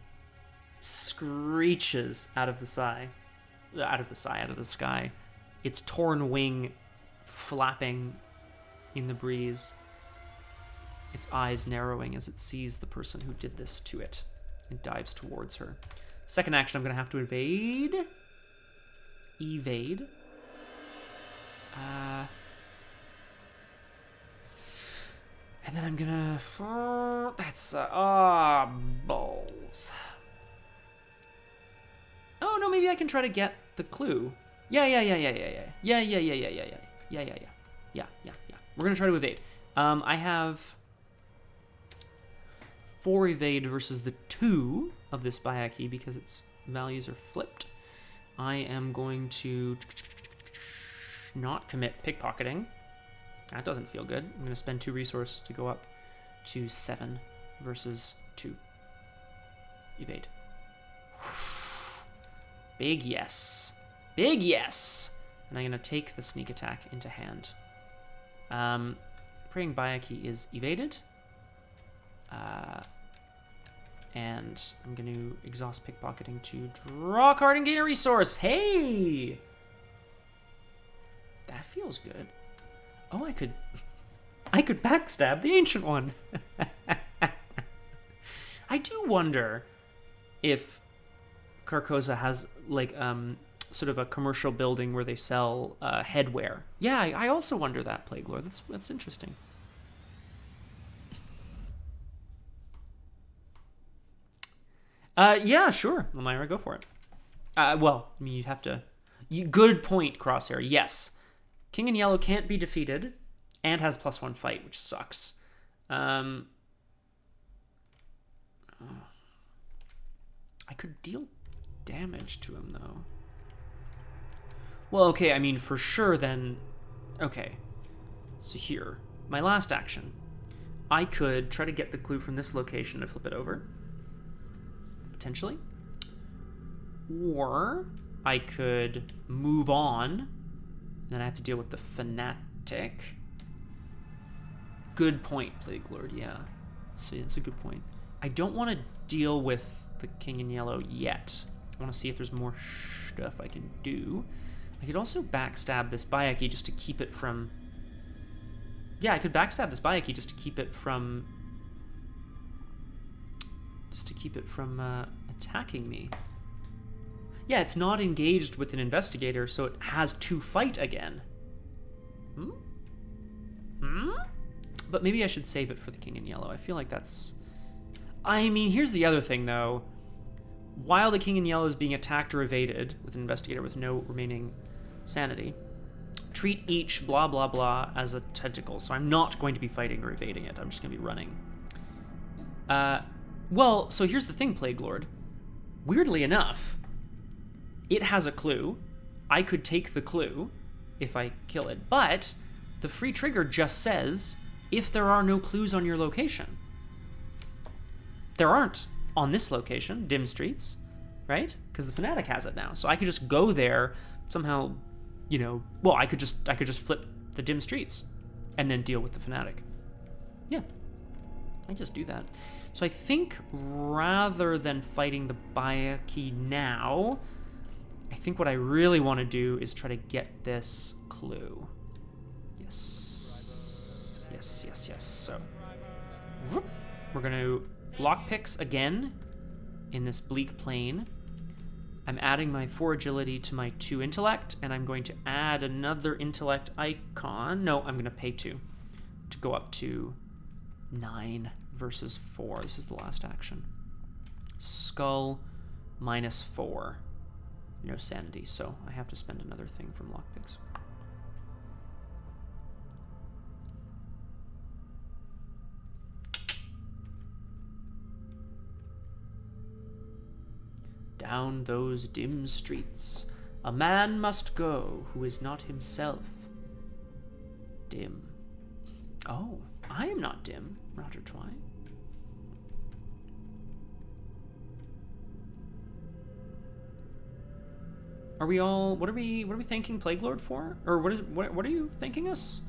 screeches out of the sky. Its torn wing flapping in the breeze, its eyes narrowing as it sees the person who did this to it and dives towards her. Second action, I'm going to have to evade. And then I'm gonna... That's... balls. Oh, no, maybe I can try to get the clue. Yeah. We're gonna try to evade. I have 4 evade versus the 2 of this Bayaki because its values are flipped. I am going to not commit pickpocketing. That doesn't feel good. I'm going to spend 2 resources to go up to 7 versus 2. Evade. Big yes. Big yes! And I'm going to take the sneak attack into hand. Praying Bayaki is evaded. And I'm going to exhaust pickpocketing to draw a card and gain a resource. Hey! That feels good. Oh, I could backstab the Ancient One. I do wonder if Carcosa has like sort of a commercial building where they sell headwear. Yeah, I also wonder that, Plague Lord. That's interesting. Yeah, sure, Elmira, go for it. Well, I mean, you'd have to... good point, Crosshair, yes. King in Yellow can't be defeated and has +1 fight, which sucks. I could deal damage to him, though. Well, okay, I mean, for sure, then... Okay. So here, my last action. I could try to get the clue from this location to flip it over. Potentially. Or I could move on. And then I have to deal with the fanatic. Good point, Plague Lord, yeah. So that's a good point. I don't want to deal with the King in Yellow yet. I want to see if there's more stuff I can do. I could also backstab this Bayaki just to keep it from... Yeah, I could backstab this Bayaki just to keep it from... attacking me. Yeah, it's not engaged with an investigator, so it has to fight again. But maybe I should save it for the King in Yellow. I feel like that's... I mean, here's the other thing, though. While the King in Yellow is being attacked or evaded with an investigator with no remaining sanity, treat each blah blah blah as a tentacle. So I'm not going to be fighting or evading it. I'm just going to be running. Well, so here's the thing, Plague Lord. Weirdly enough, it has a clue. I could take the clue if I kill it, but the free trigger just says if there are no clues on your location. There aren't on this location, Dim Streets, right? Because the Fanatic has it now. So I could just go there somehow, you know, well, I could just flip the Dim Streets and then deal with the Fanatic. Yeah, I just do that. So I think rather than fighting the Bayaki now, I think what I really want to do is try to get this clue. Yes. Yes, yes, yes. So we're going to lockpicks again in this bleak plane. I'm adding my 4 agility to my 2 intellect, and I'm going to add another intellect icon. No, I'm going to pay 2 to go up to 9 versus 4. This is the last action. Skull -4. No sanity, so I have to spend another thing from lockpicks. Down those dim streets, a man must go who is not himself dim. Oh, I am not dim, Roger Twy. Are we all? What are we thanking Plague Lord for? Or what are you thanking us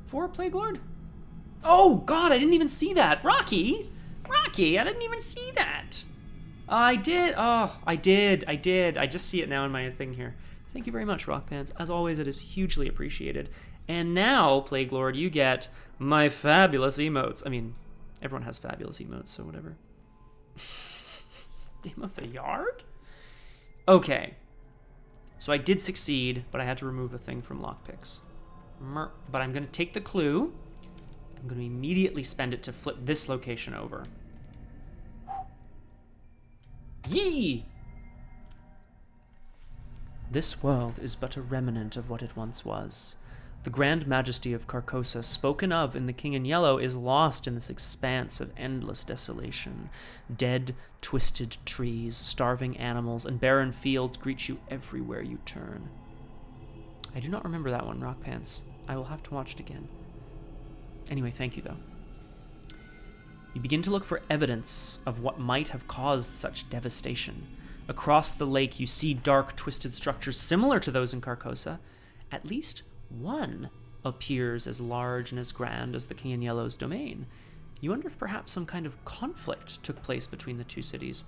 for, Plague Lord? Oh God, I didn't even see that, Rocky, I didn't even see that. I did. Oh, I did. I just see it now in my thing here. Thank you very much, Rock Pants. As always, it is hugely appreciated. And now, Plague Lord, you get my fabulous emotes. I mean, everyone has fabulous emotes, so whatever. Name of the Yard? Okay. So I did succeed, but I had to remove a thing from lockpicks. But I'm going to take the clue. I'm going to immediately spend it to flip this location over. Yee! This world is but a remnant of what it once was. The grand majesty of Carcosa, spoken of in The King in Yellow, is lost in this expanse of endless desolation. Dead, twisted trees, starving animals, and barren fields greet you everywhere you turn. I do not remember that one, Rock Pants. I will have to watch it again. Anyway, thank you, though. You begin to look for evidence of what might have caused such devastation. Across the lake, you see dark, twisted structures similar to those in Carcosa. At least one appears as large and as grand as the King in Yellow's domain. You wonder if perhaps some kind of conflict took place between the two cities.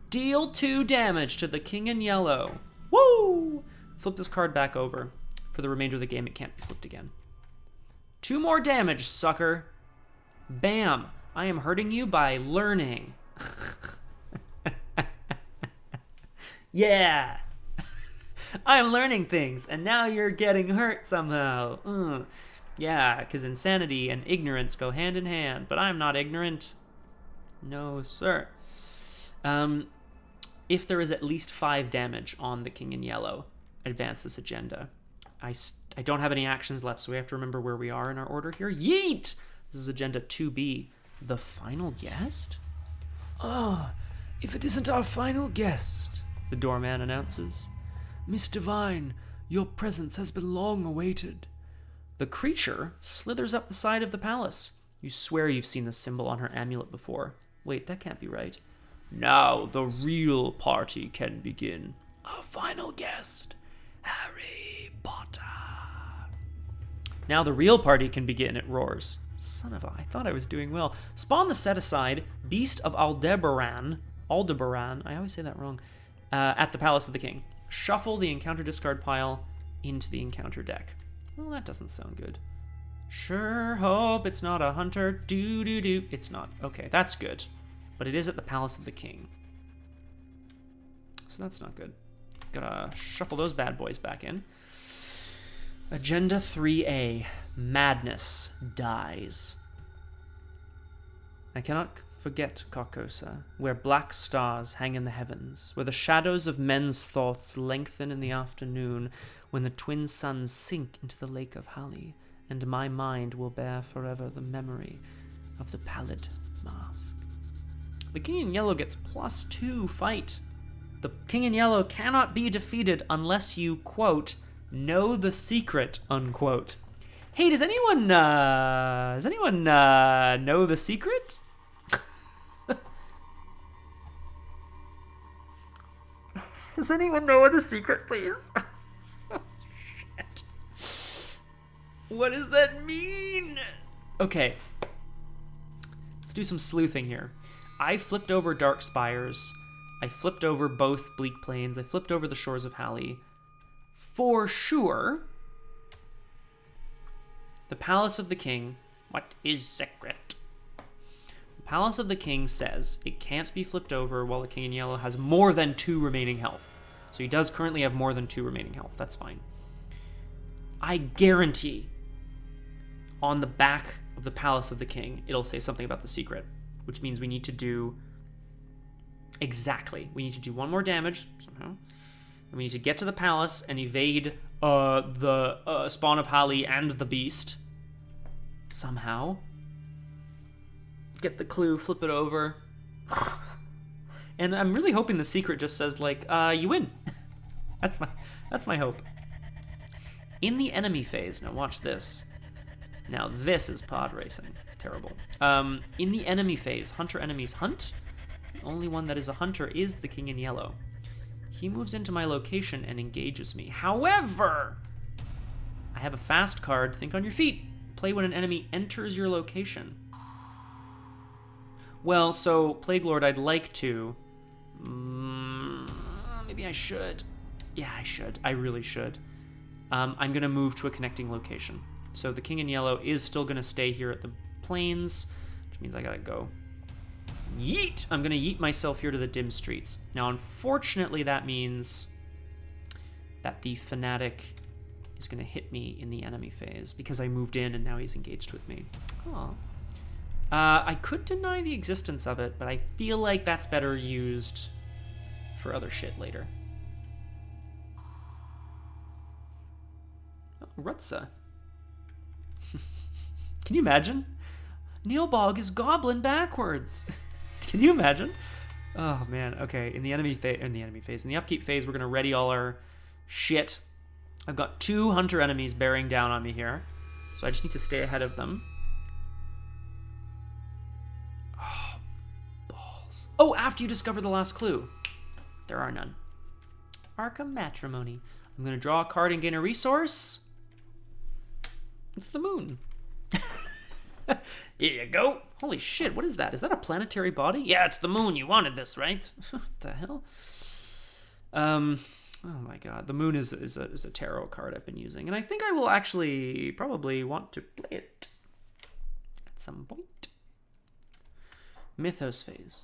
Deal 2 damage to the King in Yellow. Woo! Flip this card back over. For the remainder of the game, it can't be flipped again. 2 more damage, sucker. Bam! I am hurting you by learning. Yeah! I'm learning things, and now you're getting hurt somehow. Yeah, because insanity and ignorance go hand in hand, but I'm not ignorant. No, sir. If there is at least 5 damage on the King in Yellow, advance this agenda. I don't have any actions left, so we have to remember where we are in our order here. Yeet! This is agenda 2B. The final guest? Ah, if it isn't our final guest, the doorman announces. Miss Divine, your presence has been long awaited. The creature slithers up the side of the palace. You swear you've seen the symbol on her amulet before. Wait, that can't be right. Now the real party can begin. Our final guest, Harry Potter. Now the real party can begin, it roars. Son of a, I thought I was doing well. Spawn the set-aside, Beast of Aldebaran, I always say that wrong, at the Palace of the King. Shuffle the encounter discard pile into the encounter deck. Well, that doesn't sound good. Sure hope it's not a hunter. Do. It's not. Okay, that's good. But it is at the Palace of the King. So that's not good. Gotta shuffle those bad boys back in. Agenda 3A. Madness dies. I cannot forget Carcosa, where black stars hang in the heavens, where the shadows of men's thoughts lengthen in the afternoon, when the twin suns sink into the lake of Hali, and my mind will bear forever the memory of the pallid mask. The King in Yellow gets +2 fight. The King in Yellow cannot be defeated unless you, quote, know the secret, unquote. Hey, does anyone know the secret? Does anyone know the secret, please? Shit. What does that mean? Okay. Let's do some sleuthing here. I flipped over Dark Spires. I flipped over both Bleak Plains. I flipped over the Shores of Hali. For sure, the Palace of the King. What is secret? The Palace of the King says it can't be flipped over while the King in Yellow has more than 2 remaining health. So he does currently have more than 2 remaining health. That's fine. I guarantee on the back of the Palace of the King, it'll say something about the secret, which means we need to do exactly. We need to do 1 more damage somehow. And we need to get to the palace and evade the spawn of Hali and the beast. Somehow. Get the clue, flip it over. And I'm really hoping the secret just says, like, you win. That's my hope. In the enemy phase, now watch this. Now this is pod racing. Terrible. In the enemy phase, hunter enemies hunt. The only one that is a hunter is the King in Yellow. He moves into my location and engages me. However, I have a fast card. Think on your feet. Play when an enemy enters your location. Well, so, Plague Lord, I'd like to. Maybe I should. Yeah, I should. I really should. I'm going to move to a connecting location. So the King in Yellow is still going to stay here at the plains, which means I got to go. Yeet! I'm going to yeet myself here to the dim streets. Now, unfortunately, that means that the fanatic is going to hit me in the enemy phase because I moved in and now he's engaged with me. Aw. I could deny the existence of it, but I feel like that's better used for other shit later. Oh, Rousseau. Can you imagine? Neilbog is goblin backwards. Can you imagine? Oh man. Okay. In the upkeep phase, we're gonna ready all our shit. I've got 2 hunter enemies bearing down on me here, so I just need to stay ahead of them. Oh, balls. Oh, after you discover the last clue. There are none. Arkham Matrimony. I'm gonna draw a card and gain a resource. It's the moon. Here you go. Holy shit, what is that? Is that a planetary body? Yeah, it's the moon. You wanted this, right? What the hell? Oh my god. The moon is a tarot card I've been using, and I think I will actually probably want to play it at some point. Mythos phase.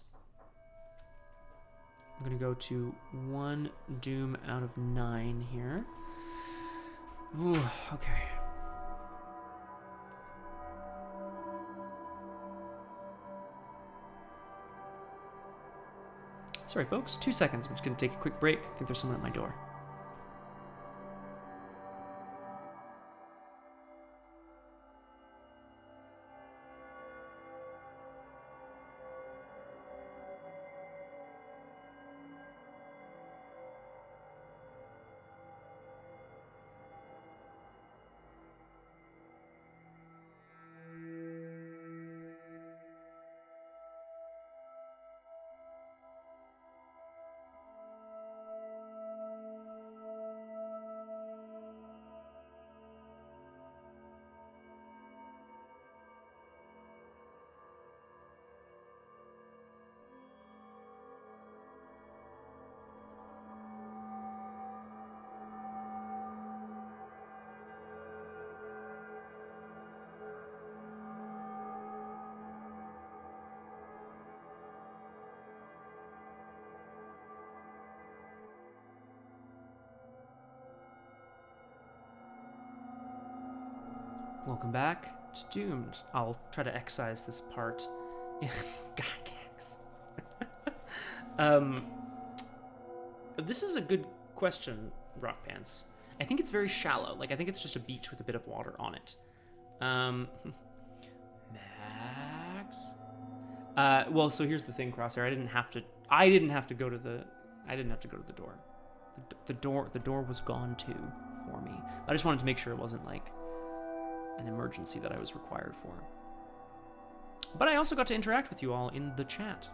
I'm going to go to 1 doom out of 9 here. Ooh, okay. Sorry, folks. 2 seconds. I'm just going to take a quick break. I think there's someone at my door. Welcome back to Doomed. I'll try to excise this part. Gygax. This is a good question, Rock Pants. I think it's very shallow. Like, I think it's just a beach with a bit of water on it. Max? Well, so here's the thing, Crosshair. I didn't have to go to the door. The door was gone too for me. I just wanted to make sure it wasn't like an emergency that I was required for. But I also got to interact with you all in the chat.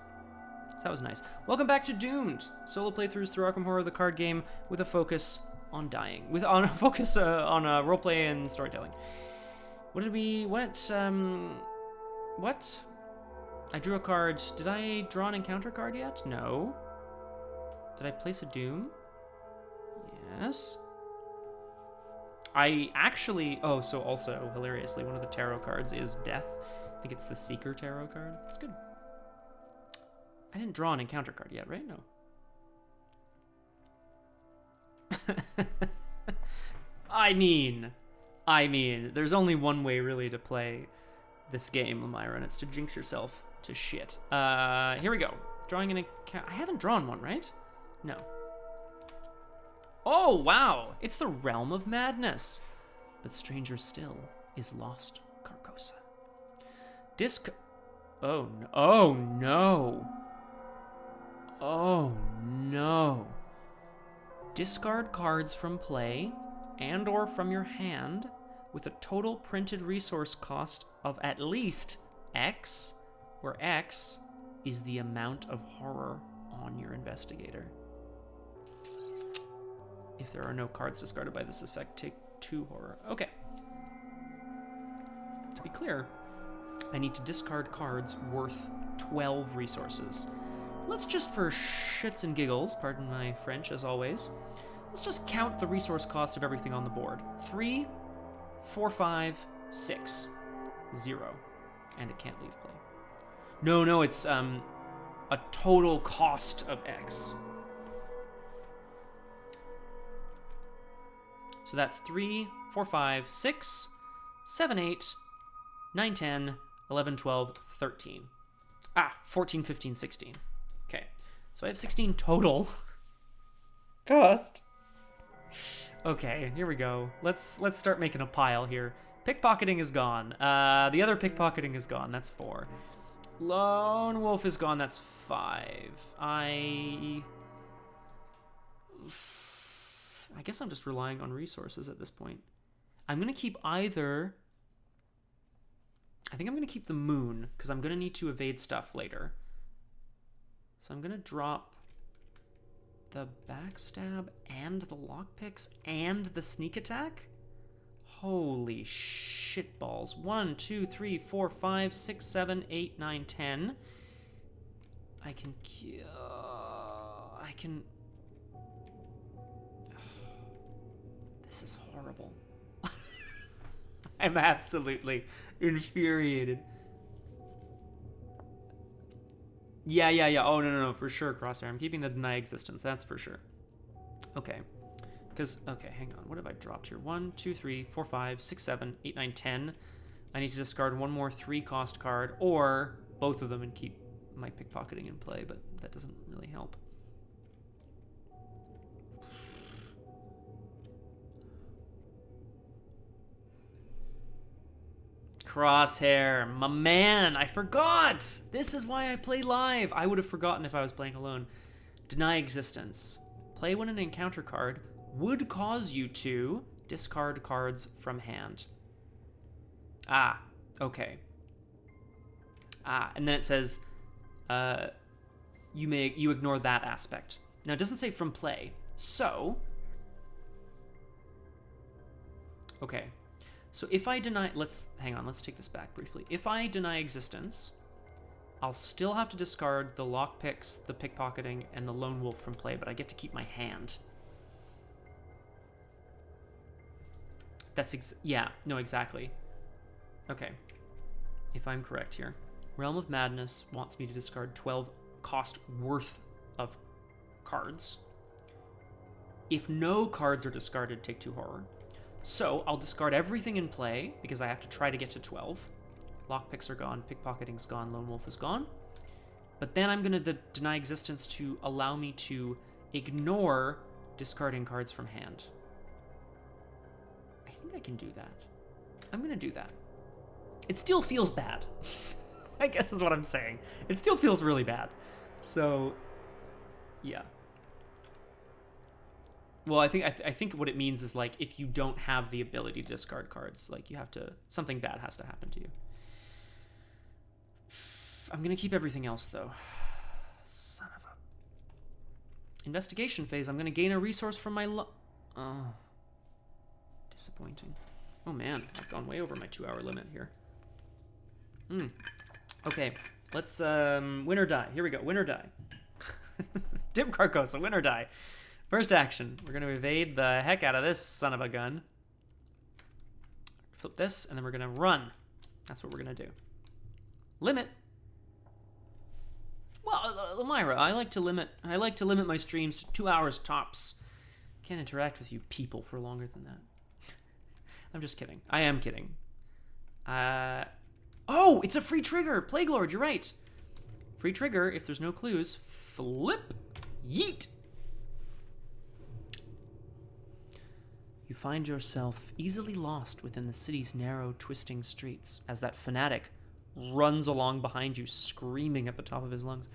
So that was nice. Welcome back to Doomed. Solo playthroughs through Arkham Horror, the card game, with a focus on dying. On a focus on roleplay and storytelling. What? I drew a card. Did I draw an encounter card yet? No. Did I place a doom? Yes. I actually... Oh, so also, hilariously, one of the tarot cards is Death. I think it's the Seeker tarot card. It's good. I didn't draw an encounter card yet, right? No. I mean, there's only one way really to play this game, Lemira, and it's to jinx yourself to shit. Here we go. Drawing an account. I haven't drawn one, right? No. Oh, wow. It's the Realm of Madness. But stranger still is Lost Carcosa. Oh, no. Oh, no. Oh, no. Discard cards from play and or from your hand with a total printed resource cost of at least X, where X is the amount of horror on your investigator. If there are no cards discarded by this effect, take 2 horror. Okay. To be clear, I need to discard cards worth 12 resources. Let's just, for shits and giggles, pardon my French as always, let's just count the resource cost of everything on the board. 3, 4, 5, 6, 0. And it can't leave play. No, it's a total cost of X. So that's 3, 4, 5, 6, 7, 8, 9, 10, 11, 12, 13. 14, 15, 16. Okay, so I have 16 total cost. Okay, here we go. Let's start making a pile here. Pickpocketing is gone. The other pickpocketing is gone. That's 4. Lone Wolf is gone. That's 5. I guess I'm just relying on resources at this point. I'm going to keep either... I think I'm going to keep the moon, because I'm going to need to evade stuff later. So I'm going to drop the backstab and the lockpicks and the sneak attack? Holy shitballs. 1, 2, 3, 4, 5, 6, 7, 8, 9, 10. I can... This is horrible. I'm absolutely infuriated. Yeah. Oh, no, for sure, Crosshair. I'm keeping the deny existence. That's for sure. Okay. Okay, hang on. What have I dropped here? 1, 2, 3, 4, 5, 6, 7, 8, 9, 10. I need to discard one more 3-cost card, or both of them and keep my pickpocketing in play, but that doesn't really help. Crosshair, my man, I forgot! This is why I play live. I would have forgotten if I was playing alone. Deny existence. Play when an encounter card would cause you to discard cards from hand. Okay. And then it says, you ignore that aspect. Now it doesn't say from play, so... Okay. So if I deny... Hang on, let's take this back briefly. If I deny existence, I'll still have to discard the lockpicks, the pickpocketing, and the lone wolf from play, but I get to keep my hand. That's exactly. Okay. If I'm correct here. Realm of Madness wants me to discard 12 cost worth of cards. If no cards are discarded, take 2 horror. So I'll discard everything in play because I have to try to get to 12. Lockpicks are gone, pickpocketing's gone, Lone Wolf is gone. But then I'm going to deny existence to allow me to ignore discarding cards from hand. I think I can do that. I'm going to do that. It still feels bad. I guess is what I'm saying. It still feels really bad. So, yeah. Well, I think what it means is, like, if you don't have the ability to discard cards, like, you have to... Something bad has to happen to you. I'm going to keep everything else, though. Son of a... Investigation phase. I'm going to gain a resource from my... Oh. Disappointing. Oh, man. I've gone way over my 2-hour limit here. Okay. Let's, win or die. Here we go. Win or die. Dim Carcosa, win or die. First action. We're going to evade the heck out of this son of a gun. Flip this, and then we're going to run. That's what we're going to do. Limit. Well, Lyra, I like to limit my streams to 2 hours tops. Can't interact with you people for longer than that. I'm just kidding. I am kidding. Oh, it's a free trigger. Plague Lord, you're right. Free trigger, if there's no clues. Flip. Yeet. You find yourself easily lost within the city's narrow, twisting streets as that fanatic runs along behind you, screaming at the top of his lungs.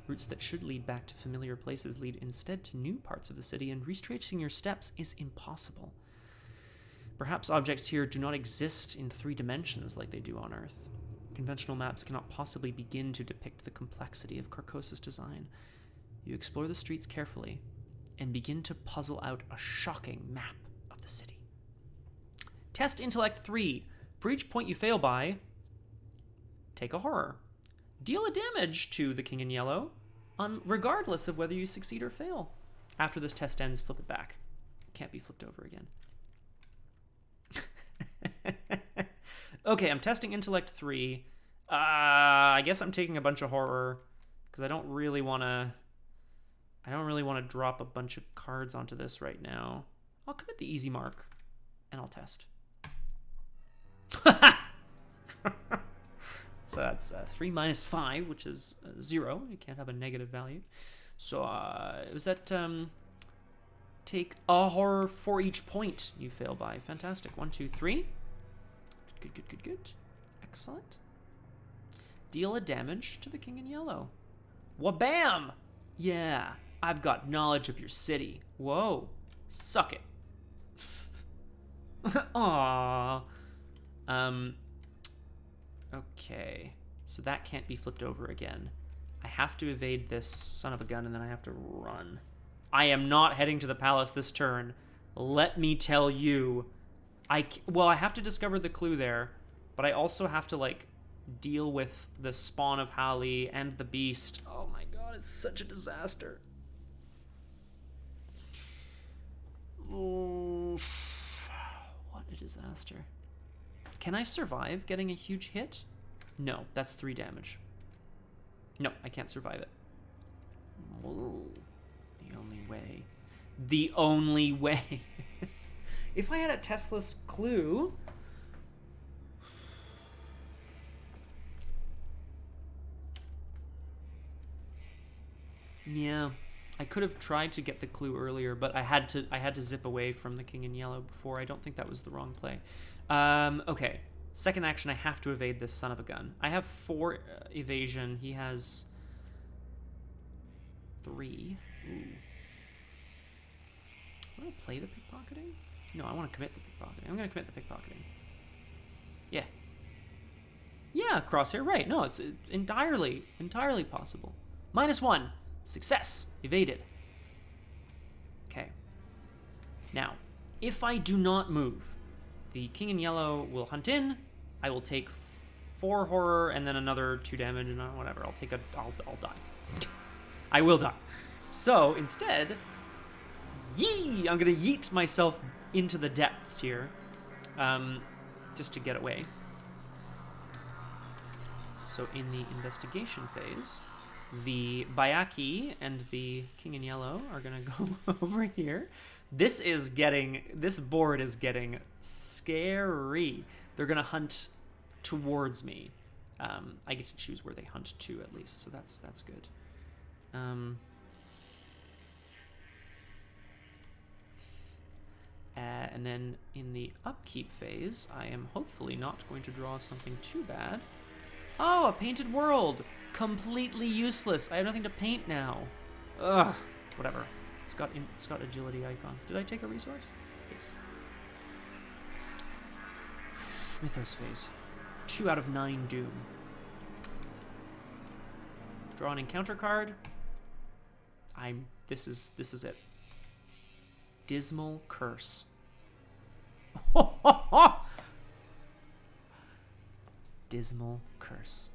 Routes that should lead back to familiar places lead instead to new parts of the city, and retracing your steps is impossible. Perhaps objects here do not exist in 3 dimensions like they do on Earth. Conventional maps cannot possibly begin to depict the complexity of Carcosa's design. You explore the streets carefully and begin to puzzle out a shocking map of the city. Test Intellect 3. For each point you fail by, take a horror. Deal a damage to the King in Yellow, regardless of whether you succeed or fail. After this test ends, flip it back. It can't be flipped over again. Okay, I'm testing Intellect 3. I guess I'm taking a bunch of horror because I don't really want to drop a bunch of cards onto this right now. I'll commit the easy mark and I'll test. So that's 3 minus 5, which is 0. You can't have a negative value. So was that take a horror for each point you fail by. Fantastic. 1, 2, 3. Good. Excellent. Deal a damage to the King in Yellow. Wabam! Yeah, I've got knowledge of your city. Whoa. Suck it. Aww. Okay. So that can't be flipped over again. I have to evade this son of a gun, and then I have to run. I am not heading to the palace this turn. Let me tell you. Well, I have to discover the clue there, but I also have to, like, deal with the spawn of Hali and the beast. Oh my god, it's such a disaster. Oh, what a disaster. Can I survive getting a huge hit? No, that's 3 damage. No, I can't survive it. Whoa. The only way. The only way. If I had a testless clue... Yeah, I could have tried to get the clue earlier, but I had to zip away from the King in Yellow before. I don't think that was the wrong play. Okay, second action, I have to evade this son of a gun. I have 4 evasion. He has 3. Ooh. I want to play the pickpocketing? No, I want to commit the pickpocketing. I'm going to commit the pickpocketing. Yeah. Yeah, crosshair, right. No, it's entirely possible. -1. Success. Evaded. Okay. Now, if I do not move, the King in Yellow will hunt in. I will take 4 horror and then another 2 damage and whatever. I'll die. I will die. So, instead, I'm going to yeet myself into the depths here, just to get away. So in the investigation phase, the Bayaki and the King in Yellow are going to go over here. This board is getting scary. They're gonna hunt towards me. I get to choose where they hunt to at least, so that's good. And then in the upkeep phase, I am hopefully not going to draw something too bad. Oh, a painted world! Completely useless. I have nothing to paint now. Ugh. Whatever. It's got agility icons. Did I take a resource? Yes. Mythos phase. 2 out of 9 doom. Draw an encounter card. This is it. Dismal Curse. Dismal Curse.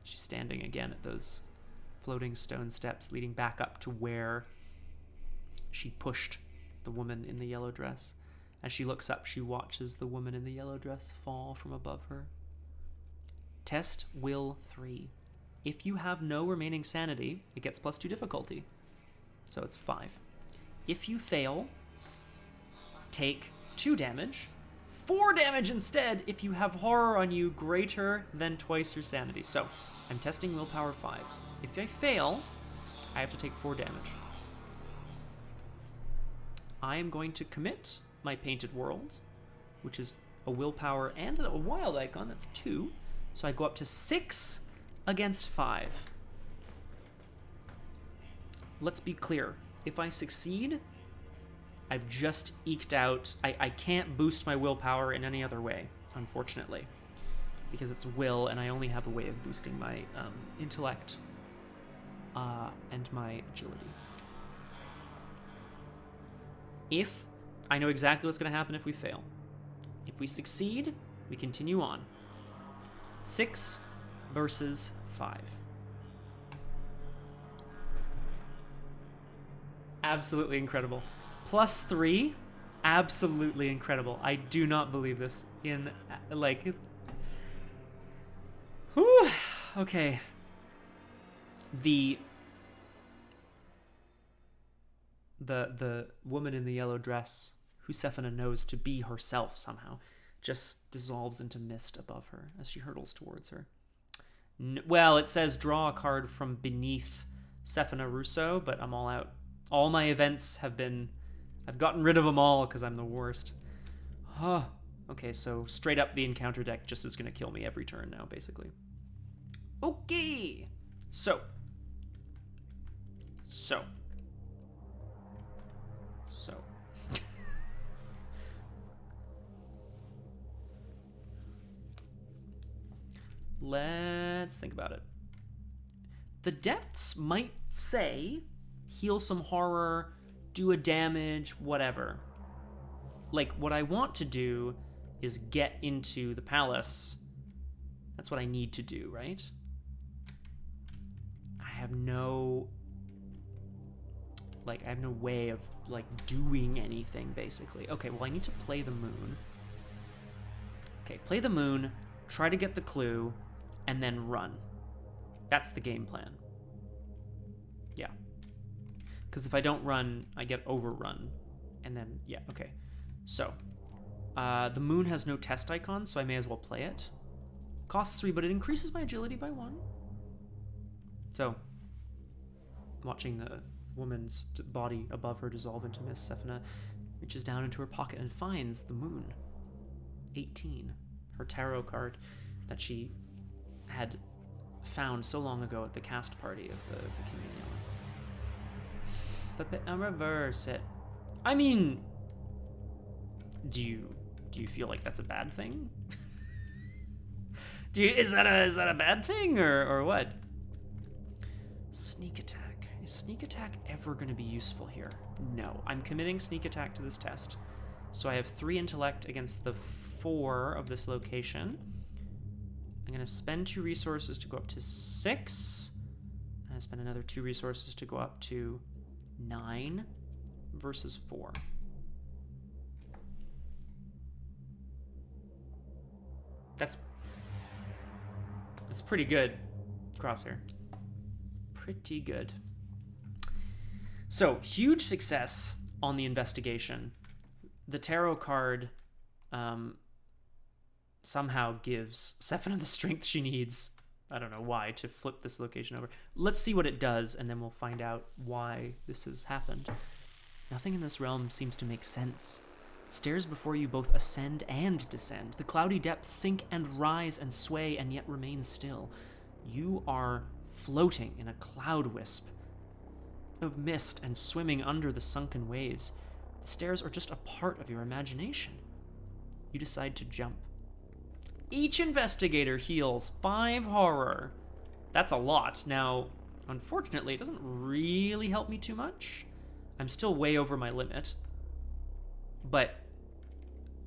She's standing again at those floating stone steps leading back up to where she pushed the woman in the yellow dress. As she looks up, she watches the woman in the yellow dress fall from above her. Test Will 3. If you have no remaining sanity, it gets +2 difficulty. So it's 5. If you fail, take 2 damage. 4 damage instead if you have horror on you greater than twice your sanity. So I'm testing willpower 5. If I fail, I have to take 4 damage. I am going to commit my painted world, which is a willpower and a wild icon. That's 2. So I go up to 6 against 5. Let's be clear. If I succeed, I've just eked out. I can't boost my willpower in any other way, unfortunately, because it's will, and I only have a way of boosting my intellect and my agility. If I know exactly what's going to happen if we fail. If we succeed, we continue on. 6 versus 5. Absolutely incredible. +3, absolutely incredible. I do not believe this. Whew, okay. The woman in the yellow dress, who Sefina knows to be herself somehow, just dissolves into mist above her as she hurtles towards her. Well, it says draw a card from beneath Sefina Rousseau, but I'm all out. All my events have been... I've gotten rid of them all because I'm the worst. Huh. Okay, so straight up the encounter deck just is going to kill me every turn now, basically. Okay. So. Let's think about it. The depths might say heal some horror, do a damage, whatever. Like, what I want to do is get into the palace. That's what I need to do, right? I have no way of, doing anything, basically. Okay, well, I need to play the moon. Okay, play the moon, try to get the clue, and then run. That's the game plan. Yeah. Because if I don't run, I get overrun. And then, yeah, okay. So, the moon has no test icon, so I may as well play it. Costs 3, but it increases my agility by 1. So, watching the woman's body above her dissolve into mist, Sefina reaches down into her pocket and finds the moon. 18. Her tarot card that she had found so long ago at the cast party of the King in Yellow. But reverse it. I mean, do you feel like that's a bad thing? Is that a bad thing or what? Sneak attack. Is sneak attack ever going to be useful here? No. I'm committing sneak attack to this test. So I have 3 intellect against the 4 of this location. I'm going to spend 2 resources to go up to 6. And I spend another 2 resources to go up to 9 versus 4. That's pretty good, Crosshair. Pretty good. So, huge success on the investigation. The tarot card somehow gives Sefina the strength she needs. I don't know why, to flip this location over. Let's see what it does, and then we'll find out why this has happened. Nothing in this realm seems to make sense. The stairs before you both ascend and descend. The cloudy depths sink and rise and sway and yet remain still. You are floating in a cloud wisp of mist and swimming under the sunken waves. The stairs are just a part of your imagination. You decide to jump. Each investigator heals 5 horror. That's a lot. Now, unfortunately, it doesn't really help me too much. I'm still way over my limit. But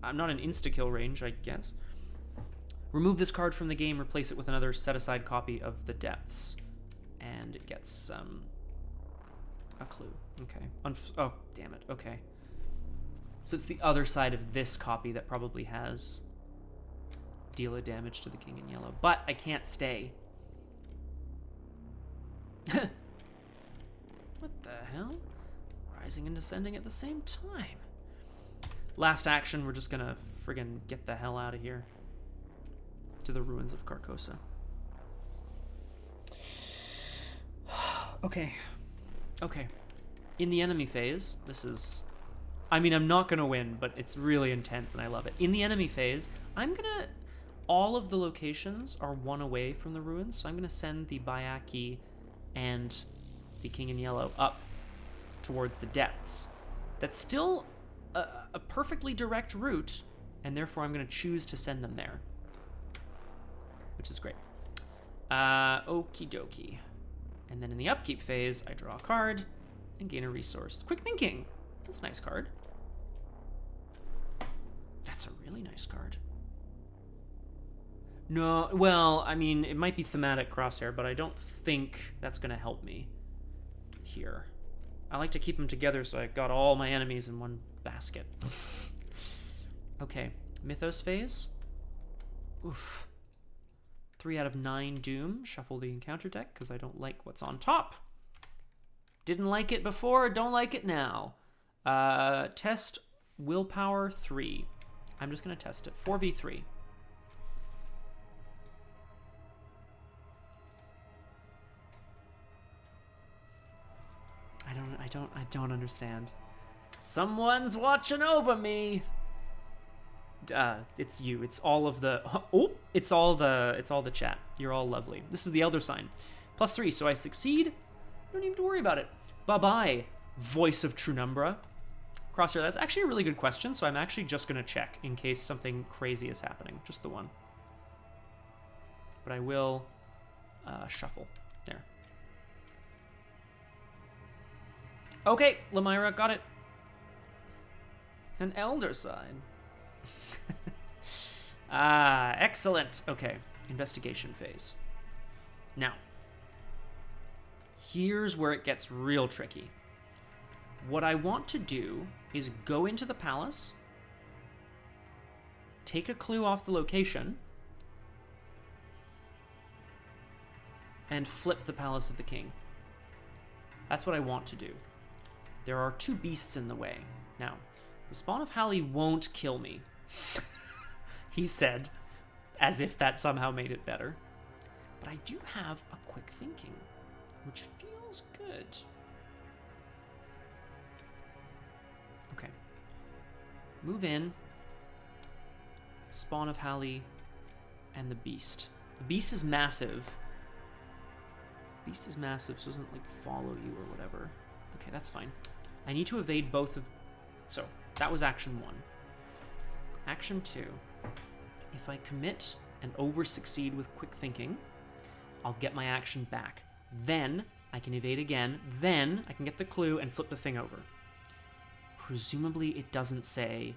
I'm not in insta-kill range, I guess. Remove this card from the game, replace it with another set-aside copy of the Depths. And it gets, a clue. Okay. Oh, damn it. Okay. So it's the other side of this copy that probably has deal a damage to the king in yellow. But I can't stay. What the hell? Rising and descending at the same time. Last action, we're just gonna friggin' get the hell out of here. To the ruins of Carcosa. Okay. Okay. In the enemy phase, this is... I mean, I'm not gonna win, but it's really intense and I love it. In the enemy phase, I'm gonna... All of the locations are 1 away from the ruins, so I'm gonna send the Bayaki and the King in Yellow up towards the depths. That's still a perfectly direct route, and therefore I'm gonna choose to send them there. Which is great. Okie dokie. And then in the upkeep phase, I draw a card and gain a resource. Quick thinking. That's a nice card. That's a really nice card. No, well, I mean, it might be thematic crosshair, but I don't think that's gonna help me here. I like to keep them together so I got all my enemies in one basket. Okay, Mythos phase. Oof. 3 out of 9 Doom. Shuffle the encounter deck because I don't like what's on top. Didn't like it before, don't like it now. Test Willpower 3. I'm just gonna test it. 4v3. I don't understand. Someone's watching over me. It's you. It's all of the... Oh! It's all the chat. You're all lovely. This is the Elder Sign. +3, so I succeed. Don't even have to worry about it. Bye-bye, Voice of Penumbra. Crosshair, that's actually a really good question, so I'm actually just going to check in case something crazy is happening. Just the one. But I will shuffle. There. Okay, Lemira, got it. An Elder Sign. Excellent. Okay, investigation phase. Now, here's where it gets real tricky. What I want to do is go into the palace, take a clue off the location, and flip the Palace of the King. That's what I want to do. There are 2 beasts in the way. Now, the Spawn of Halley won't kill me. He said, as if that somehow made it better. But I do have a quick thinking, which feels good. Okay. Move in. Spawn of Halley and the Beast. The Beast is massive. Beast is massive, so it doesn't, like, follow you or whatever. Okay, that's fine. I need to evade both of... So, that was action 1. Action 2. If I commit and over-succeed with quick thinking, I'll get my action back. Then, I can evade again. Then, I can get the clue and flip the thing over. Presumably, it doesn't say,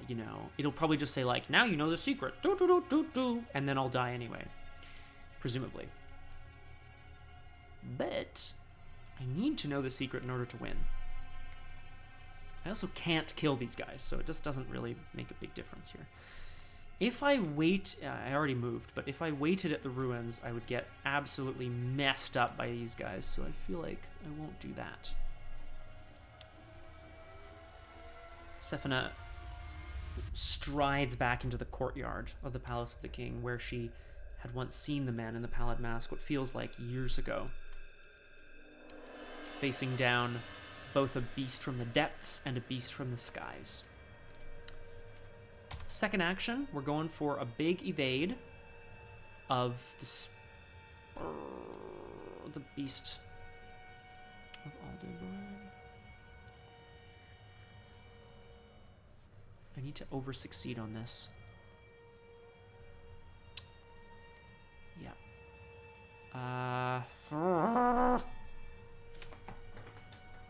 you know... It'll probably just say, like, now you know the secret. Do-do-do-do-do. And then I'll die anyway. Presumably. But... I need to know the secret in order to win. I also can't kill these guys, so it just doesn't really make a big difference here. If I wait... I already moved, but if I waited at the ruins, I would get absolutely messed up by these guys, so I feel like I won't do that. Sefina strides back into the courtyard of the Palace of the King, where she had once seen the man in the pallid mask, what feels like years ago. Facing down both a beast from the depths and a beast from the skies. Second action, we're going for a big evade of the beast of Aldebaran. I need to over-succeed on this. Yeah.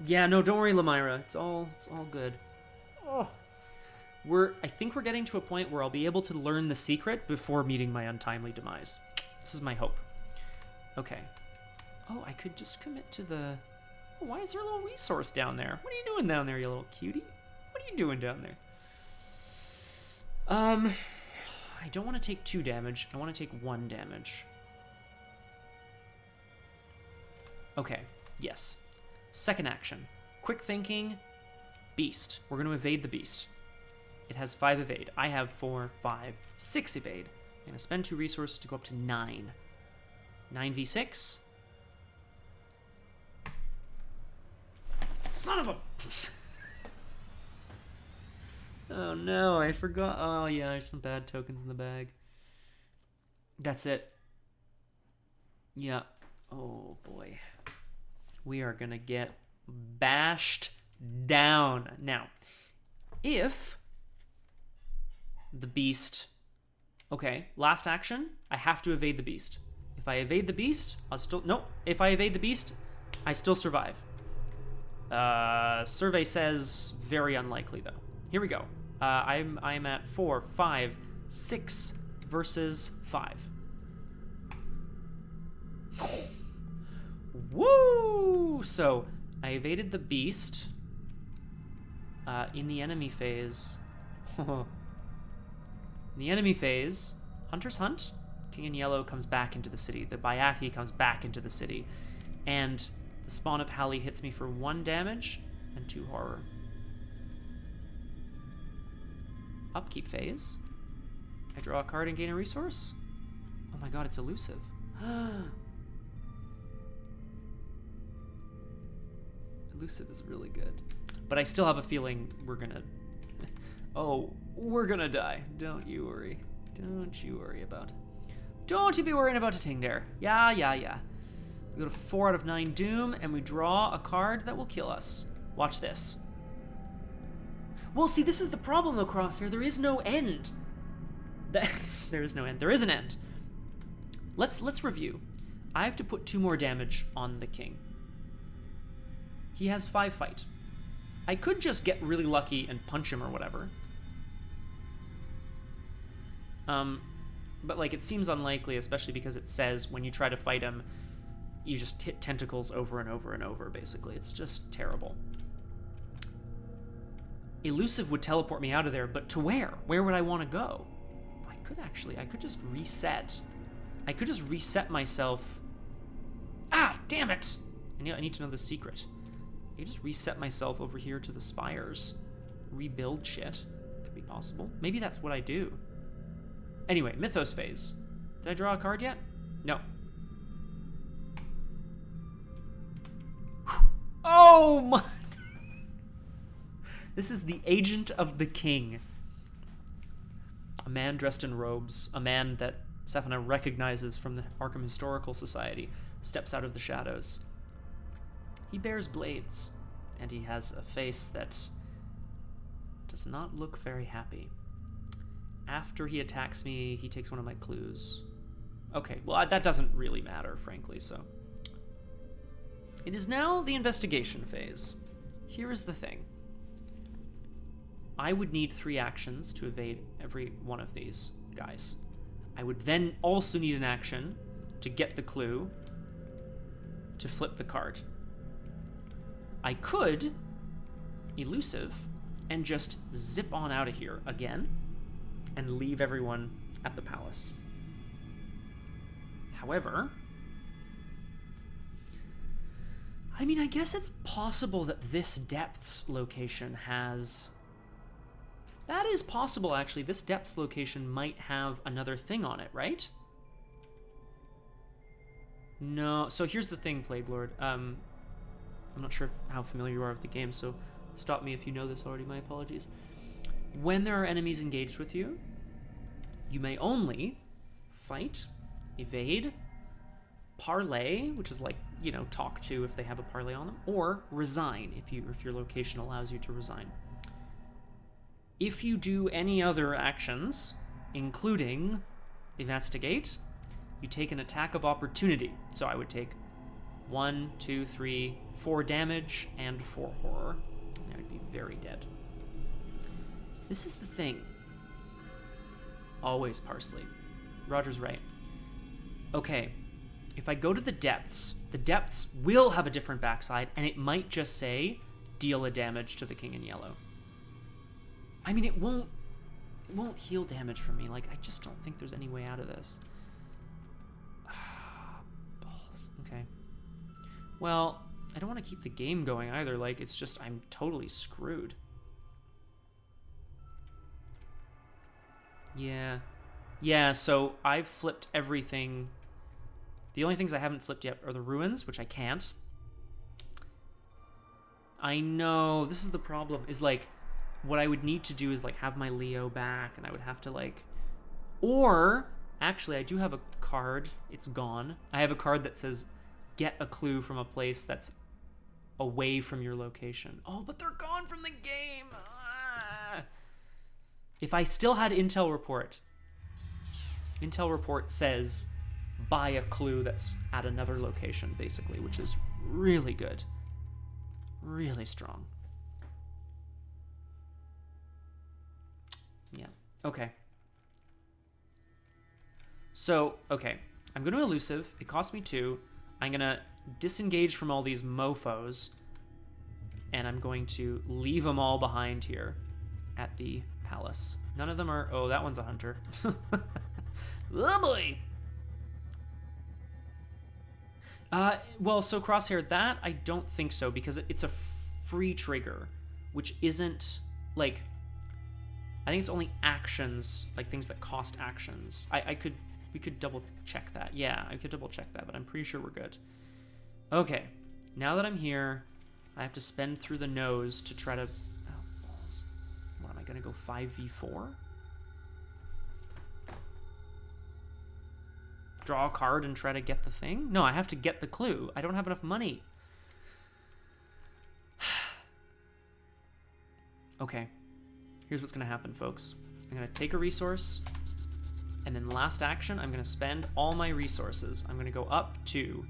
Yeah, no, don't worry, Lamira. It's all good. Oh. I think we're getting to a point where I'll be able to learn the secret before meeting my untimely demise. This is my hope. Okay. Oh, I could just commit to the... Oh, why is there a little resource down there? What are you doing down there, you little cutie? What are you doing down there? I don't want to take 2 damage. I want to take 1 damage. Okay, yes. Second action. Quick thinking, beast. We're going to evade the beast. It has 5 evade. I have 4, 5, 6 evade. I'm going to spend 2 resources to go up to 9. 9v6. Son of a... Oh no, I forgot. Oh yeah, there's some bad tokens in the bag. That's it. Yeah. Oh boy. We are gonna get bashed down. Now, if the beast... Okay, last action, I have to evade the beast. If I evade the beast, I'll still... Nope. If I evade the beast, I still survive. Survey says very unlikely, though. Here we go. I'm at 4, 5, 6 versus 5. Woo! So, I evaded the beast in the enemy phase. In the enemy phase, Hunter's Hunt, King in Yellow comes back into the city. The Bayaki comes back into the city. And the Spawn of Hali hits me for 1 damage and 2 horror. Upkeep phase. I draw a card and gain a resource. Oh my god, it's elusive. Elusive is really good. But I still have a feeling we're gonna... Oh, we're gonna die. Don't you worry. Don't you worry about... Don't you be worrying about a thing there. Yeah. We go to 4 out of 9 Doom, and we draw a card that will kill us. Watch this. Well, see, this is the problem, though, Crosshair. There is no end. There is no end. There is an end. Let's review. I have to put 2 more damage on the king. He has 5 fight. I could just get really lucky and punch him or whatever. But, like, it seems unlikely, especially because it says when you try to fight him, you just hit tentacles over and over and over, basically. It's just terrible. Elusive would teleport me out of there, but to where? Where would I want to go? I could just reset. I could just reset myself. Ah, damn it! I need to know the secret. I could just reset myself over here to the spires. Rebuild shit. Could be possible. Maybe that's what I do. Anyway, Mythos phase. Did I draw a card yet? No. Oh my... This is the Agent of the King. A man dressed in robes, a man that Sefina recognizes from the Arkham Historical Society, steps out of the shadows. He bears blades, and he has a face that does not look very happy. After he attacks me, he takes one of my clues. Okay, well, that doesn't really matter, frankly, so... It is now the investigation phase. Here is the thing. I would need 3 actions to evade every one of these guys. I would then also need an action to get the clue to flip the card. I could elusive and just zip on out of here again and leave everyone at the palace. However, I mean, I guess it's possible that this depths location has That is possible, actually. This depths location might have another thing on it, right? No. So here's the thing, Plague Lord. I'm not sure how familiar you are with the game, so stop me if you know this already. My apologies. When there are enemies engaged with you, you may only fight, evade, parlay, which is like, you know, talk to if they have a parlay on them, or resign if your location allows you to resign. If you do any other actions, including investigate, you take an attack of opportunity. So I would take 1, 2, 3, 4 damage and 4 horror. I would be very dead. This is the thing. Always parsley. Roger's right. Okay, if I go to the depths will have a different backside, and it might just say, deal a damage to the king in yellow. I mean, it won't heal damage from me. Like, I just don't think there's any way out of this. Balls. Okay. Well, I don't want to keep the game going either. Like, it's just, I'm totally screwed. Yeah. Yeah, so I've flipped everything. The only things I haven't flipped yet are the ruins, which I can't. I know, this is the problem, is like, what I would need to do is like have my Leo back, and I would have to like, or actually I do have a card. It's gone. I have a card that says get a clue from a place that's away from your location. Oh, but they're gone from the game. Ah. If I still had Intel Report says buy a clue that's at another location, basically, which is really good. Really strong. Yeah. Okay. So, okay. I'm going to elusive. It cost me 2. I'm going to disengage from all these mofos, and I'm going to leave them all behind here at the palace. None of them are... Oh, that one's a hunter. Oh, boy! Well, so Crosshair, that I don't think so, because it's a free trigger, which isn't, like... I think it's only actions, like things that cost actions. We could double check that. Yeah, I could double check that, but I'm pretty sure we're good. Okay, now that I'm here, I have to spend through the nose to try to... Oh, balls. What, am I gonna go 5v4? Draw a card and try to get the thing? No, I have to get the clue. I don't have enough money. Okay. Here's what's going to happen, folks. I'm going to take a resource, and then last action, I'm going to spend all my resources. I'm going to go up to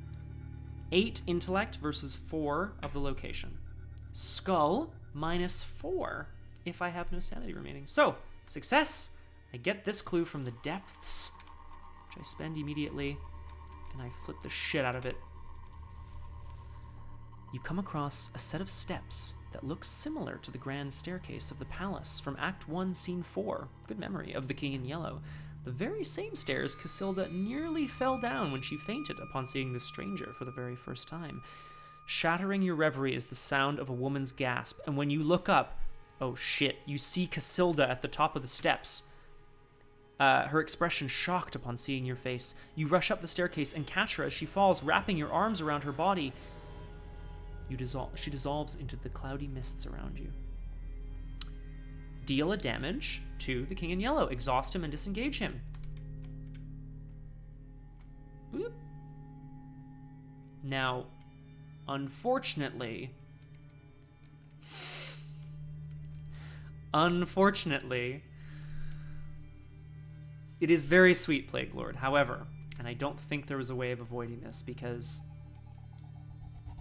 8 intellect versus 4 of the location. Skull -4 if I have no sanity remaining. So, success! I get this clue from the depths, which I spend immediately, and I flip the shit out of it. You come across a set of steps that looks similar to the grand staircase of the palace from Act 1, Scene 4, good memory, of the King in Yellow. The very same stairs Casilda nearly fell down when she fainted upon seeing the stranger for the very first time. Shattering your reverie is the sound of a woman's gasp, and when you look up, oh shit, you see Casilda at the top of the steps. Her expression shocked upon seeing your face. You rush up the staircase and catch her as she falls, wrapping your arms around her body. She dissolves into the cloudy mists around you. Deal a damage to the King in Yellow. Exhaust him and disengage him. Boop. Now, unfortunately, it is very sweet, Plague Lord. However, and I don't think there was a way of avoiding this, because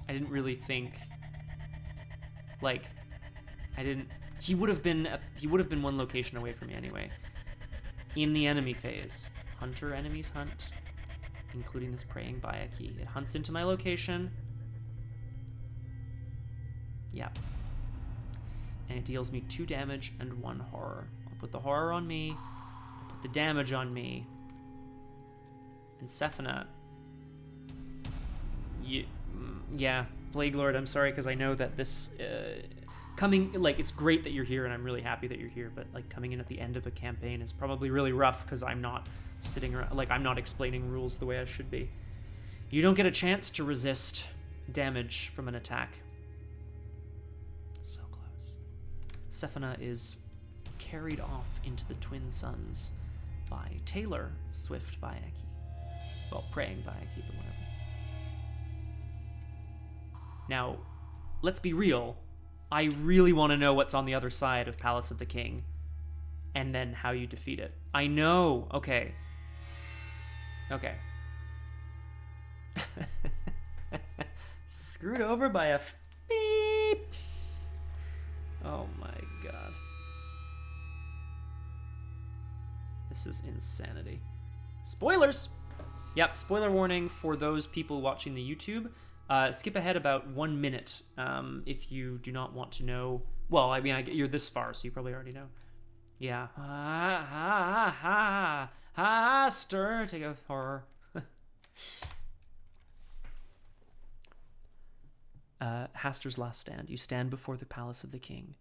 I didn't really think, like, he would have been one location away from me anyway. In the enemy phase, hunter enemies hunt, including this praying Bayaki. It hunts into my location. Yep. And it deals me 2 damage and 1 horror. I'll put the horror on me, I'll put the damage on me, and Sefina. Yeah, Plague Lord, I'm sorry, because I know that this coming, like, it's great that you're here, and I'm really happy that you're here, but, like, coming in at the end of a campaign is probably really rough, because I'm not sitting around, like, I'm not explaining rules the way I should be. You don't get a chance to resist damage from an attack. So close. Sefina is carried off into the Twin Suns by Taylor, Swift by Eki. Well, praying by Eki, but whatever. Now, let's be real. I really want to know what's on the other side of Palace of the King, and then how you defeat it. I know. Okay. Okay. Screwed over by a beep. Oh my god. This is insanity. Spoilers! Yep, spoiler warning for those people watching the YouTube. Skip ahead about 1 minute if you do not want to know. Well, I mean, you're this far, so you probably already know. Yeah. Stir, take a horror. Haster's last stand. You stand before the palace of the king.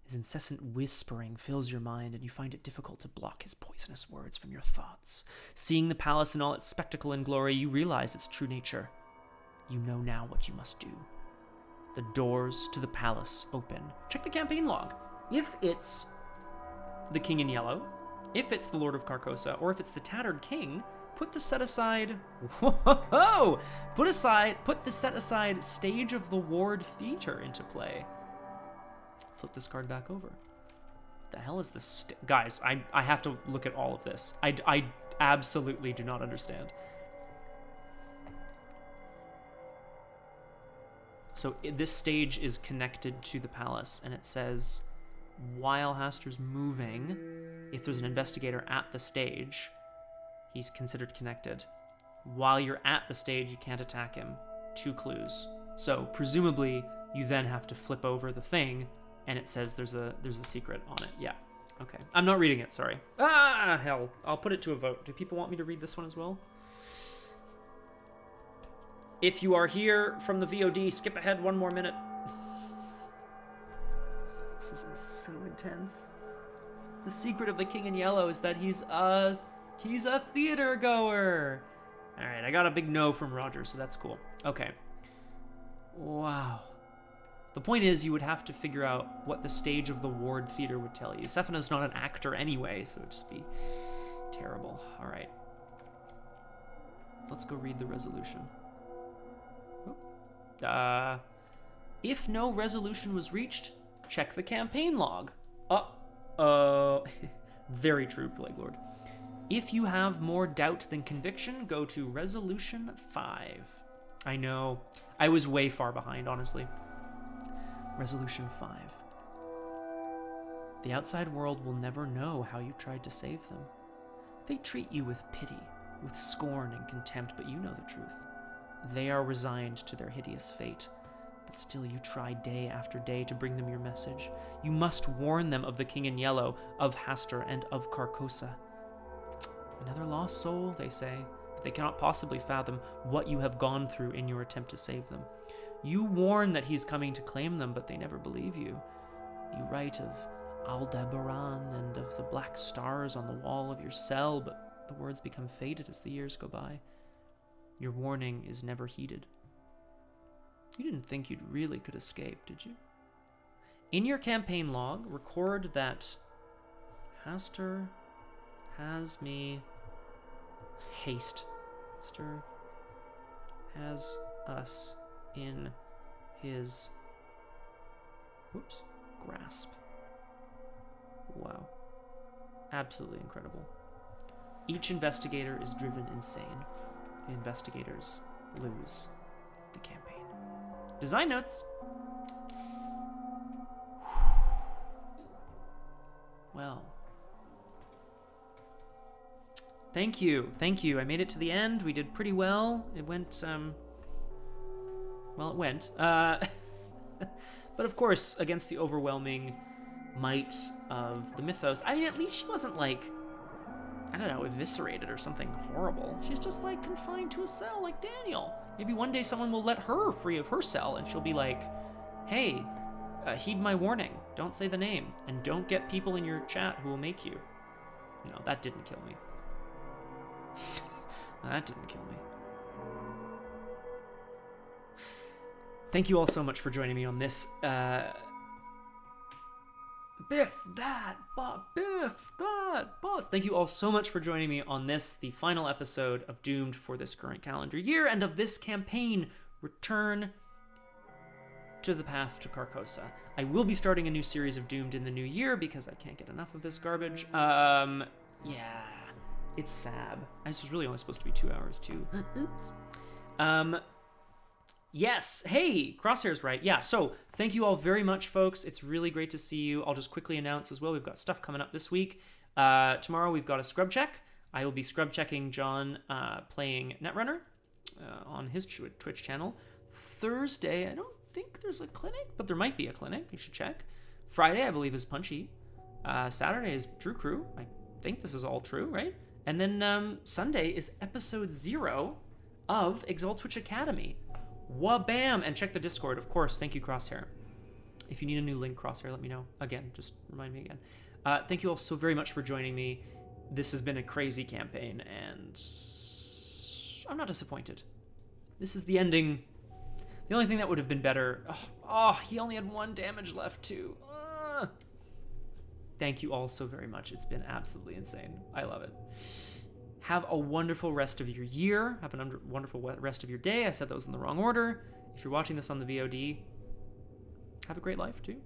His incessant whispering fills your mind, and you find it difficult to block his poisonous words from your thoughts. Seeing the palace in all its spectacle and glory, you realize its true nature. You know now what you must do. The doors to the palace open. Check the campaign log. If it's the King in Yellow, if it's the Lord of Carcosa, or if it's the Tattered King, put the set aside. Whoa! Put the set aside Stage of the Ward Theater into play. Flip this card back over. The hell is this? Guys, I have to look at all of this. I absolutely do not understand. So this stage is connected to the palace, and it says, while Haster's moving, if there's an investigator at the stage, he's considered connected. While you're at the stage, you can't attack him. 2 clues. So presumably, you then have to flip over the thing, and it says there's a secret on it. Yeah. Okay. I'm not reading it, sorry. Ah, hell. I'll put it to a vote. Do people want me to read this one as well? If you are here from the VOD, skip ahead 1 more minute. This is so intense. The secret of the King in Yellow is that he's a theater goer. All right, I got a big no from Roger, so that's cool. Okay. Wow. The point is, you would have to figure out what the Stage of the Ward Theater would tell you. Sefina's not an actor anyway, so it would just be terrible. All right. Let's go read the resolution. If no resolution was reached, check the campaign log. Very true, Plague Lord. If you have more doubt than conviction, go to resolution 5. I know, I was way far behind, honestly. Resolution 5. The outside world will never know how you tried to save them. They treat you with pity, with scorn and contempt, but you know the truth. They are resigned to their hideous fate, but still you try day after day to bring them your message. You must warn them of the King in Yellow, of Haster, and of Carcosa. Another lost soul, they say, but they cannot possibly fathom what you have gone through in your attempt to save them. You warn that he's coming to claim them, but they never believe you. You write of Aldebaran and of the black stars on the wall of your cell, but the words become faded as the years go by. Your warning is never heeded. You didn't think you really could escape, did you? In your campaign log, record that Haster has me haste. Haster has us in his grasp. Wow. Absolutely incredible. Each investigator is driven insane. The investigators lose the campaign. Design notes. Well. Thank you. I made it to the end. We did pretty well. It went, well, it went. But of course, against the overwhelming might of the mythos, I mean, at least she wasn't like, I don't know, eviscerated or something horrible. She's just like confined to a cell like Daniel. Maybe one day someone will let her free of her cell and she'll be like, hey, heed my warning. Don't say the name. And don't get people in your chat who will make you. No, that didn't kill me. That didn't kill me. Thank you all so much for joining me on this. Biff that boss. Thank you all so much for joining me on this, the final episode of Doomed for this current calendar year and of this campaign, Return to the Path to Carcosa. I will be starting a new series of Doomed in the new year because I can't get enough of this garbage. Yeah, it's fab. This was really only supposed to be 2 hours too. Oops. Yes. Hey, Crosshair's right. Yeah, so thank you all very much, folks. It's really great to see you. I'll just quickly announce as well, we've got stuff coming up this week. Tomorrow we've got a scrub check. I will be scrub checking John playing Netrunner on his Twitch channel. Thursday, I don't think there's a clinic, but there might be a clinic. You should check. Friday, I believe, is Punchy. Saturday is True Crew. I think this is all true, right? And then Sunday is episode 0 of Exalt Twitch Academy. Wabam! And check the Discord, of course. Thank you, Crosshair. If you need a new link, Crosshair, let me know. Again, just remind me again. Thank you all so very much for joining me. This has been a crazy campaign, and I'm not disappointed. This is the ending. The only thing that would have been better... Oh, he only had 1 damage left, too. Thank you all so very much. It's been absolutely insane. I love it. Have a wonderful rest of your year. Have a wonderful rest of your day. I said those in the wrong order. If you're watching this on the VOD, have a great life, too.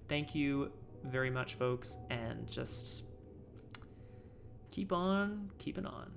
Thank you very much, folks. And just keep on keeping on.